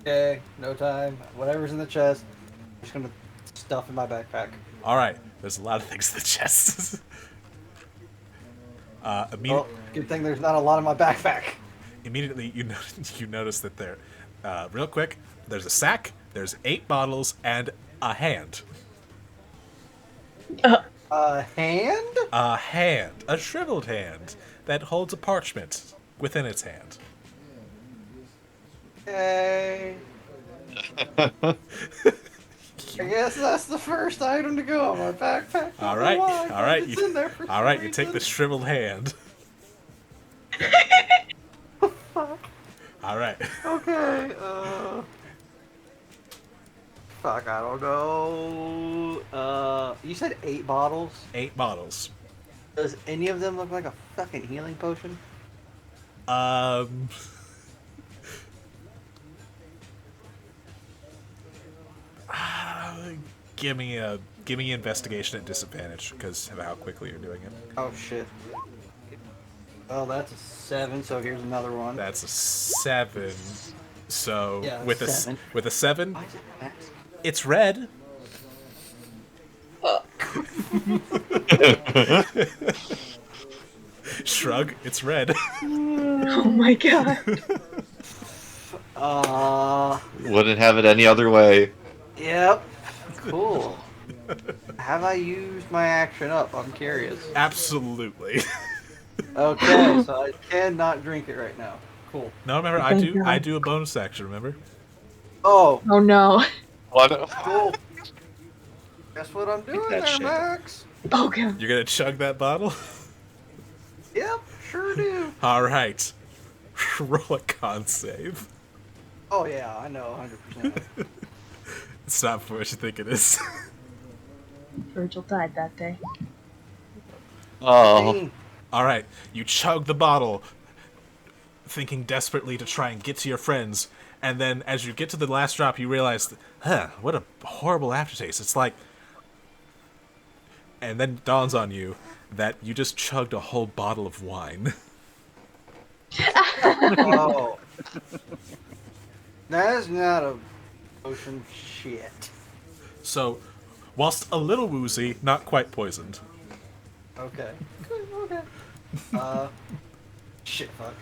F: Okay, no time. Whatever's in the chest, I'm just gonna stuff in my backpack.
A: Alright, there's a lot of things in the chest.
F: Well, good thing there's not a lot in my backpack.
A: Immediately, you notice that there, real quick, there's a sack, there's 8 bottles, and a hand.
F: A hand?
A: A hand, a shriveled hand, that holds a parchment within its hand.
F: Okay. I guess that's the first item to go on my backpack.
A: All right, all right,
F: It's in there for
A: all right. You take the shriveled hand.
F: Fuck.
A: All right.
F: Okay. Fuck, I don't know. You said 8 bottles.
A: 8 bottles.
F: Does any of them look like a fucking healing potion?
A: Give me investigation at disadvantage because of how quickly you're doing it.
F: Oh shit. Well, that's a 7. So here's another one.
A: That's a 7. So
F: Yeah,
A: with
F: 7.
A: a 7,
F: Why is it max?
A: it's red. Shrug. It's red.
I: Oh my god.
E: Wouldn't have it any other way.
F: Yep. Cool. Have I used my action up? I'm curious.
A: Absolutely.
F: Okay, so I cannot drink it right now. Cool.
A: No, remember
I: Thank God.
A: I do a bonus action. Remember?
F: Oh,
I: Oh no.
E: What?
F: cool. Guess what I'm doing
E: that
F: there,
E: shit.
F: Max?
I: Oh god.
A: You're gonna chug that bottle.
F: Yep, sure do.
A: All right. Roll a con save.
F: Oh yeah, I know, 100%.
A: It's not for what you think it is.
I: Virgil died that day.
E: Oh.
A: All right, you chug the bottle, thinking desperately to try and get to your friends, and then as you get to the last drop, you realize, what a horrible aftertaste. It's like, and then it dawns on you that you just chugged a whole bottle of wine.
F: Oh. That is not a potion shit.
A: So, whilst a little woozy, not quite poisoned.
F: Okay. Okay. Shit, fuck.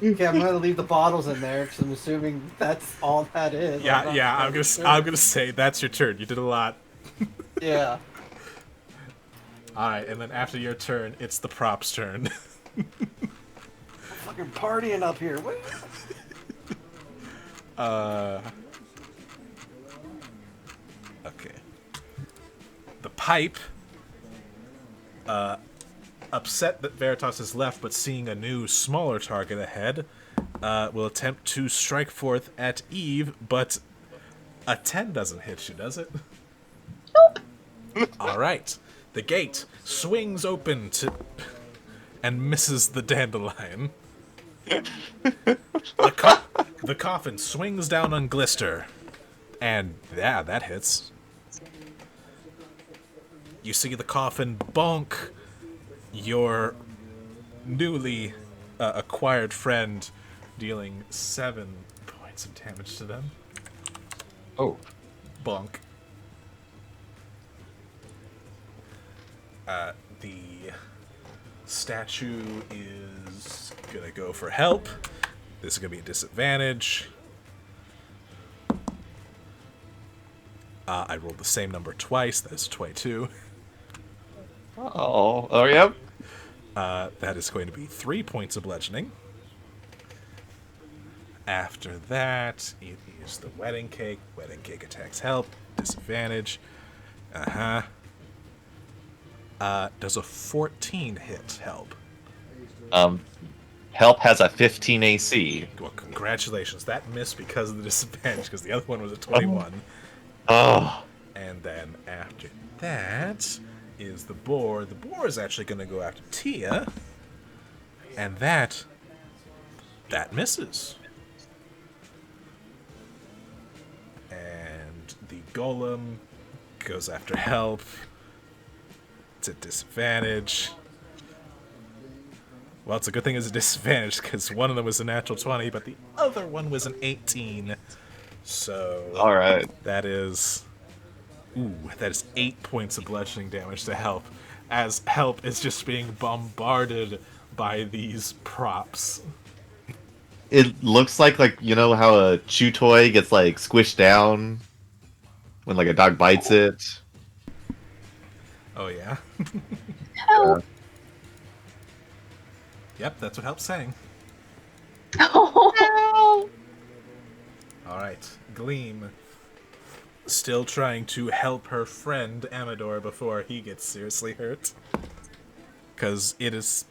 F: Okay, I'm gonna leave the bottles in there because I'm assuming that's all that is.
A: Yeah, I'm gonna say that's your turn. You did a lot.
F: Yeah.
A: All right, and then after your turn, it's the props' turn.
F: Fucking partying up here. What?
A: Okay. The pipe, upset that Veritas has left, but seeing a new, smaller target ahead, will attempt to strike forth at Eve, but a 10 doesn't hit you, does it? Nope. All right. The gate swings open and misses the dandelion. The coffin swings down on Glister, and yeah, that hits. You see the coffin bonk your newly acquired friend, dealing 7 points of damage to them.
E: Oh.
A: Bonk. The statue is gonna go for help. This is gonna be a disadvantage. I rolled the same number twice. That's 22.
E: Oh, yep.
A: That is going to be 3 points of bludgeoning. After that, it is the wedding cake. Wedding cake attacks help. Disadvantage. Does a 14 hit help?
E: Help has a 15 AC.
A: Well, congratulations. That missed because of the disadvantage, because the other one was a 21.
E: Oh.
A: And then after that is the boar. The boar is actually going to go after Tia. And that misses. And the golem goes after help. It's at disadvantage. Well, it's a good thing it's a disadvantage, because one of them was a natural 20, but the other one was an 18. So
E: All right.
A: that is 8 points of bludgeoning damage to help, as help is just being bombarded by these props.
E: It looks like you know how a chew toy gets like squished down when like a dog bites it.
A: Oh yeah.
B: Help!
A: Yep, that's what help's saying.
B: Oh.
A: All right, Gleam, still trying to help her friend Amador before he gets seriously hurt. Because it is...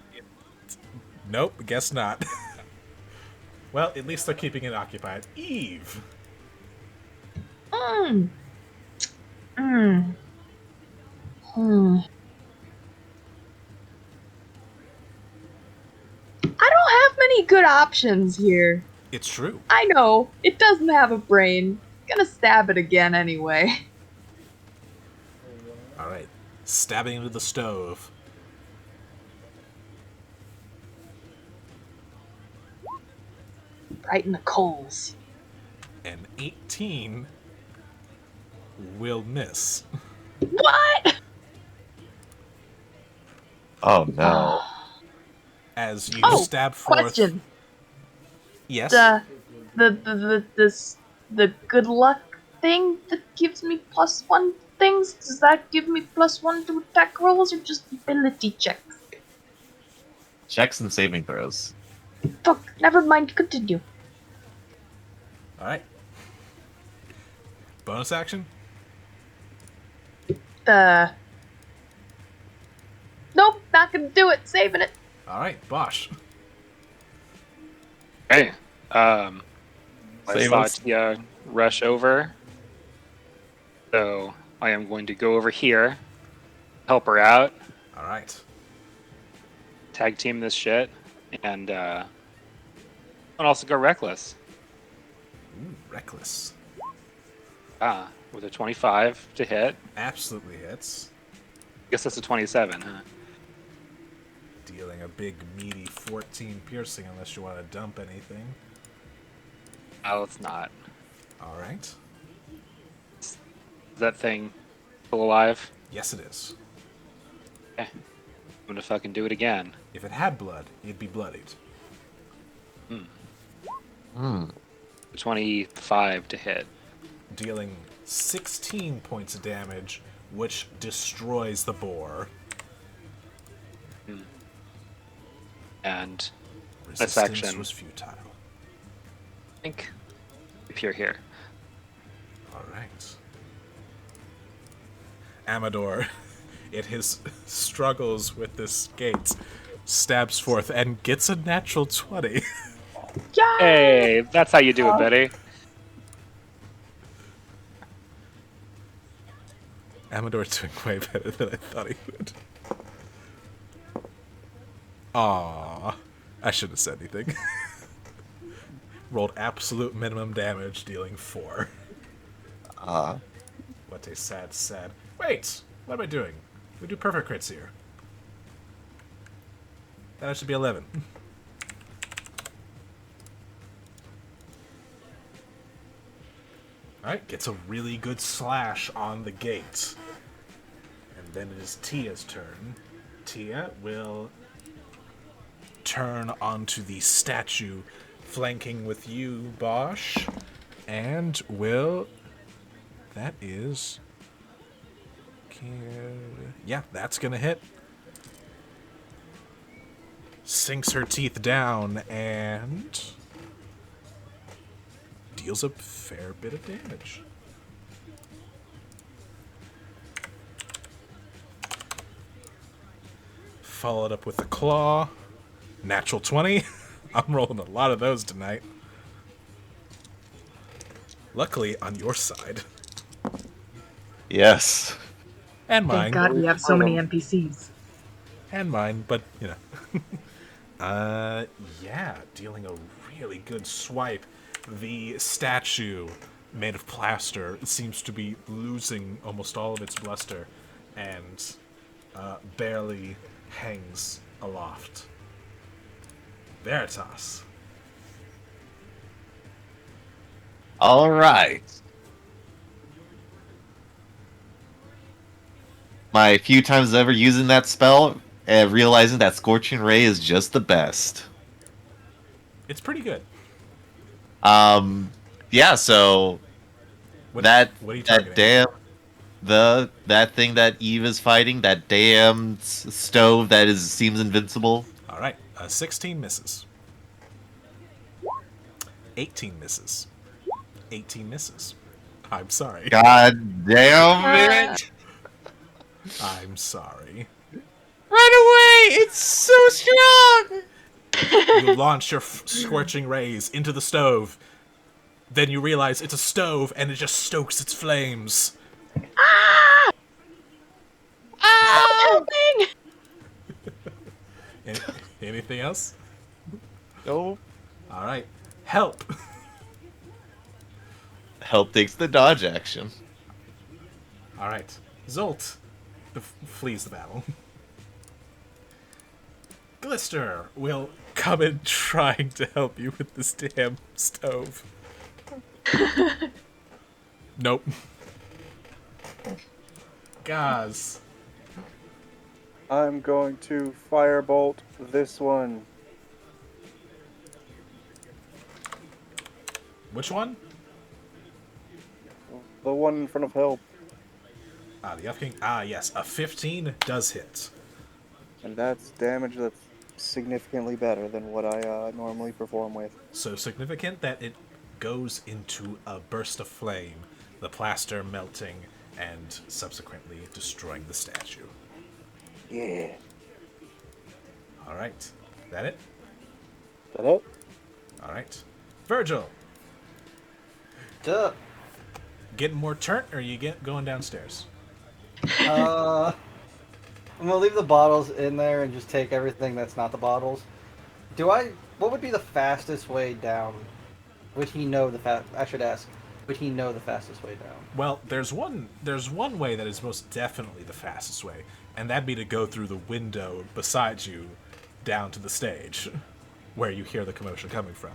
A: Nope, guess not. Well, at least they're keeping it occupied. Eve!
B: Mm. Mm. Hmm. I don't have many good options here.
A: It's true.
B: I know, it doesn't have a brain. Gonna stab it again anyway.
A: All right, stabbing into the stove.
B: Right in the coals.
A: An 18 will miss.
B: What?
E: Oh no.
A: As you
B: Oh,
A: stab forth...
B: question.
A: Yes?
B: The good luck thing that gives me +1 things, does that give me +1 to attack rolls or just ability checks?
E: Checks and saving throws.
B: Fuck, never mind, continue.
A: All right. Bonus action?
B: Nope, not gonna do it, saving it.
A: All right, Bosch.
H: Hey, I
E: Save
H: saw
E: us.
H: Tia rush over, so I am going to go over here, help her out,
A: All right.
H: tag team this shit, and also go reckless.
A: Ooh, reckless.
H: With a 25 to hit.
A: Absolutely hits.
H: I guess that's a 27, huh?
A: Dealing a big, meaty 14 piercing unless you want to dump anything.
H: Oh, it's not.
A: All right.
H: Is that thing still alive?
A: Yes, it is.
H: Okay. I'm gonna fucking do it again.
A: If it had blood, it'd be bloodied.
H: 25 to hit.
A: Dealing 16 points of damage, which destroys the boar.
H: And
A: Resistance
H: action.
A: was futile.
H: I think appear here.
A: All right. Amador, in his struggles with this gate, stabs forth and gets a natural 20.
B: Yeah.
H: Hey, that's how you do it, Betty.
A: Amador's doing way better than I thought he would. Aww. I shouldn't have said anything. Rolled absolute minimum damage, dealing 4. What a sad... Wait! What am I doing? We do perfect crits here. That should be 11. Alright, gets a really good slash on the gate. And then it is Tia's turn. Tia will turn onto the statue flanking with you, Bosch, and will... That is... Yeah, that's gonna hit. Sinks her teeth down and deals a fair bit of damage. Followed up with the claw. Natural 20. I'm rolling a lot of those tonight. Luckily, on your side.
E: Yes.
A: And
B: Thank
A: mine.
B: God we have so many NPCs.
A: And mine, but, you know. Yeah, dealing a really good swipe. The statue made of plaster seems to be losing almost all of its bluster and barely hangs aloft. Veritas.
E: All right. My few times ever using that spell, and realizing that Scorching Ray is just the best.
A: It's pretty good.
E: Yeah. So
A: What
E: that
A: what are you
E: that
A: targeting?
E: damn that thing that Eve is fighting, that damn stove that seems invincible.
A: All right, 16 misses. 18 misses. 18 misses. I'm sorry.
E: God damn
B: Uh,
E: it!
A: I'm sorry.
D: Right away! It's so strong!
A: You launch your scorching rays into the stove. Then you realize it's a stove and it just stokes its flames.
B: Someone
D: Ah!
B: helping!
A: Any- Anything else?
E: Nope.
A: All right. Help.
E: Help takes the dodge action.
A: All right. Zolt flees the battle. Glister will come in trying to help you with this damn stove. Nope. Gaz.
J: I'm going to firebolt this one.
A: Which one?
J: The one in front of help.
A: The Elf King. Yes. A 15 does hit.
J: And that's damage that's significantly better than what I normally perform with.
A: So significant that it goes into a burst of flame, the plaster melting and subsequently destroying the statue.
J: Yeah.
A: All right. That it?
J: Is that it?
A: All right. Virgil,
F: Duh.
A: getting more turnt or you going downstairs?
F: I'm gonna leave the bottles in there and just take everything that's not the bottles. What would be the fastest way down? Would he know I should ask. Would he know the fastest way down?
A: Well, there's one way that is most definitely the fastest way, and that'd be to go through the window beside you down to the stage where you hear the commotion coming from.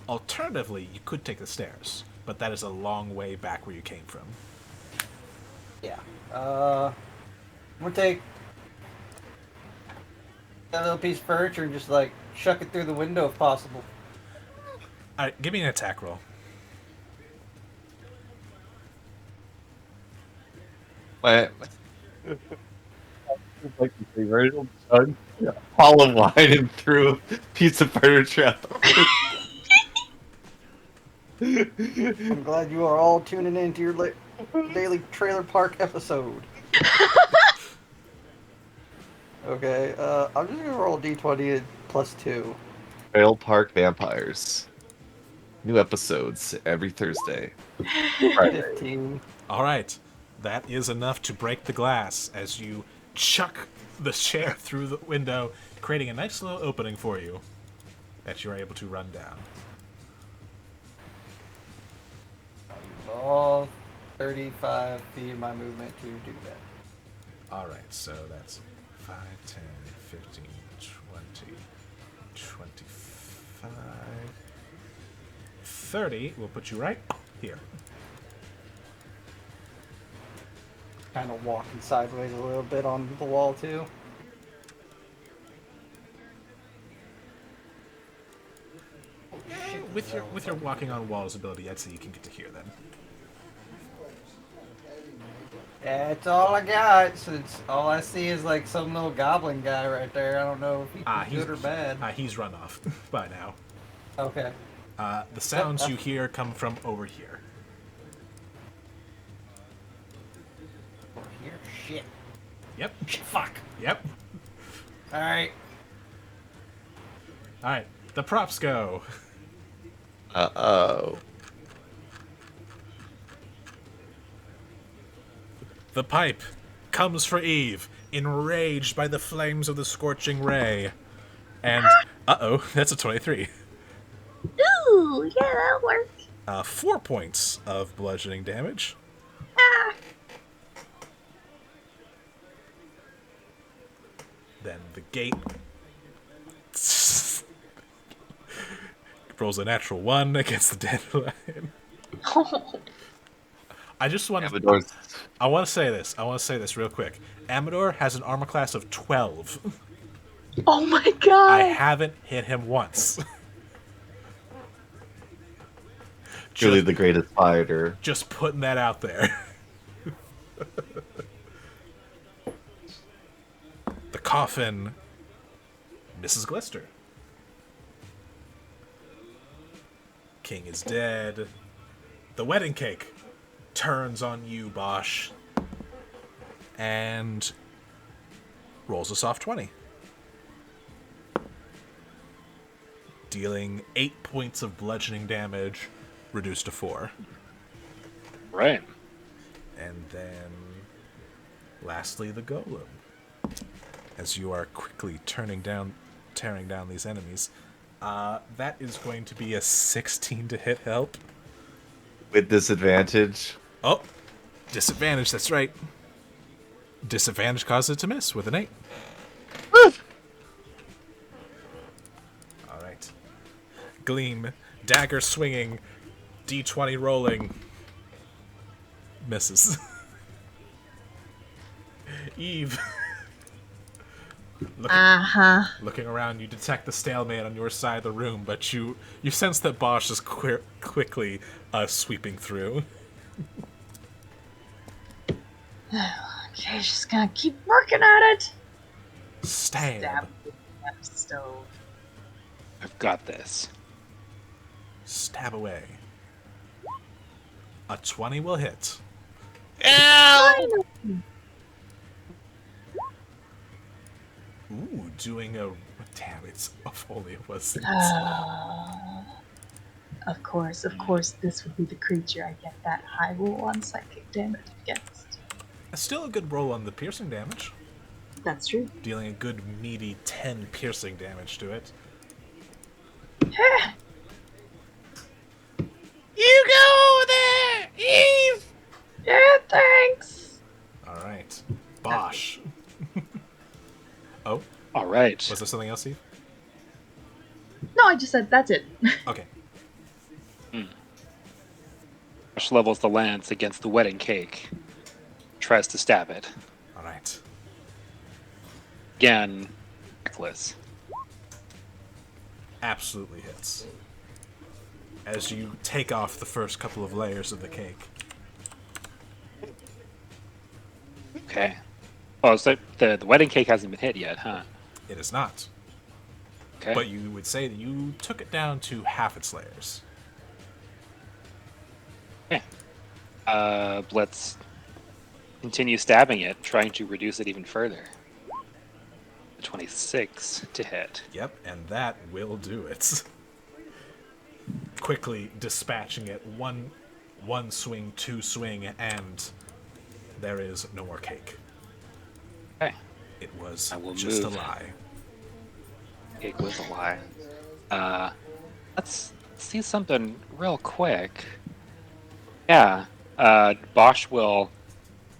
A: Alternatively, you could take the stairs, but that is a long way back where you came from.
F: Yeah. We'll take that little piece of furniture and just like chuck it through the window if possible.
A: All right, give me an attack roll.
E: My, like the original chug, hollow wine and threw a piece of furniture out.
F: I'm glad you are all tuning in to your daily trailer park episode. Okay, I'm just gonna roll d20 plus 2.
E: Trail Park Vampires. New episodes every Thursday. Friday.
F: 15.
A: All right, that is enough to break the glass as you chuck the chair through the window, creating a nice little opening for you that you're able to run down.
F: All 35 feet of my movement to do that.
A: All right, so that's 5, 10, 15, 20, 25, 30. We'll put you right here.
F: Kind of walking sideways a little bit on the wall too.
A: With your walking on walls ability, I'd say you can get to here then.
F: That's all I got. Since all I see is like some little goblin guy right there. I don't know if he's good or bad.
A: He's run off by now.
F: Okay.
A: The sounds you hear come from over here.
F: Over here? Shit.
A: Yep.
F: Fuck.
A: Yep.
F: Alright.
A: All right. The props go.
E: Uh-oh.
A: The pipe comes for Eve, enraged by the flames of the scorching ray. And, that's a 23.
B: Ooh, yeah, that'll work.
A: 4 points of bludgeoning damage.
B: Ah.
A: Then the gate rolls a natural 1 against the dandelion. I just want to.
E: Amador's
A: I want to say this. I want to say this real quick. Amador has an armor class of 12.
B: Oh my god!
A: I haven't hit him once.
E: truly the greatest fighter.
A: Just putting that out there. The coffin. Mrs. Glister. King is dead. The wedding cake turns on you, Bosch. And rolls a soft 20. Dealing 8 points of bludgeoning damage, reduced to 4.
H: Right.
A: And then, lastly, the golem. As you are quickly tearing down these enemies, that is going to be a 16 to hit. Help.
E: With disadvantage.
A: Oh, disadvantage. That's right. Disadvantage causes it to miss with an 8. All right. Gleam, dagger swinging, D20 rolling. Misses. Eve. Looking around, you detect the stalemate on your side of the room, but you sense that Bosch is quickly sweeping through.
B: Okay, just gonna keep working at it.
A: Stab.
I: Stove.
H: I've got this.
A: Stab away. A 20 will hit.
D: Ow!
A: Ooh, doing a... Damn, it's... If only it was...
I: Of course, this would be the creature I get that high roll on psychic damage against.
A: Still a good roll on the piercing damage.
I: That's true.
A: Dealing a good meaty 10 piercing damage to it.
D: You go over there, Eve!
B: Yeah, thanks.
A: Alright. Bosch. Oh,
H: All right.
A: was there something else, Eve?
I: No, I just said that's it.
A: Okay.
H: Josh levels the lance against the wedding cake. Tries to stab it.
A: Alright.
H: Again, reckless.
A: Absolutely hits. As you take off the first couple of layers of the cake.
H: Okay. Oh, so the wedding cake hasn't been hit yet, huh?
A: It is not.
H: Okay.
A: But you would say that you took it down to half its layers.
H: Okay. Let's continue stabbing it, trying to reduce it even further. 26 to hit.
A: Yep, and that will do it. Quickly dispatching it, one swing, 2 swing, and there is no more cake.
H: Okay.
A: It was
H: I will
A: just
H: move.
A: a lie.
H: Cake was a lie. Let's see something real quick. Yeah. Bosch will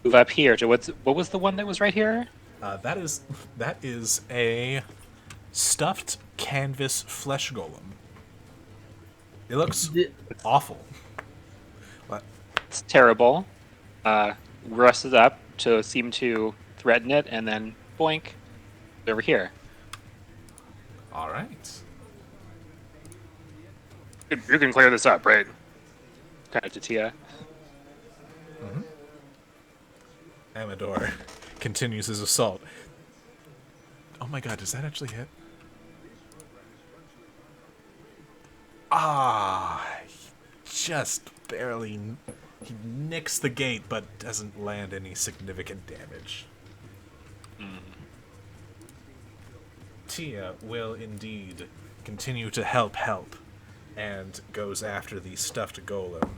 H: move up here to what was the one that was right here?
A: That is a stuffed canvas flesh golem. It looks awful. But
H: It's terrible. Rusted up to seem to threaten it, and then boink, over here.
A: all right.
H: You can clear this up, right? Kind of to Tia.
A: Amador continues his assault. Oh my god, does that actually hit? Just barely. He nicks the gate, but doesn't land any significant damage. Tia will indeed continue to help, and goes after the stuffed golem.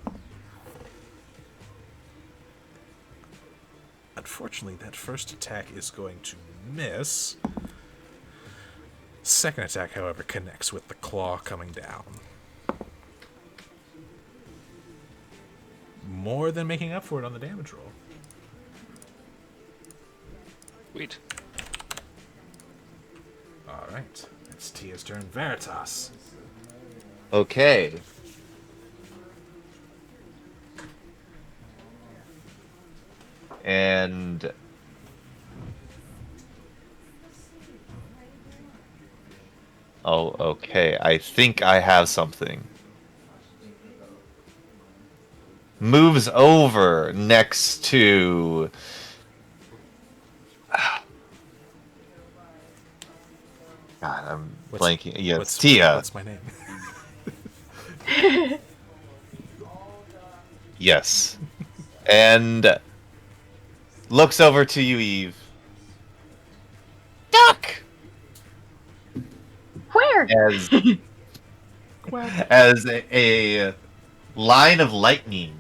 A: Unfortunately, that first attack is going to miss. Second attack, however, connects with the claw coming down. More than making up for it on the damage roll.
H: Sweet.
A: Alright, it's Tia's turn. Veritas.
E: Okay. And oh, okay. I think I have something. Moves over next to God, I'm blanking. Yeah, it's Tia.
A: What's my name?
E: Yes. And looks over to you, Eve. Duck!
B: Where?
E: As a line of lightning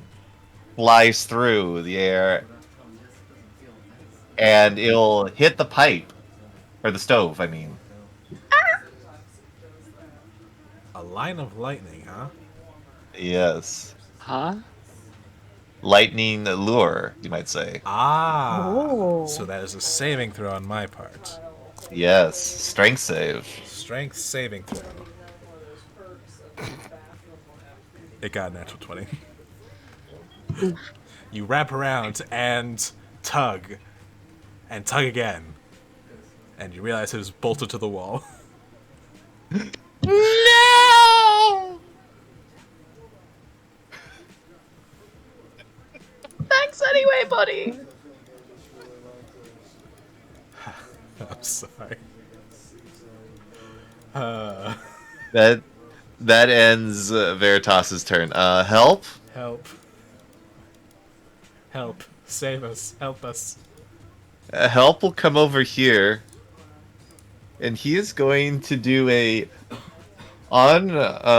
E: flies through the air, and it'll hit the pipe. Or the stove, I mean.
A: A line of lightning, huh?
E: Yes.
H: Huh?
E: Lightning lure, you might say.
A: Ah.
B: Oh.
A: So that is a saving throw on my part.
E: Yes. Strength save.
A: Strength saving throw. It got a natural 20. You wrap around and tug again. And you realize it was bolted to the wall.
E: No!
B: Thanks anyway, buddy.
A: I'm sorry.
E: That ends Veritas's turn. Help?
A: Help. Help. Save us. Help us.
E: Help will come over here, and he is going to do an unarmed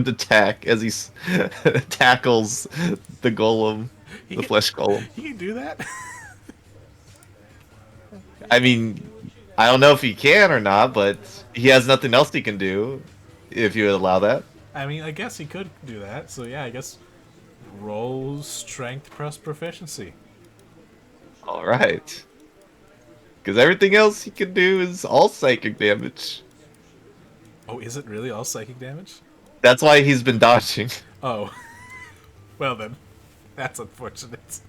E: attack as he tackles the golem, the flesh golem.
A: He can do that?
E: I mean, I don't know if he can or not, but he has nothing else he can do, if you would allow that.
A: I mean, I guess he could do that. So yeah, I guess roll strength plus proficiency.
E: All right. Because everything else he can do is all psychic damage.
A: Oh, is it really all psychic damage?
E: That's why he's been dodging.
A: Oh. Well then. That's unfortunate.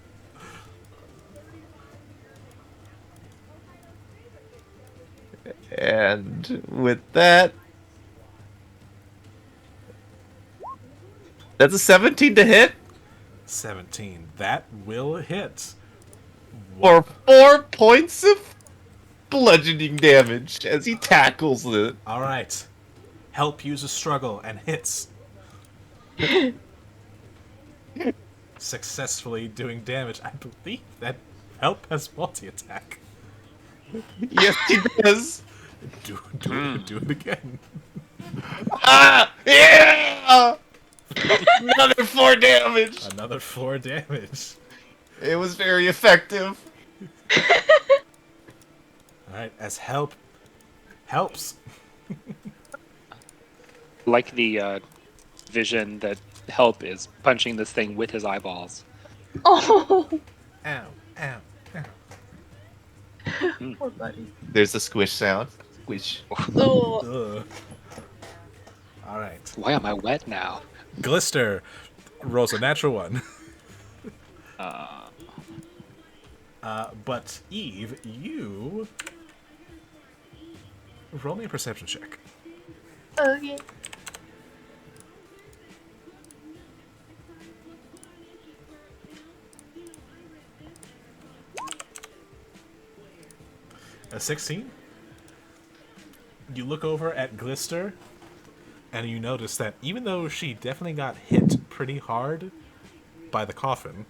E: And with that, that's a 17 to hit
A: 17. That will hit.
E: for 4 points of bludgeoning damage as he tackles it.
A: Alright. Help uses struggle and hits. Successfully doing damage. I believe that help has multi-attack.
E: Yes, he does.
A: Do it again.
E: Ah! Yeah! Another 4 damage.
A: Another 4 damage.
E: It was very effective.
A: Alright, as help helps.
H: Like the vision that Help is punching this thing with his eyeballs.
B: Oh,
A: Ow, ow, ow.
B: poor buddy.
E: There's a squish sound. Squish.
B: Oh.
A: Ugh. Alright.
H: Why am I wet now?
A: Glister rolls a natural 1. But Eve, you roll me a perception check.
B: Okay.
A: A 16? You look over at Glister, and you notice that even though she definitely got hit pretty hard by the coffin,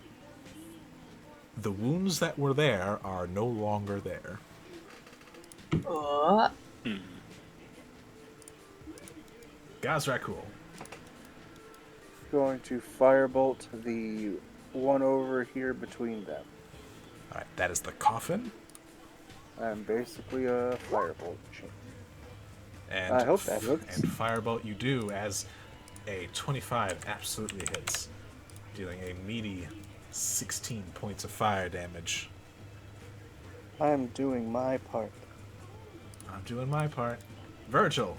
A: the wounds that were there are no longer there. Gazrakul.
J: Going to firebolt the one over here between them.
A: Alright, that is the coffin.
J: I'm basically a firebolt machine.
A: And
J: I hope that hits.
A: And firebolt you do as a 25 absolutely hits, dealing a meaty 16 points of fire damage.
J: I'm doing my part.
A: I'm doing my part. Virgil.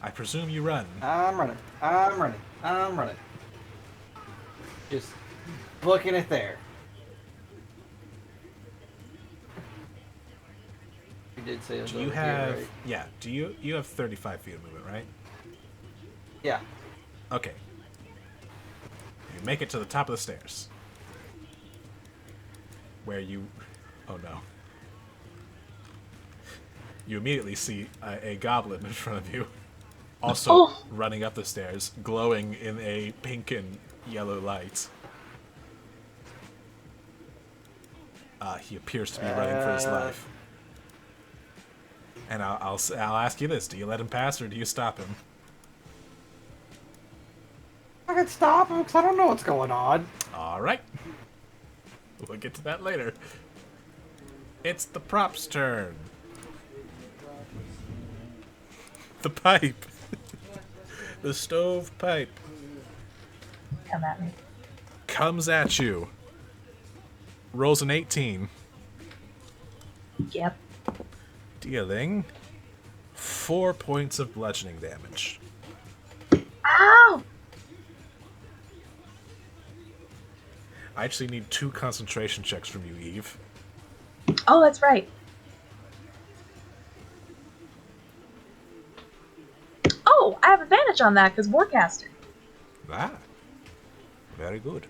A: I presume you run.
F: I'm running. Just booking it there. You did say it was
A: Do you
F: over
A: have
F: here, right?
A: yeah, do you have 35 feet of movement, right?
F: Yeah.
A: Okay. You make it to the top of the stairs. Where you oh no. You immediately see a goblin in front of you. Also running up the stairs, glowing in a pink and yellow light. He appears to be running for his life. And I'll ask you this: do you let him pass or do you stop him?
F: I can stop him because I don't know what's going on.
A: All right. We'll get to that later. It's the prop's turn. The pipe. The stove pipe.
I: Come at me.
A: Comes at you. Rolls an 18.
I: Yep.
A: Dealing 4 points of bludgeoning damage.
I: Ow!
A: I actually need 2 concentration checks from you, Eve.
I: Oh, that's right. Oh, I have advantage on that because Warcaster.
A: Ah. Very good.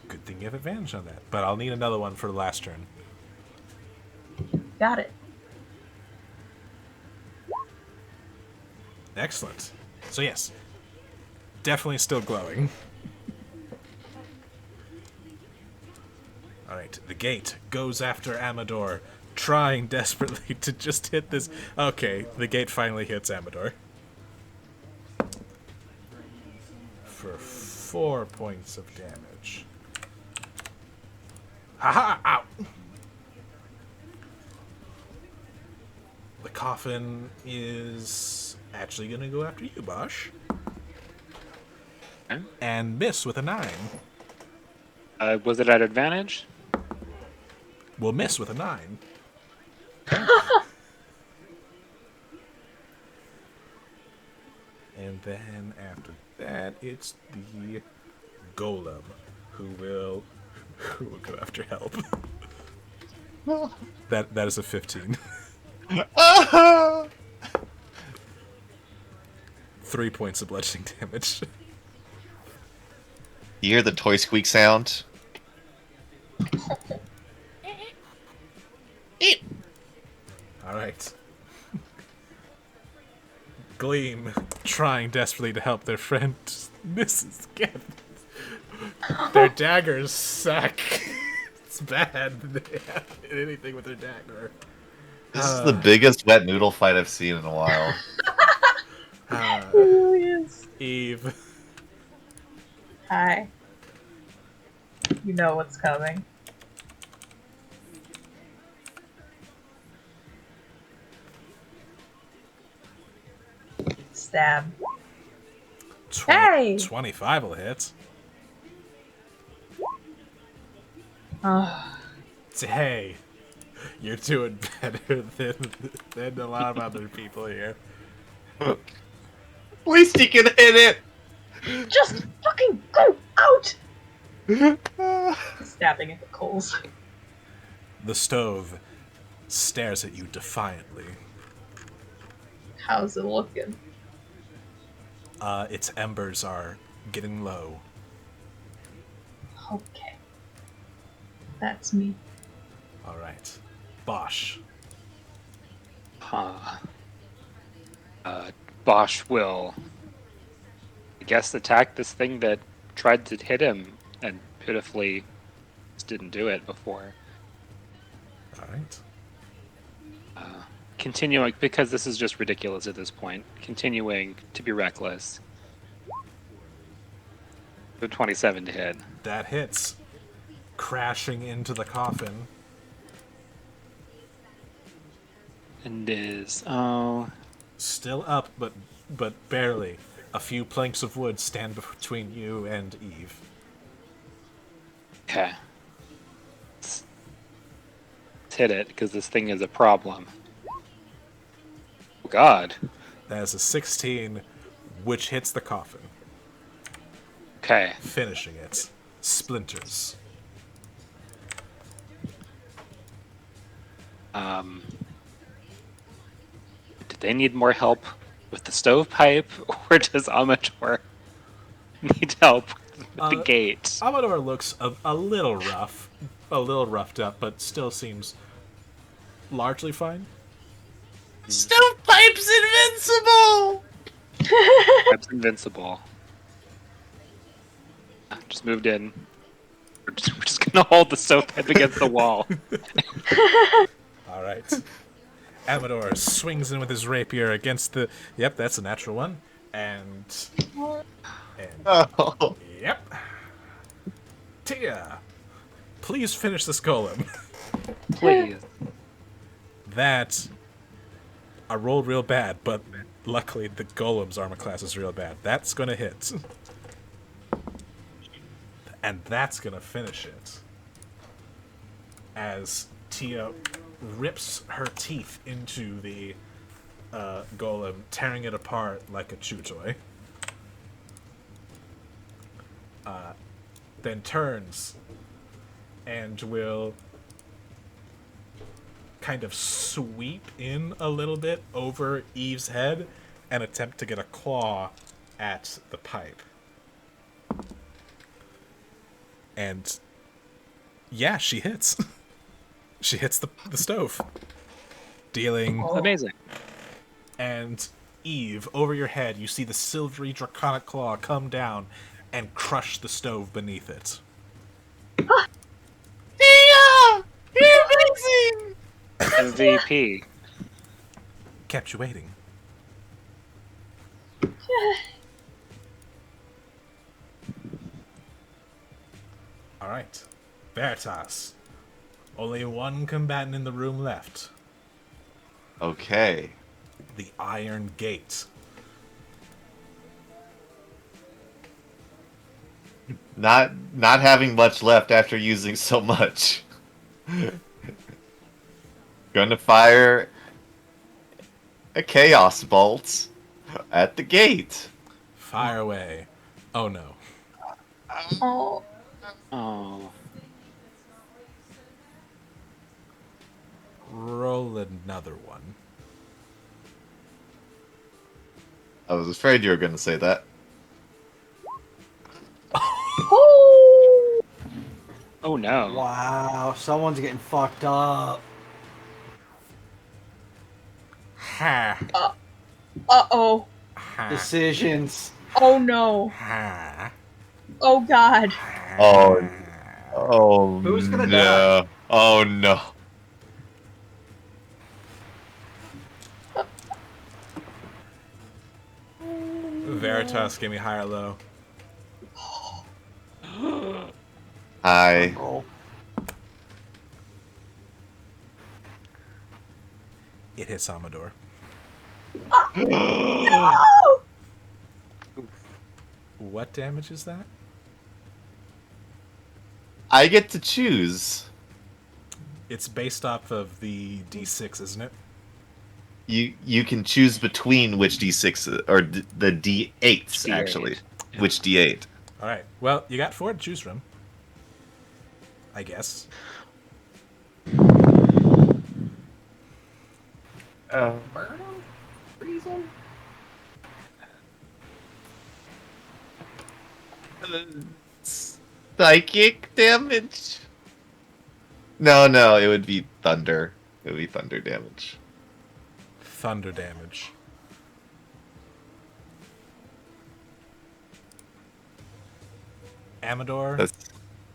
A: Good thing you have advantage on that. But I'll need another one for the last turn.
I: Got it.
A: Excellent. So yes, definitely still glowing. Alright, the gate goes after Amador, trying desperately to just hit this. Okay, the gate finally hits Amador. For 4 points of damage. Haha! Ow! The coffin is actually going to go after you, Bosch.
H: Okay.
A: And miss with a 9.
H: Was it at advantage?
A: Will miss with a 9. And then after that, it's the golem who will go after help. That is a 15. 3 points of bludgeoning damage.
E: You hear the toy squeak sound?
A: All right. Gleam, trying desperately to help their friend, misses again. Their daggers suck. It's bad. They have anything with their dagger.
E: This is the biggest wet noodle fight I've seen in a while.
I: It really is.
A: Eve.
I: Hi. You know what's coming. Stab.
A: 25 will hit.
I: Oh,
A: Say, hey, you're doing better than a lot of other people here.
E: At least he can hit it!
I: just fucking go out! Stabbing at the coals.
A: The stove stares at you defiantly.
I: How's it looking?
A: Its embers are getting low.
I: Okay. That's me.
A: All right. Bosch.
H: Bosch will, I guess, attack this thing that tried to hit him and pitifully just didn't do it before.
A: All right.
H: Continuing, because this is just ridiculous at this point, continuing to be reckless. The 27 to hit.
A: That hits, crashing into the coffin.
H: And is,
A: Still up, but barely. A few planks of wood stand between you and Eve.
H: okay. Let's hit it, because this thing is a problem. Oh, God.
A: That is a 16, which hits the coffin,
H: Okay.
A: finishing it. Splinters.
H: Do they need more help with the stovepipe, or does Amator need help with the gate?
A: Amador looks a little rough, a little roughed up, but still seems largely fine.
D: Stovepipe's invincible!
H: Pipe's invincible. Just moved in. We're just gonna hold the stovepipe against the wall.
A: All right. Amador swings in with his rapier against the. Yep, that's a natural one. And
E: Oh.
A: yep. Tia, please finish this golem.
H: Please.
A: That I rolled real bad, but luckily the golem's armor class is real bad. That's gonna hit. And that's gonna finish it. As Tia rips her teeth into the golem, tearing it apart like a chew toy. Then turns and will kind of sweep in a little bit over Eve's head and attempt to get a claw at the pipe. And yeah, she hits. She hits the stove, dealing.
H: Amazing.
A: And Eve, over your head, you see the silvery draconic claw come down and crush the stove beneath it.
D: Tia! You're amazing!
H: MVP.
A: Kept you waiting. All right, Veritas. Only one combatant in the room left.
E: Okay.
A: The Iron Gate.
E: Not having much left after using so much. Gonna fire a chaos bolt at the gate.
A: Fire away. Oh no.
I: Oh,
H: Oh.
A: Roll another one.
E: I was afraid you were gonna say that.
I: oh,
H: Oh no.
F: Wow, someone's getting fucked up.
A: Ha.
I: uh-oh.
A: Ha.
F: Decisions.
I: Oh no.
A: Ha.
I: Oh god.
E: Oh. Oh.
F: Who's gonna
E: no.
F: die?
E: Oh no.
A: Veritas, give me high or low.
E: I.
F: Roll.
A: It hits Amador. What damage is that?
E: I get to choose.
A: It's based off of the D6, isn't it?
E: You can choose between which D6 or the D8s
H: D8.
E: actually.
H: Yeah.
E: Which D8?
A: All right. Well, you got 4 to choose from. I guess.
E: Psychic damage? No, it would be thunder. It would be thunder damage.
A: Thunder damage. Amador,
E: That's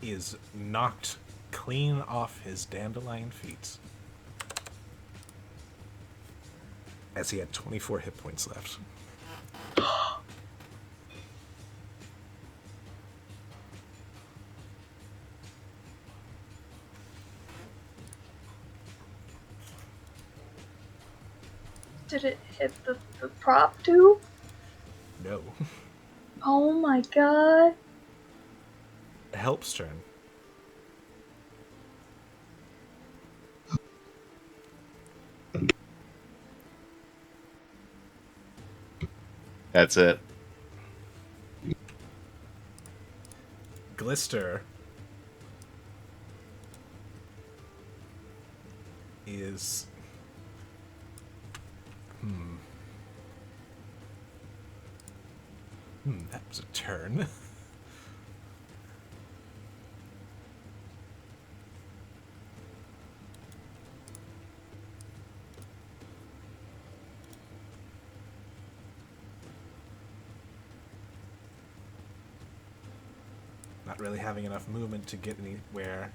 A: is knocked clean off his dandelion feet as he had 24 hit points left.
B: Did it hit the prop too?
A: No.
B: Oh my god.
A: Help's turn.
E: That's it.
A: Glister is... that was a turn. Not really having enough movement to get anywhere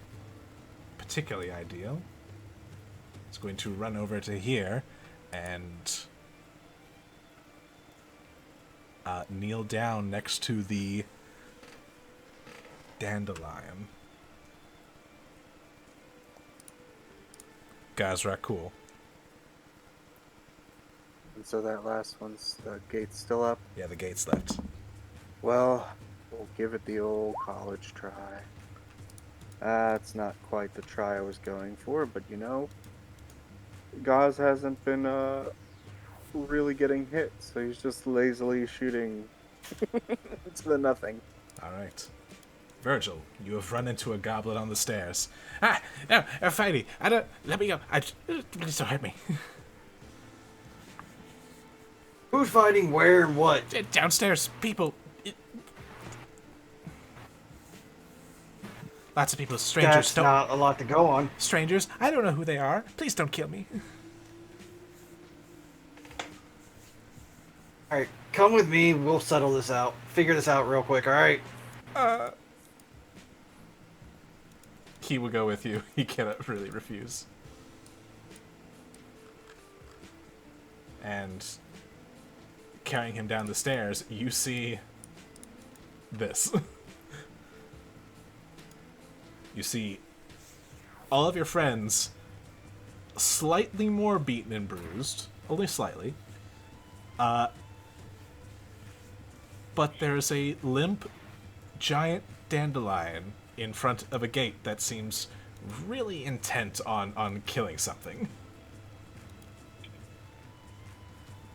A: particularly ideal. It's going to run over to here and kneel down next to the dandelion. Gazrak, cool.
J: And so that last one's the gate's still up.
A: Yeah, the gate's left.
J: Well, we'll give it the old college try. That's not quite the try I was going for, but you know, Gaz hasn't been really getting hit, so he's just lazily shooting to the nothing.
A: All right. Virgil, you have run into a goblin on the stairs. Ah, no, Fighty, I don't... Let me go. Please don't hurt me.
F: Who's fighting where and what?
A: Downstairs, people... Lots of people, strangers.
F: That's not a lot to go on.
A: Strangers, I don't know who they are. Please don't kill me.
F: Alright, come with me. We'll settle this out. Figure this out real quick, alright?
A: He will go with you. He cannot really refuse. And carrying him down the stairs, you see this. You see all of your friends slightly more beaten and bruised, only slightly. But there's a limp giant dandelion in front of a gate that seems really intent on killing something.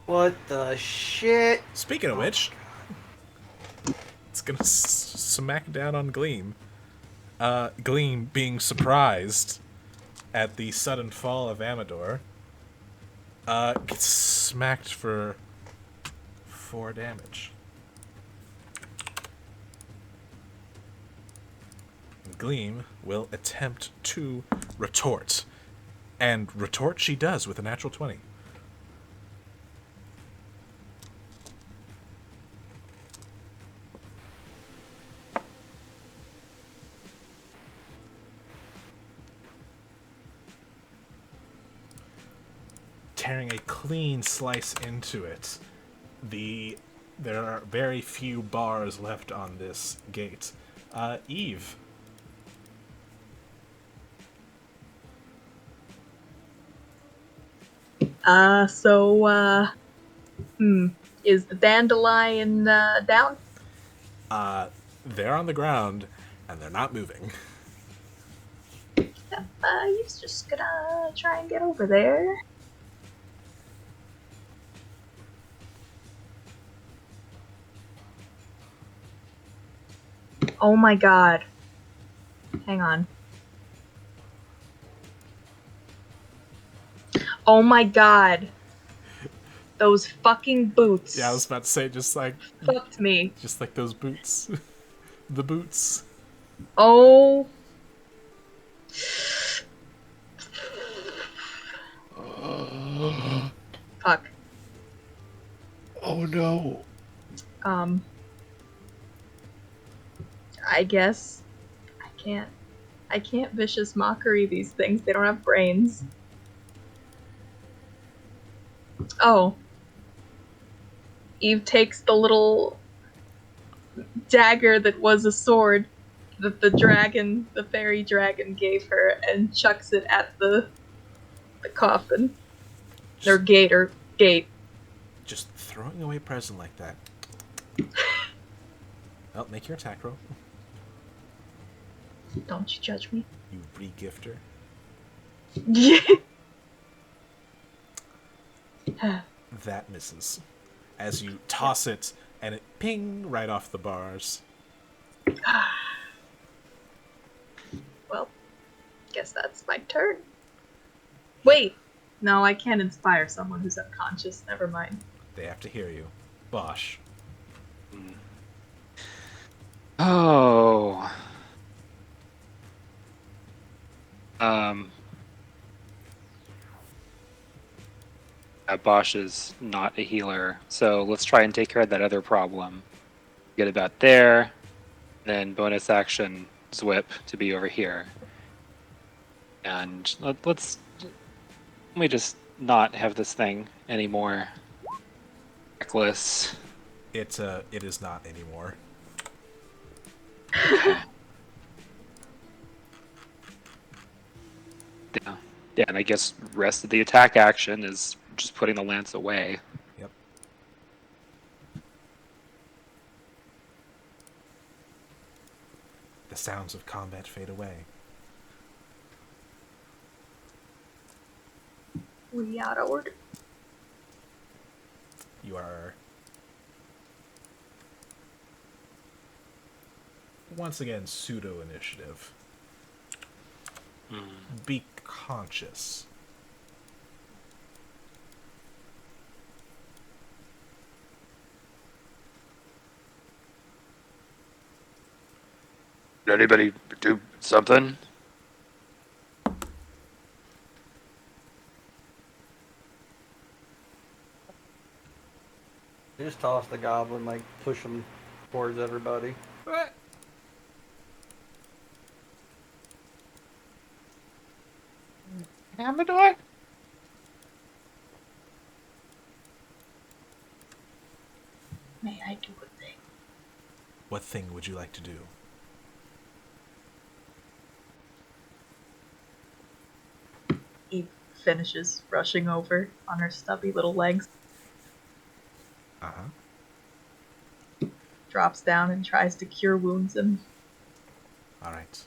F: What the shit?
A: Speaking of which, it's gonna smack down on Gleam. Gleam, being surprised at the sudden fall of Amador, gets smacked for 4 damage. Gleam will attempt to retort. And retort she does with a natural 20. Tearing a clean slice into it. There are very few bars left on this gate. Eve.
B: Is the dandelion down?
A: They're on the ground, and they're not moving.
B: He's just gonna try and get over there. Oh my god. Hang on. Oh my god. Those fucking boots.
A: Yeah, I was about to say, just like those boots. The boots.
B: Oh. Fuck.
E: Oh no.
B: I guess
I: I can't vicious mockery these things. They don't have brains. Oh. Eve takes the little dagger that was a sword that the fairy dragon gave her, and chucks it at the coffin. Or gate.
A: Just throwing away present like that. Well, make your attack roll.
I: Don't you judge me.
A: You re-gifter. That misses. As you toss it, and it ping right off the bars.
I: Well, guess that's my turn. Wait! No, I can't inspire someone who's unconscious. Never mind.
A: They have to hear you. Bosh.
H: Oh. Bosch is not a healer, so let's try and take care of that other problem. Get about there, then bonus action Zwip to be over here. And let me just not have this thing anymore. Reckless.
A: It is not anymore.
H: Okay. Yeah. Yeah, and I guess rest of the attack action is just putting the lance away.
A: Yep. The sounds of combat fade away.
I: We out of order.
A: You are once again pseudo initiative. Be conscious.
C: Did anybody do something?
F: They just toss the goblin, like, push him towards everybody.
A: What?
D: Amador?
I: May I do a thing?
A: What thing would you like to do?
I: Eve finishes rushing over on her stubby little legs. Drops down and tries to cure wounds him.
A: Alright.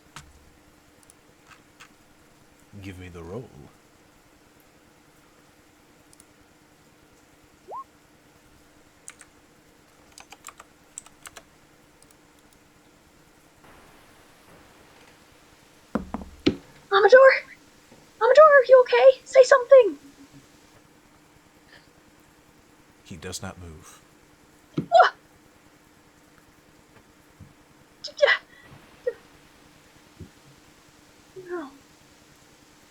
A: Give me the roll.
B: Amador! Amador, are you okay? Say something!
A: He does not move.
B: What? No.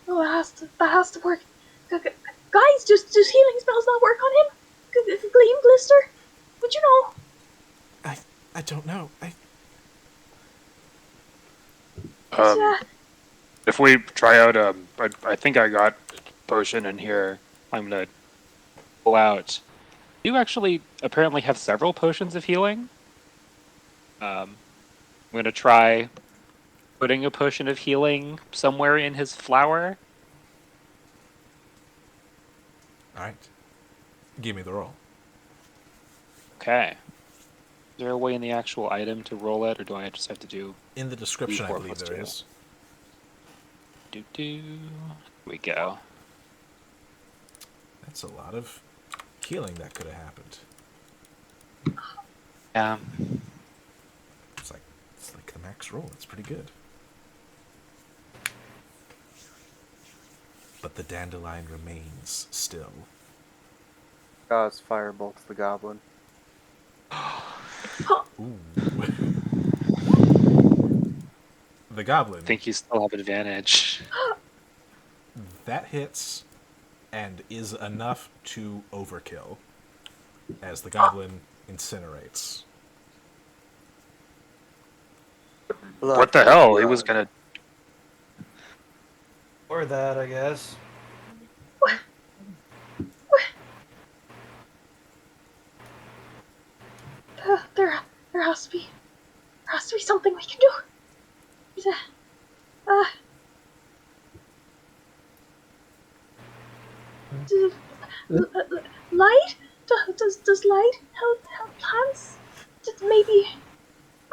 B: No, that has to work. Guys, does healing spells not work on him? Gleam Glister? Would you know?
A: I don't know.
H: If we try out, I think I got a potion in here. I'm gonna pull out. You actually apparently have several potions of healing. I'm gonna try putting a potion of healing somewhere in his flower.
A: Alright. Give me the roll.
H: Okay. Is there a way in the actual item to roll it, or do I just have to do?
A: In the description, I
H: D4
A: believe
H: plus
A: there
H: 2.
A: is.
H: Here we go.
A: That's a lot of healing that could have happened.
H: Yeah.
A: It's like the max roll. It's pretty good. But the dandelion remains still.
J: Gauze firebolts the goblin.
A: Ooh. The goblin.
H: I think you still have advantage.
A: That hits and is enough to overkill as the goblin incinerates.
C: What the
G: for
C: hell? He was
G: blood.
C: gonna.
F: Or that, I guess.
B: What? What? There has to be something we can do. Is it, uh, do, light? Does light help plants? Maybe,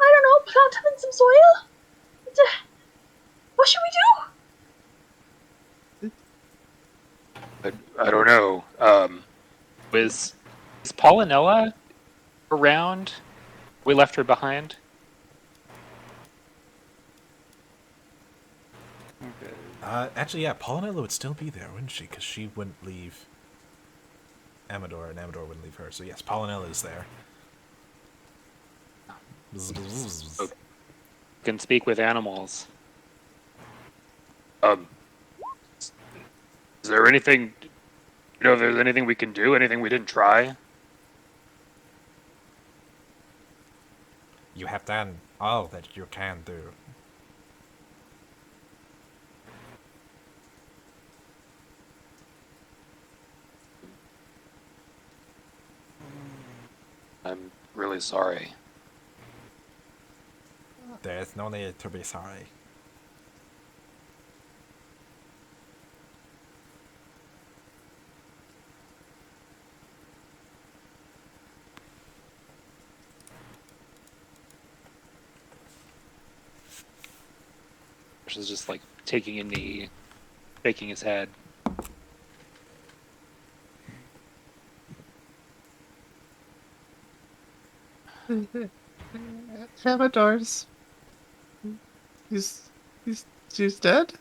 B: I don't know, plant them in some soil? What should we do?
C: I don't know.
H: Is Pollinella around? We left her behind. Okay.
A: Actually, yeah, Paulinella would still be there, wouldn't she? Because she wouldn't leave Amador, and Amador wouldn't leave her. So yes, Paulinella is there.
H: So, can speak with animals.
C: Is there anything? You know, if there's anything we can do? Anything we didn't try?
A: You have done all that you can do.
C: I'm really sorry.
A: There's no need to be sorry.
H: Is just like taking a knee, shaking his head.
D: Amador's. He's she's dead?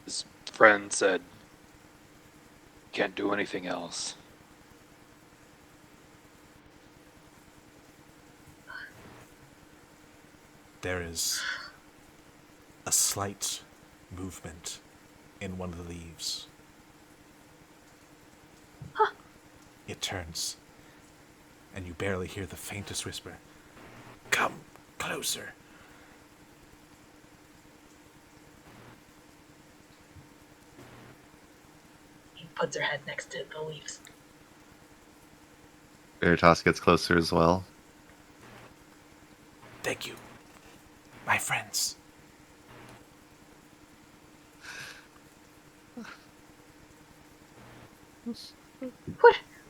C: His friend said, "Can't do anything else."
A: There is a slight movement in one of the leaves.
B: Huh?
A: It turns, and you barely hear the faintest whisper. Come closer.
I: He puts her head next to the leaves.
E: Veritas gets closer as well.
A: Thank you, my friends.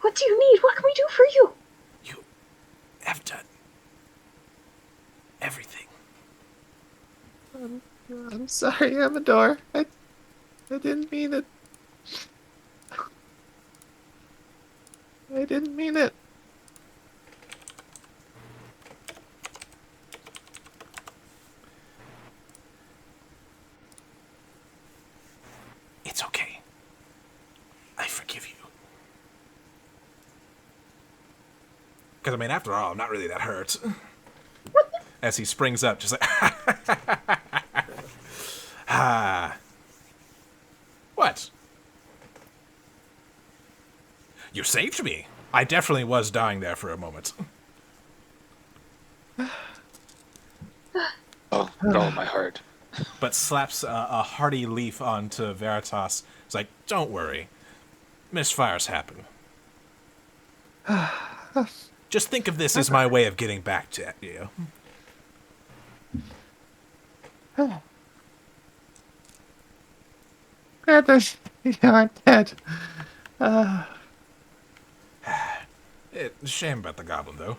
B: What do you need? What can we do for you?
A: You have done everything.
D: I'm sorry, Amador. I didn't mean it. I didn't mean it.
A: It's okay. I forgive you. Because, I mean, after all, I'm not really that hurt. As he springs up, just like... Ah. What? You saved me. I definitely was dying there for a moment.
C: Oh, my heart.
A: But slaps a hardy leaf onto Veritas. It's like, don't worry. Misfires happen. Just think of this as my way of getting back to you.
D: Glad that you aren't dead.
A: It's a shame about the goblin, though.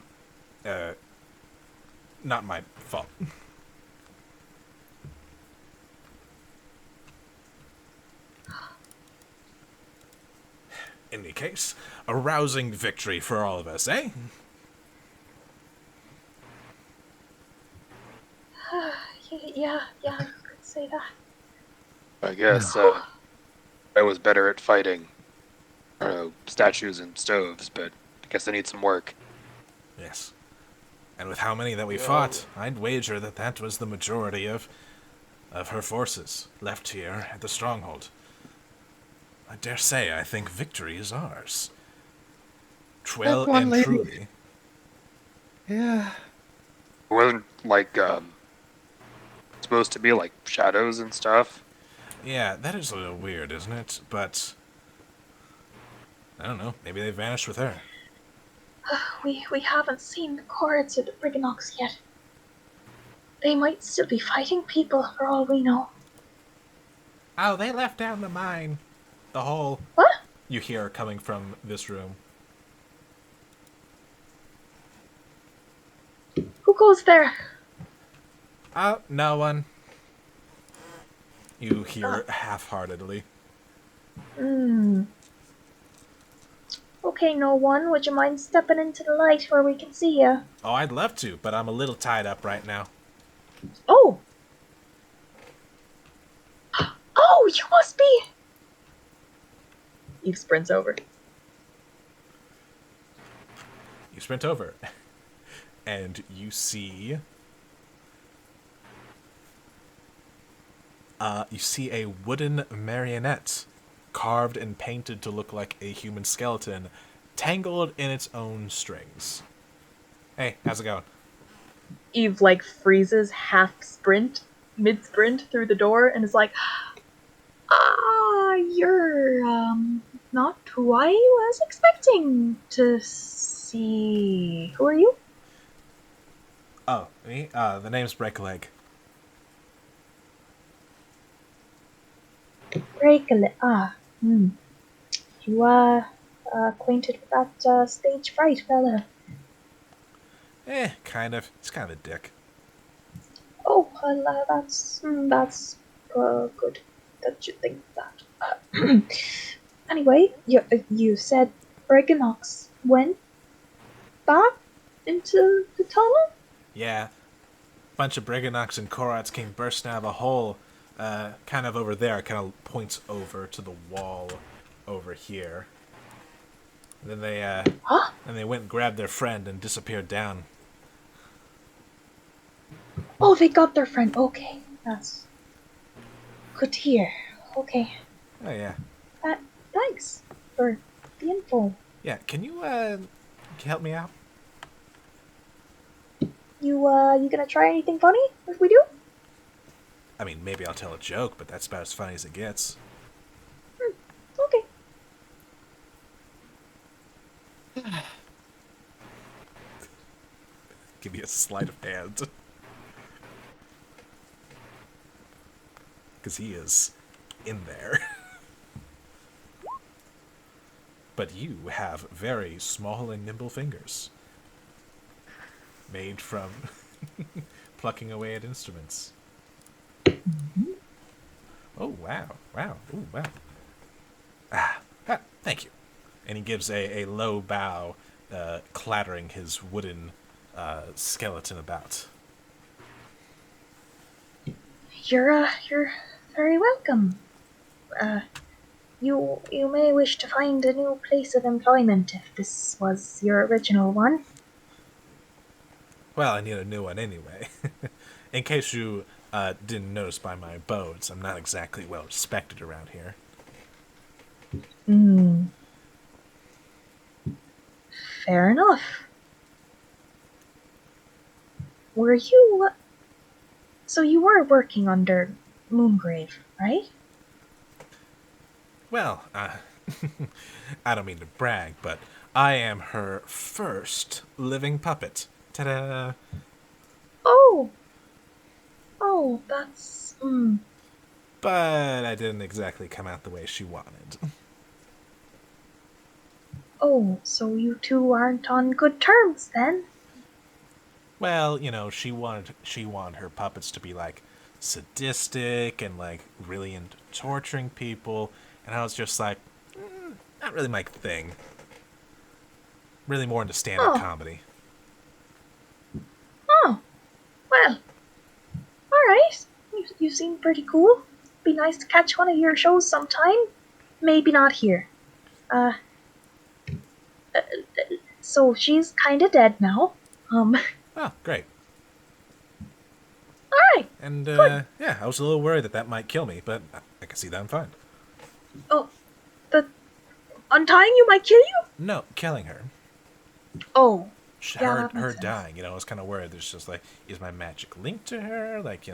A: Not my fault. In any case, a rousing victory for all of us, eh?
B: Yeah, you could say that.
C: I guess I was better at fighting, I don't know, statues and stoves, but I guess I need some work.
A: Yes. And with how many that we fought, I'd wager that that was the majority of her forces left here at the stronghold. I dare say I think victory is ours. Well
D: That one
A: and
D: lady.
A: truly.
E: Yeah.
C: It wasn't like supposed to be like shadows and stuff.
A: Yeah, that is a little weird, isn't it? But I don't know. Maybe they vanished with her.
B: We haven't seen the Cords or the Briganox yet. They might still be fighting people for all we know.
A: Oh, they left down the mine. The hole.
B: What?
A: You hear coming from this room.
B: Who goes there?
A: Oh, no one. You hear half-heartedly.
B: Hmm. Okay, no one. Would you mind stepping into the light where we can see you?
A: Oh, I'd love to, but I'm a little tied up right now.
B: Oh! Oh, you must be! Eve sprints over.
A: You sprint over, and you see... you see a wooden marionette, carved and painted to look like a human skeleton, tangled in its own strings. Hey, how's it going?
I: Eve like freezes mid sprint through the door, and is like, you're not who I was expecting to see. Who are you?
A: Oh, me? The name's Breakleg.
B: Break a You, acquainted with that, stage fright fella?
A: Kind of. He's kind of a dick.
B: Oh, well, that's, good that you think that. Anyway, you said Briganox went back into the tunnel?
A: Yeah, bunch of Briganox and Korots came bursting out of a hole, kind of over there. Kind of points over to the wall over here. And then
B: Huh?
A: they went and grabbed their friend and disappeared down.
B: Oh, they got their friend. Okay, that's good to hear. Okay,
A: Oh yeah,
B: thanks for the info.
A: yeah. Can you help me out?
B: You gonna try anything funny if we do?
A: I mean, maybe I'll tell a joke, but that's about as funny as it gets.
B: Okay.
A: Give me a sleight of hand. Because he is in there. But you have very small and nimble fingers. Made from plucking away at instruments. Oh, wow. Wow. Ooh, wow. Thank you. And he gives a low bow, clattering his wooden skeleton about.
B: You're very welcome. You may wish to find a new place of employment if this was your original one.
A: Well, I need a new one anyway. In case you didn't notice by my bones, I'm not exactly well respected around here.
B: Hmm. Fair enough. Were you... So you were working under Moongrave, right?
A: Well, I don't mean to brag, but I am her first living puppet. Ta-da!
B: Oh! Oh, that's...
A: But I didn't exactly come out the way she wanted.
B: Oh, so you two aren't on good terms then?
A: Well, you know, she wanted her puppets to be like sadistic and like really into torturing people, and I was just like, not really my thing. Really more into stand-up
B: Oh,
A: comedy.
B: oh, well, alright. You seem pretty cool. Be nice to catch one of your shows sometime. Maybe not here. Uh, so she's kinda dead now.
A: Oh, great.
B: Alright,
A: And
B: good.
A: yeah, I was a little worried that might kill me, but I can see that I'm fine.
B: Oh, the untying you might kill you?
A: No, killing her.
B: Oh, Yeah,
A: her
B: that makes sense.
A: dying. I was kind of worried. There's just like, is my magic linked to her? Like,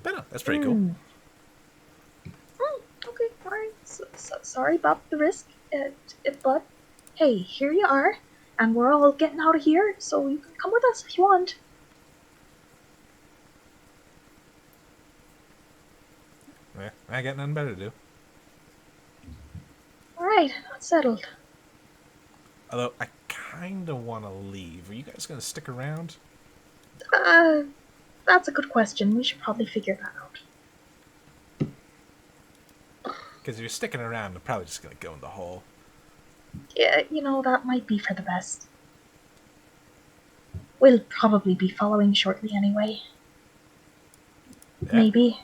A: But no, that's pretty cool.
B: Okay, alright. Sorry about the risk, but hey, here you are, and we're all getting out of here, so you can come with us if you want.
A: I got nothing better to do.
B: Alright, that's settled.
A: Although I kind of want to leave. Are you guys gonna stick around?
B: That's a good question. We should probably figure that out.
A: Because if you're sticking around, I'm probably just gonna go in the hole.
B: Yeah, that might be for the best. We'll probably be following shortly anyway.
A: Yeah.
B: Maybe.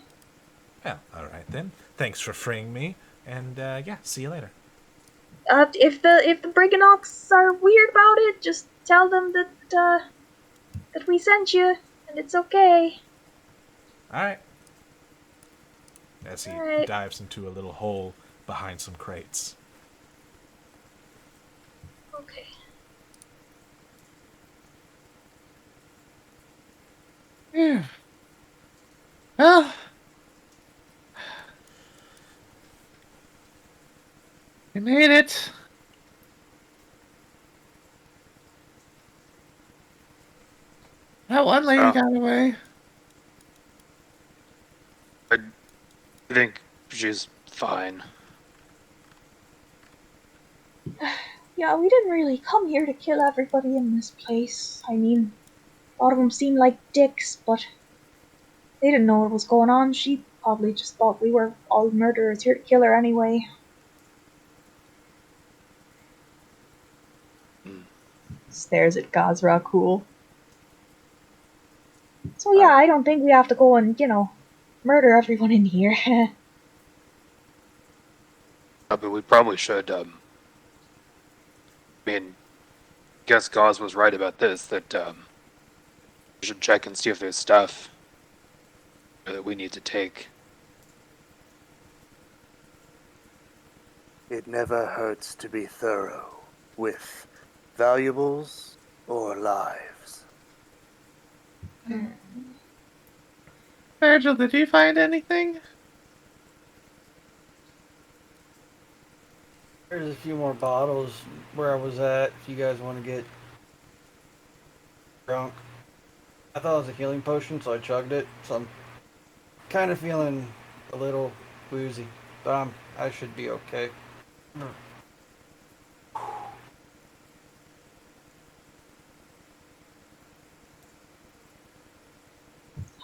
A: Well, all right then. Thanks for freeing me, and yeah, see you later.
B: If the Briganocks are weird about it, just tell them that we sent you, and it's okay.
A: All right. As he
B: Alright.
A: dives into a little hole behind some crates.
B: Okay.
D: Yeah. Well, we made it. That one lady got away.
C: I think she's fine.
B: Yeah, we didn't really come here to kill everybody in this place. I mean, a lot of them seemed like dicks, but they didn't know what was going on. She probably just thought we were all murderers here to kill her anyway. Stares at Gazra cool. So yeah, I don't think we have to go and, murder everyone in here.
C: But we probably should, I mean, guess Gauze was right about this, that, we should check and see if there's stuff that we need to take.
G: It never hurts to be thorough with valuables or lives.
D: Virgil, did you find anything?
F: There's a few more bottles where I was at if you guys want to get drunk. I thought it was a healing potion, so I chugged it. So I'm kind of feeling a little woozy, but I should be okay.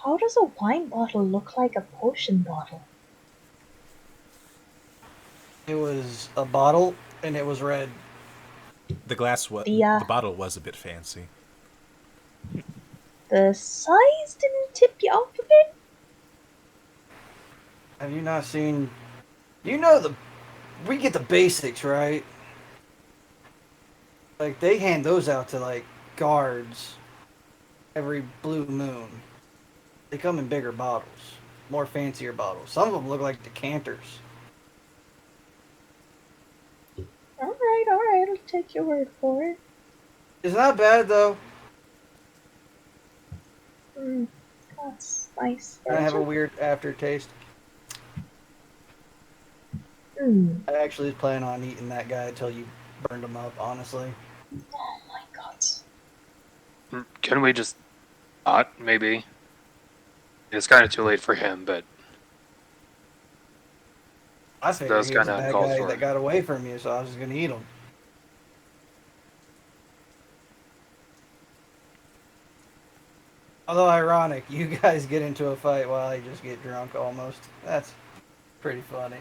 B: How does a wine bottle look like a potion bottle?
F: It was a bottle, and it was red.
A: The bottle was a bit fancy.
B: The size didn't tip you off a bit?
F: Have you not seen? We get the basics, right? Like, they hand those out to, like, guards every blue moon. They come in bigger bottles, more fancier bottles. Some of them look like decanters.
B: Alright, I'll take your word for it.
F: It's not bad, though.
B: That's nice.
F: I have a weird aftertaste. I actually was planning on eating that guy until you burned him up, honestly.
B: Oh my god.
C: Can we just not, maybe? It's kind of too late for him, but
F: I figured
C: was
F: he was a
C: kinda
F: bad
C: uncalled
F: guy
C: for.
F: that got away from you, so I was just gonna eat him. Although ironic, you guys get into a fight while I just get drunk almost. That's pretty funny.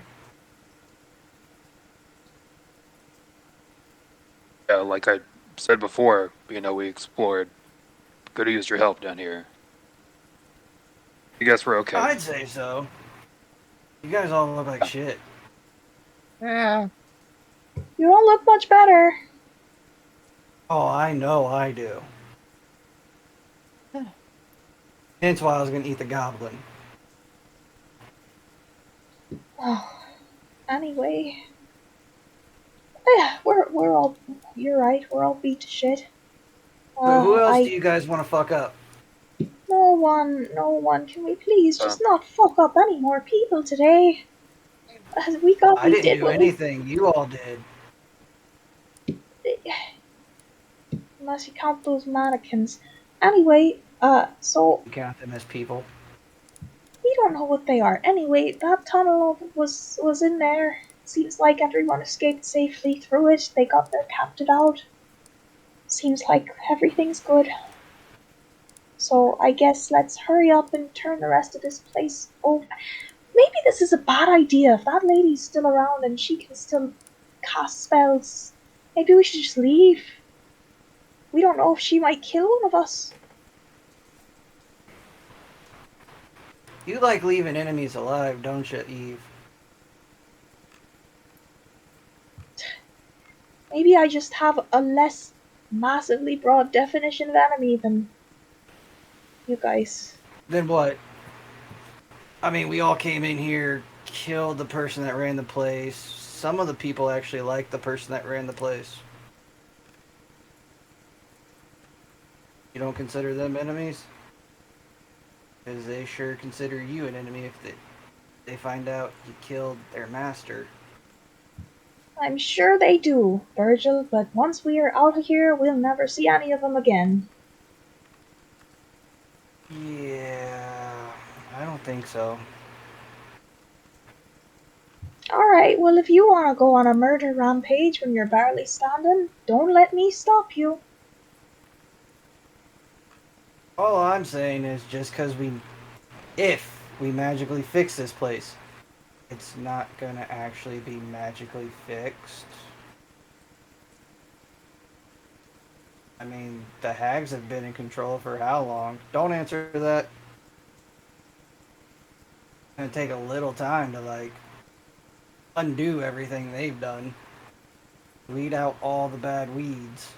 C: yeah, like I said before, we explored. Could have used your help down here. I guess we're okay.
F: I'd say so. You guys all look like shit.
D: Yeah.
B: You don't look much better.
F: Oh, I know I do. Hence why I was gonna eat the goblin.
B: Oh, anyway. Yeah, we're all. You're right. We're all beat to shit.
F: So who else do
B: I
F: you guys want to fuck up?
B: no one. Can we please
C: Um,
B: just not fuck up any more people today?
F: I
B: We
F: didn't
B: did
F: do
B: what we
F: anything. You all did.
B: unless you count those mannequins. Anyway, so
F: You count them as people.
B: we don't know what they are. Anyway, that tunnel was in there. Seems like everyone escaped safely through it. They got their captain out. Seems like everything's good. So I guess let's hurry up and turn the rest of this place over. Maybe this is a bad idea. If that lady's still around and she can still cast spells, maybe we should just leave. We don't know if she might kill one of us.
F: You like leaving enemies alive, don't you, Eve?
B: Maybe I just have a less massively broad definition of enemy than you guys.
F: Then what? I mean, we all came in here, killed the person that ran the place. Some of the people actually liked the person that ran the place. You don't consider them enemies? Because they sure consider you an enemy if they find out you killed their master.
B: I'm sure they do, Virgil, but once we are out of here, we'll never see any of them again.
F: Yeah, I don't think so.
B: Alright, well, if you want to go on a murder rampage when you're barely standing, don't let me stop you.
F: All I'm saying is just because if we magically fix this place, it's not gonna actually be magically fixed. I mean, the hags have been in control for how long? Don't answer that. It's gonna take a little time to, like, undo everything they've done. Weed out all the bad weeds.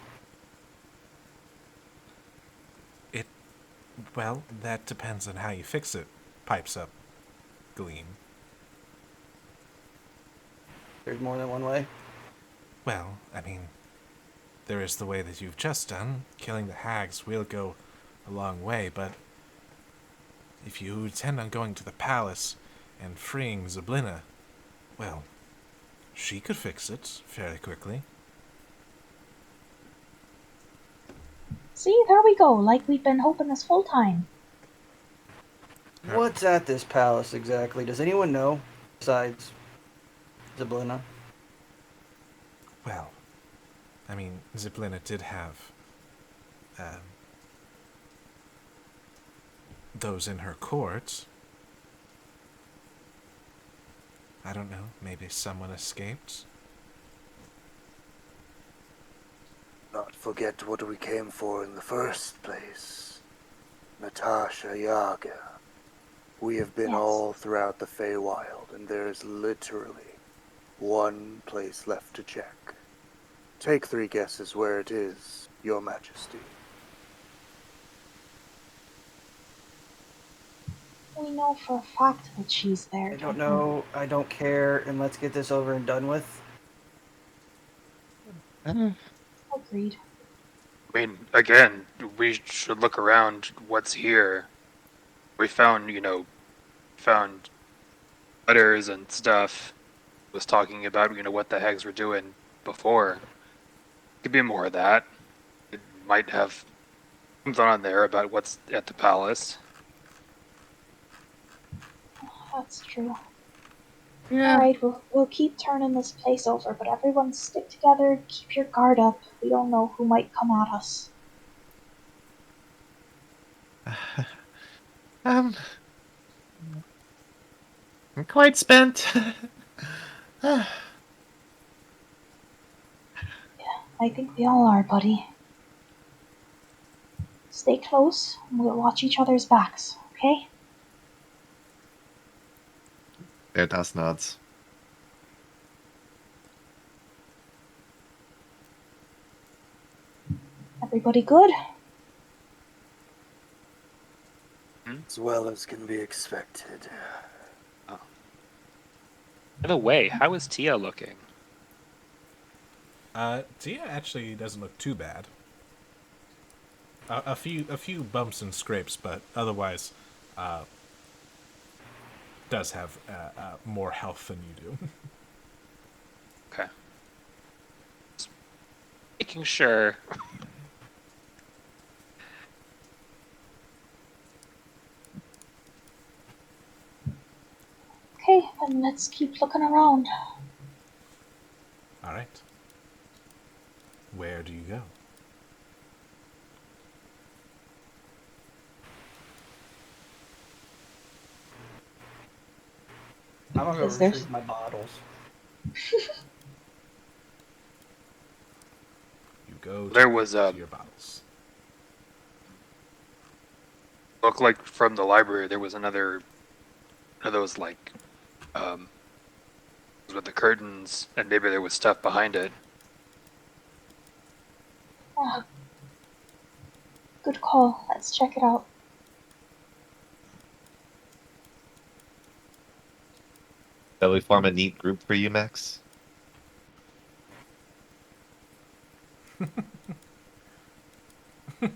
A: It, well, that depends on how you fix it, pipes up Gleam.
F: There's more than one way.
A: Well, I mean, there is the way that you've just done. Killing the hags will go a long way, but if you intend on going to the palace and freeing Zablina, well, she could fix it fairly quickly.
B: See, there we go, like we've been hoping this whole time.
F: What's at this palace exactly? Does anyone know? Besides Zablina?
A: Well, I mean, Zablina did have those in her court. I don't know, maybe someone escaped?
G: Not forget what we came for in the first place. Natasha Yaga. We have been
B: Yes.
G: all throughout the Feywild, and there is literally one place left to check. Take 3 guesses where it is, Your Majesty.
B: We know for a fact that she's there.
F: I don't know. I don't care. And let's get this over and done with.
B: Agreed.
C: I mean, again, we should look around what's here. We found, found letters and stuff. Was talking about, what the hags were doing before. Could be more of that. It might have something on there about what's at the palace.
B: That's true.
D: Yeah.
B: Alright, we'll keep turning this place over, but everyone stick together, keep your guard up. We don't know who might come at us.
D: I'm quite spent.
B: I think we all are, buddy. Stay close, and we'll watch each other's backs, okay?
E: Veritas nods.
B: Everybody good?
G: As well as can be expected.
H: By the way, how is Tia looking?
A: Tia actually doesn't look too bad. A few bumps and scrapes, but otherwise, does have more health than you do.
H: Okay. Just making sure.
B: Okay, then let's keep looking around.
A: All right. Where do you go?
F: I'm gonna go
B: Because there's
F: retrieve my bottles.
A: You go
C: There was
A: to your bottles.
C: looked like from the library there was another one of those like with the curtains, and maybe there was stuff behind it.
B: ah, good call. Let's check it out.
E: Shall we form a neat group for you, Max?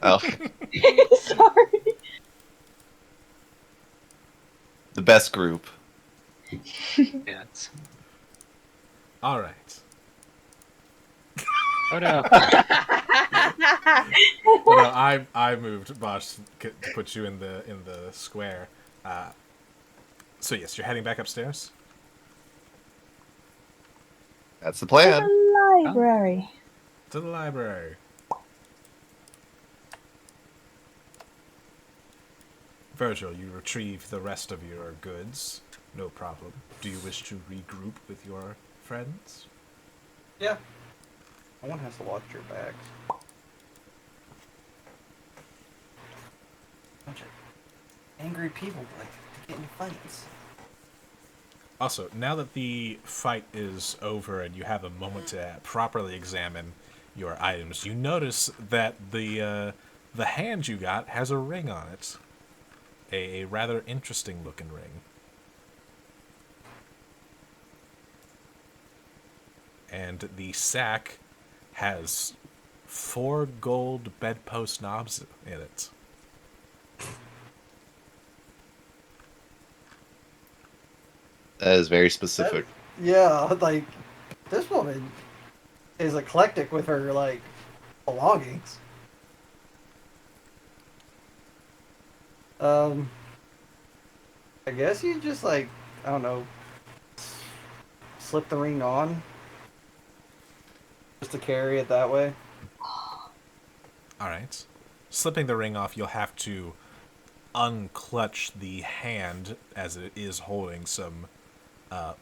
E: Oh,
B: Sorry.
E: the best group.
H: Yeah.
A: All right.
H: Oh no.
A: Well, no, I moved Bosch to put you in the square. So yes, you're heading back upstairs.
E: That's the
B: To
E: plan.
B: the library.
A: To the library. Virgil, you retrieve the rest of your goods. No problem. Do you wish to regroup with your friends?
F: Yeah. No one has to watch your backs. Bunch of angry people like to get in fights.
A: Also, now that the fight is over and you have a moment to properly examine your items, you notice that the hand you got has a ring on it. A rather interesting looking ring. And the sack has 4 gold bedpost knobs in it.
E: That is very specific.
F: Yeah, like this woman is eclectic with her like belongings. I guess you just like I don't know, slip the ring on just to carry it that way.
A: Alright. Slipping the ring off, you'll have to unclutch the hand as it is holding some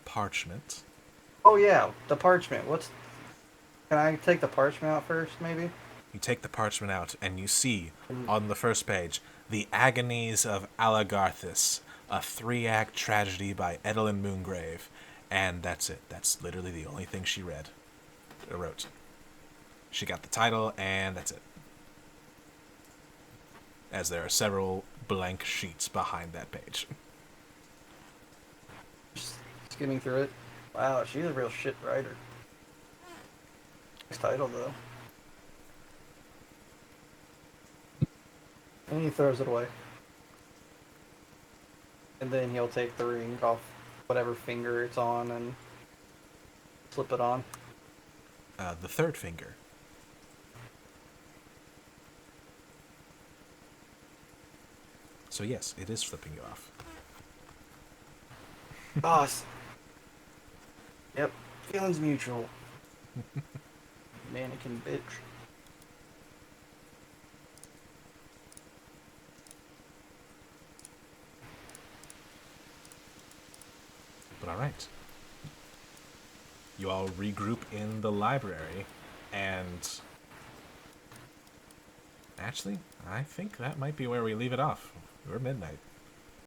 A: parchment.
F: Oh yeah, the parchment. Can I take the parchment out first, maybe?
A: You take the parchment out, and you see on the first page, The Agonies of Alagarthus, a 3-act tragedy by Edelyn Moongrave. And that's it. That's literally the only thing she wrote. She got the title, and that's it. As there are several blank sheets behind that page.
F: Just skimming through it. Wow, she's a real shit writer. Nice title though. And he throws it away. And then he'll take the ring off whatever finger it's on and slip it on.
A: The third finger. So yes, it is flipping you off.
F: Boss. Yep. Feelings mutual. Mannequin bitch.
A: But alright. You all regroup in the library, and actually, I think that might be where we leave it off. We're midnight.